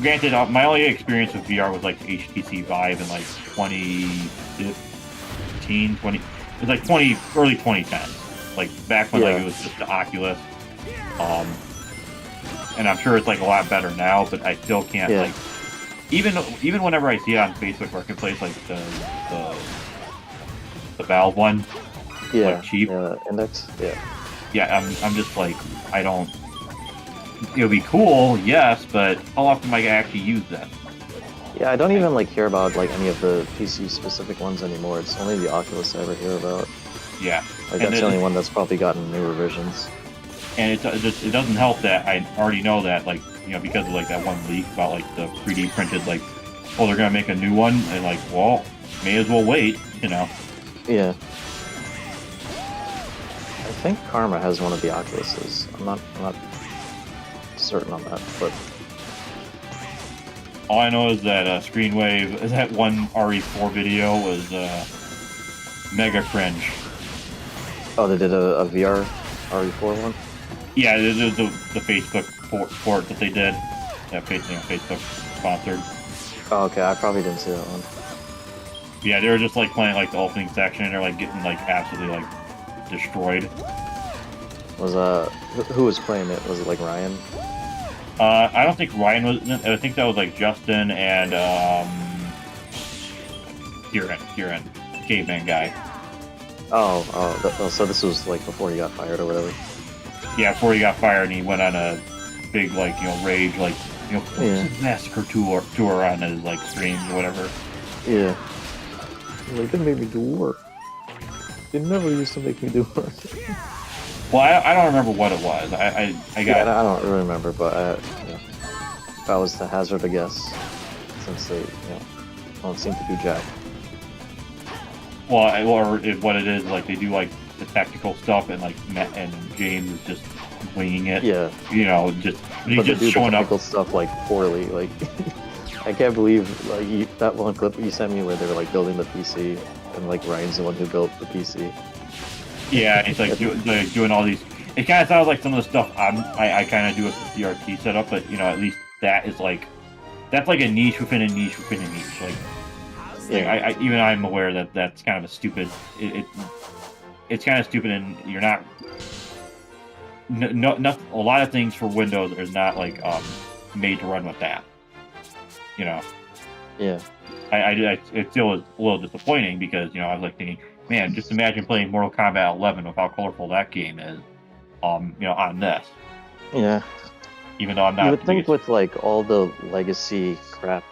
granted, my only experience with VR was like HTC Vive in like 2015, it was like early 2010s, like back when like it was just the Oculus, and I'm sure it's like a lot better now, but I still can't like, even whenever I see it on Facebook Marketplace, like the Valve one, like cheap Index, I'm just like, I don't. It would be cool, yes, but how often am I gonna actually use that? Yeah, I don't even like hear about like any of the PC specific ones anymore. It's only the Oculus I ever hear about. Yeah, like that's the only one that's probably gotten newer versions. And it doesn't help that I already know that, like, because of like that one leak about like the 3D printed, like, oh, they're gonna make a new one, and like, well, may as well wait, Yeah. I think Karma has one of the Oculuses. I'm not certain on that, but all I know is that Screenwave, that one RE4 video was mega cringe. Oh, they did a VR RE4 one? Yeah, the Facebook port that they did. That Facebook sponsored. Oh, okay, I probably didn't see that one. Yeah, they were just like playing like the opening section, and they're like getting like absolutely like destroyed. Was who was playing it? Was it like Ryan? I don't think Ryan was. I think that was like Justin and Kieran, caveman guy. So this was like before he got fired or whatever. Yeah, before he got fired, and he went on a big like rage like massacre tour on his like streams or whatever. Yeah. Like, they made me do work. They never used to make me do work. Well, I don't remember what it was. I don't really remember, but if I was to hazard a guess, since they don't seem to do jack. Well, or what it is, like they do like the tactical stuff, and like and James is just winging it. Yeah. He's just showing up. Stuff like poorly. Like I can't believe like that one clip you sent me where they were like building the PC, and like Ryan's the one who built the PC. Yeah, it's like doing all these. It kind of sounds like some of the stuff I kind of do with the CRT setup, but at least that is like, that's like a niche within a niche within a niche. Like even I'm aware that that's kind of a stupid. It's kind of stupid, and you're not. No, a lot of things for Windows is not like made to run with that. Yeah. It still is a little disappointing because I was like thinking, man, just imagine playing Mortal Kombat 11 with how colorful that game is, on this. Yeah. Even though I'm not. You would think with like all the legacy crap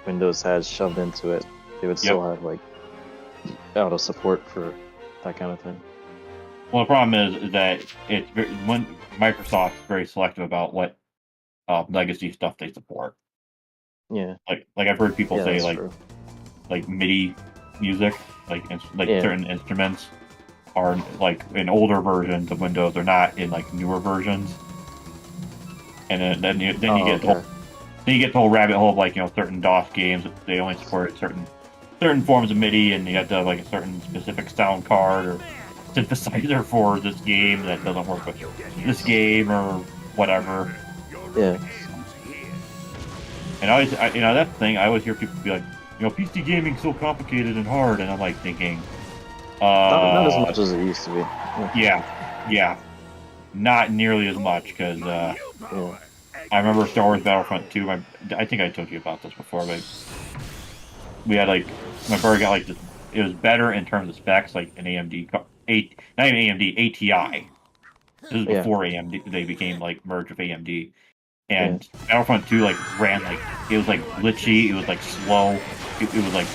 Windows has shoved into it, they would still have like auto support for that kind of thing. Well, the problem is that when Microsoft's very selective about what legacy stuff they support. Yeah. Like I've heard people Yeah, say that's like true. MIDI music, like Yeah. certain instruments are like in older versions of Windows. They're not in like newer versions. And then you Oh, get okay. then you get the whole rabbit hole of like certain DOS games they only support certain forms of MIDI, and you have to have like a certain specific sound card or synthesizer for this game that doesn't work with this game or whatever. Yeah. And that's the thing. I always hear people be like, PC gaming's so complicated and hard, and I'm like thinking, Not as much as it used to be. yeah, not nearly as much because I remember Star Wars Battlefront 2. I think I told you about this before, but we had like my brother got like this. It was better in terms of specs, like an AMD, not even AMD, ATI. This is before AMD they became like merged with AMD. And Battlefront 2 like ran like it was like glitchy, it was like slow, it was like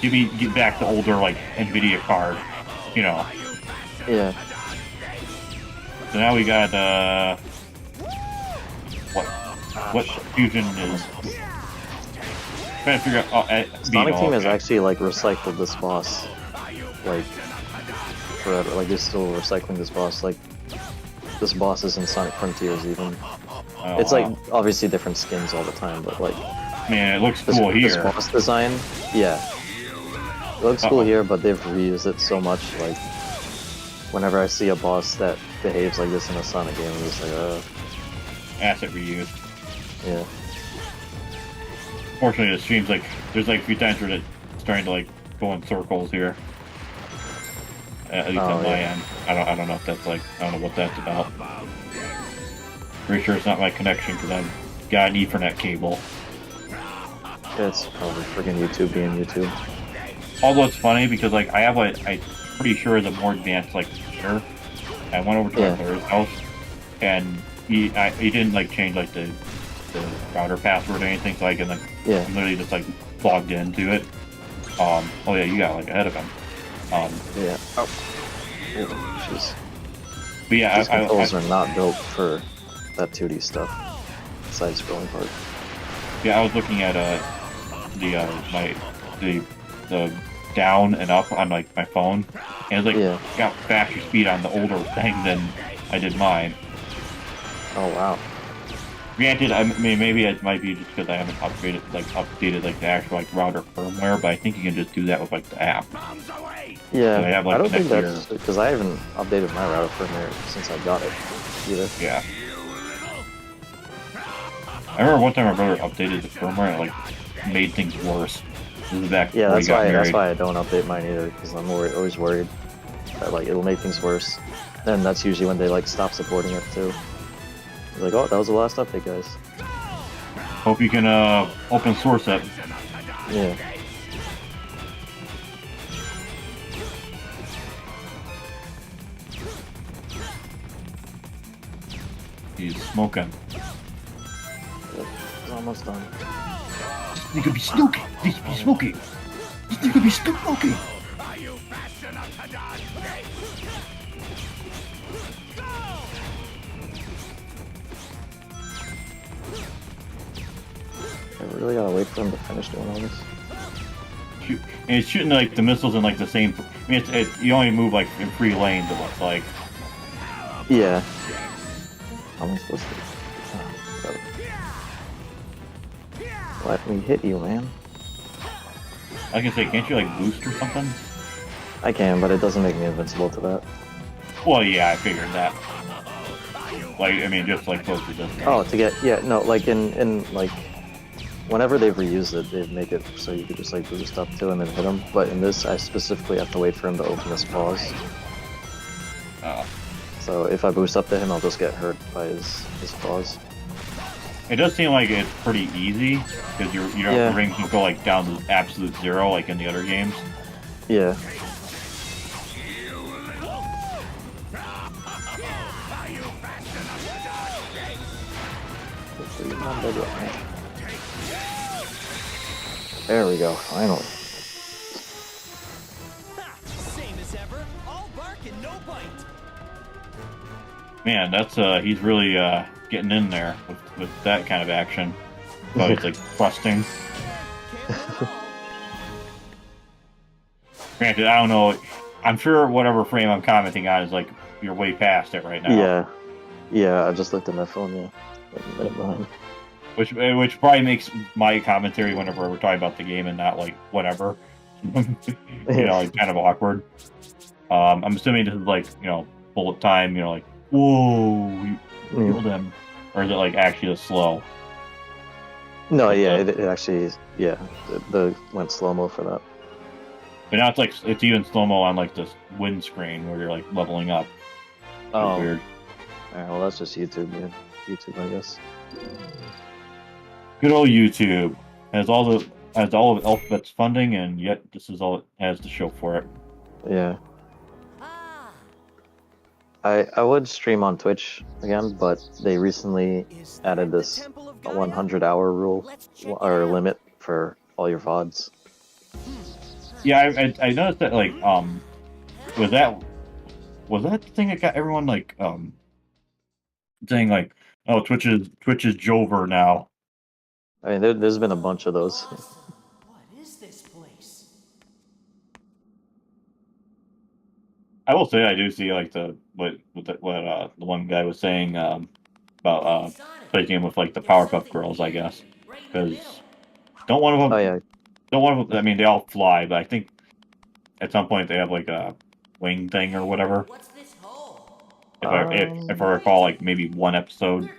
get back to older like NVIDIA card, Yeah. So now we got what Fusion is trying to figure out. Sonic Team has actually like recycled this boss like forever. Like they're still recycling this boss. Like this boss is in Sonic Frontiers even. It's like obviously different skins all the time, but like man, it looks cool here. This boss design, it looks cool here, but they've reused it so much. Like whenever I see a boss that behaves like this in a Sonic game, I'm just like, asset reuse. Yeah. Fortunately, it seems like there's like a few times where it's starting to like go in circles here. At least on my end. I don't know if that's like I don't know what that's about. Pretty sure it's not my connection because I've got an Ethernet cable. It's probably freaking YouTube being YouTube. Although it's funny because like I have like I'm pretty sure is a more advanced like computer. I went over to my brother's house and he didn't like change like the router password or anything, so I can like literally just like logged into it. Oh yeah, you got like ahead of him. Yeah. Oh. Jeez. But yeah, these controls are not built for that 2D stuff. Side-scrolling part. Yeah, I was looking at the down and up on like my phone, and it's like got faster speed on the older thing than I did mine. Oh wow. Granted, I mean maybe it might be just because I haven't updated like the actual like router firmware, but I think you can just do that with like the app. Yeah, so I have, like, I don't think that's because I haven't updated my router firmware since I got it either. Yeah. I remember one time my brother updated the firmware and it like made things worse. This is back before he got married. That's why I don't update mine either, because I'm always worried that like it'll make things worse. And that's usually when they like stop supporting it too. It's like, oh, that was the last update, guys. Hope you can open source it. Yeah. He's smoking. It's almost done. This could be smoking. This could be smoking. This could be smoking. I really gotta wait for him to finish doing all this. And it's shooting like the missiles in like the same. I mean, you only move like in 3 lanes. It looks like. Yeah. How am I supposed to? Let me hit you, man. I can say, can't you like boost or something? I can, but it doesn't make me invincible to that. Well, yeah, I figured that. Like, I mean, just like close to distance. Oh, to get like in like whenever they've reused it, they make it so you could just like boost up to him and hit him. But in this, I specifically have to wait for him to open his paws. So if I boost up to him, I'll just get hurt by his paws. It does seem like it's pretty easy because the rings can go like down to absolute 0 like in the other games. Yeah. There we go, finally. Same as ever, all bark and no bite. Man, that's he's really getting in there with that kind of action. So he's like thrusting. Can't win it all. Granted, I don't know. I'm sure whatever frame I'm commenting on is like you're way past it right now. Yeah. Yeah, I just looked at my phone, yeah. Like a minute behind. Which probably makes my commentary whenever we're talking about the game and not like whatever. You know, like kind of awkward. I'm assuming this is like, you know, bullet time, you know, like, whoa, you killed him. Or is it like actually slow? No, yeah, it actually, yeah, the went slow-mo for that. But now it's like, it's even slow-mo on like this windscreen where you're like leveling up. Oh. Weird. Alright, well that's just YouTube, man. YouTube, I guess. Good old YouTube has all of Alphabet's funding, and yet this is all it has to show for it. Yeah. Ah, I would stream on Twitch again, but they recently Is that added the this Temple of Gaia? 100-hour rule let's check it or out. limit for all your VODs. Yeah, I noticed that like was that the thing that got everyone like saying like, oh, Twitch is Jover now. I mean, there's been a bunch of those. Awesome. What is this place? I will say I do see like the one guy was saying about playing with like the Powerpuff Girls, I guess, because don't one of them Oh yeah, I mean, they all fly, but I think at some point they have like a wing thing or whatever. What's this hole? If I recall, like maybe one episode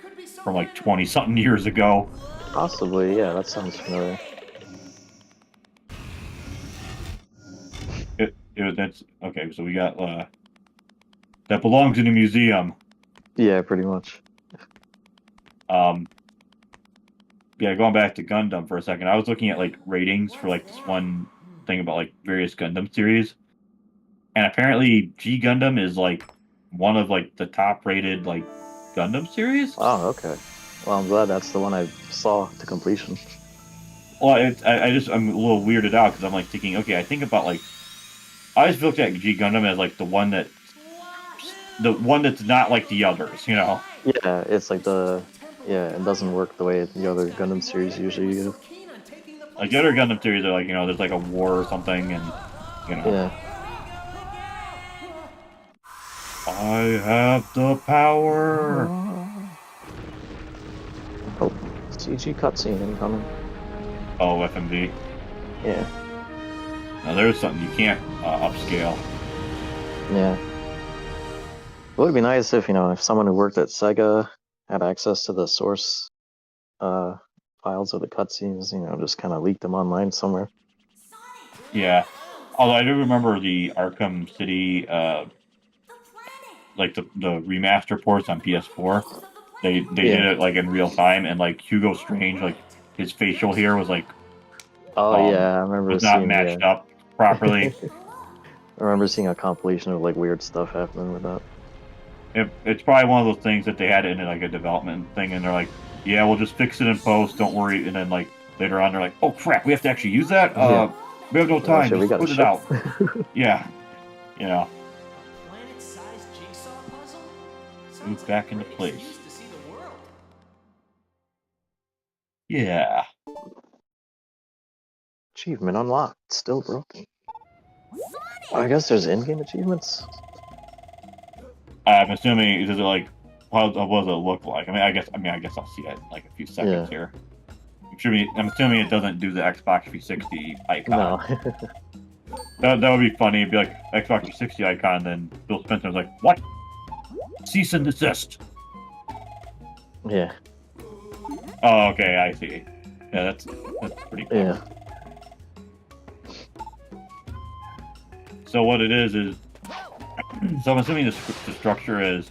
from like 20-something years ago. possibly. Yeah, that sounds familiar. That's okay. So we got that belongs in a museum. Yeah, pretty much. Yeah, going back to Gundam for a second, I was looking at like ratings for like this one thing about like various Gundam series, and apparently G Gundam is like one of like the top rated like Gundam series. Oh, okay. Well, I'm glad that's the one I saw to completion. Well, I'm a little weirded out because I'm like thinking, okay, I think about like I always looked at G Gundam as like the one that's not like the others, you know. Yeah, it's like it doesn't work the way the other Gundam series usually do. Like the other Gundam series are like, you know, there's like a war or something, and you know. Yeah. I have the power. Oh, CG cutscene incoming. Oh, FMV. Yeah. Now there's something you can't upscale. Yeah. It would be nice if, if someone who worked at Sega had access to the source files of the cutscenes, just kind of leaked them online somewhere. Yeah. Although I do remember the Arkham City, like the remaster ports on PS4. They did it like in real time, and like Hugo Strange, like his facial hair was like, Oh yeah, I remember was not seeing matched up properly. I remember seeing a compilation of like weird stuff happening with that. It's probably one of those things that they had in like a development thing, and they're like, "Yeah, we'll just fix it in post. Don't worry." And then like later on, they're like, "Oh crap, we have to actually use that. We have no time. Shit, Just put it out." Yeah, Planet-sized jigsaw puzzle? Move Sounds back like into a great place. excuse to see the world. Yeah. Achievement unlocked. Still broken. I guess there's in-game achievements. I'm assuming does it like what does it look like? I guess I'll see it in like a few seconds here. I'm assuming it doesn't do the Xbox 360 icon. No. That would be funny. It'd be like Xbox 360 icon, and then Bill Spencer was like, "What? Cease and desist." Yeah. Oh, okay, I see. Yeah, that's pretty cool. Yeah. So what it is so I'm assuming the structure is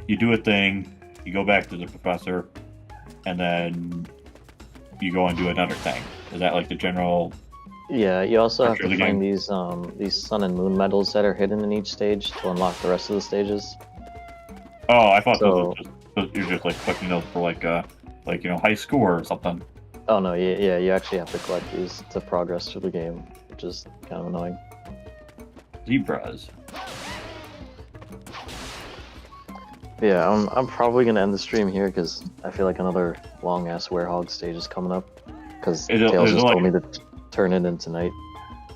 you do a thing, you go back to the professor, and then you go and do another thing. Is that like the general? Yeah, you also have Structure to of the find these sun and moon medals that are hidden in each stage to unlock the rest of the stages. Oh, I thought you're just like collecting those for like high score or something. Oh no, yeah, you actually have to collect these to progress through the game, which is kind of annoying. Yeah, I'm probably gonna end the stream here because I feel like another long ass werehog stage is coming up. Because Is it, Tails is it just told like, me to turn it in tonight.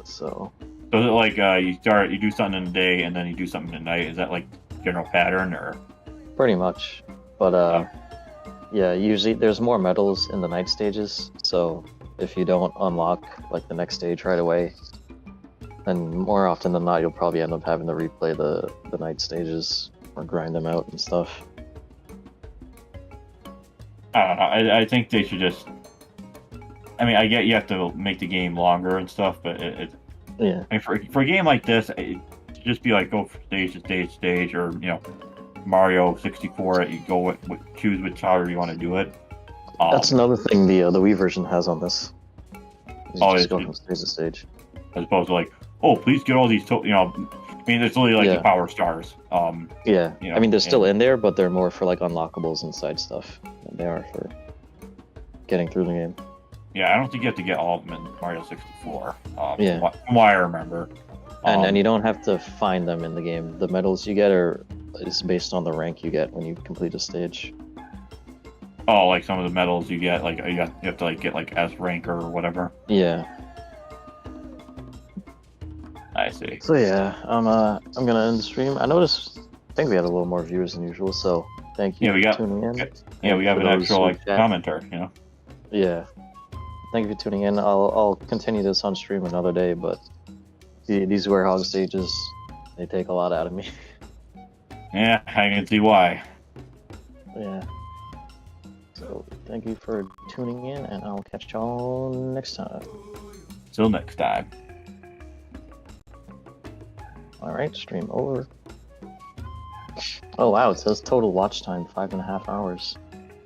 So so is it like you do something in the day and then you do something at night? Is that like general pattern or? pretty much. But yeah, usually there's more medals in the night stages. So if you don't unlock like the next stage right away, then more often than not you'll probably end up having to replay the night stages or grind them out and stuff. I don't know. I think they should just. I mean, I get you have to make the game longer and stuff, but Yeah. I mean, for a game like this, it should just be like go from stage to stage, stage, or Mario 64. You go choose which however you want to do it. That's another thing the Wii version has on this. You just go from stage to stage. As opposed to like, oh, please get all these. I mean, it's literally like the power stars. Yeah. I mean, they're still and- in there, but they're more for like unlockables and side stuff than they are for getting through the game. Yeah, I don't think you have to get all of them in Mario 64. Yeah. From what I remember. And you don't have to find them in the game. The medals you get is based on the rank you get when you complete a stage. Oh, like some of the medals you get, like you have to like get like S rank or whatever. Yeah. I see. So yeah, I'm gonna end the stream. I think we had a little more viewers than usual, so thank you for tuning in. Yeah, we have for an those actual who like chat. commenter. Yeah. Thank you for tuning in. I'll continue this on stream another day, but these werehog stages, they take a lot out of me. Yeah, I can see why. Yeah. So thank you for tuning in, and I'll catch y'all next time. Till next time. Alright, stream over. Oh wow, it says total watch time 5.5 hours.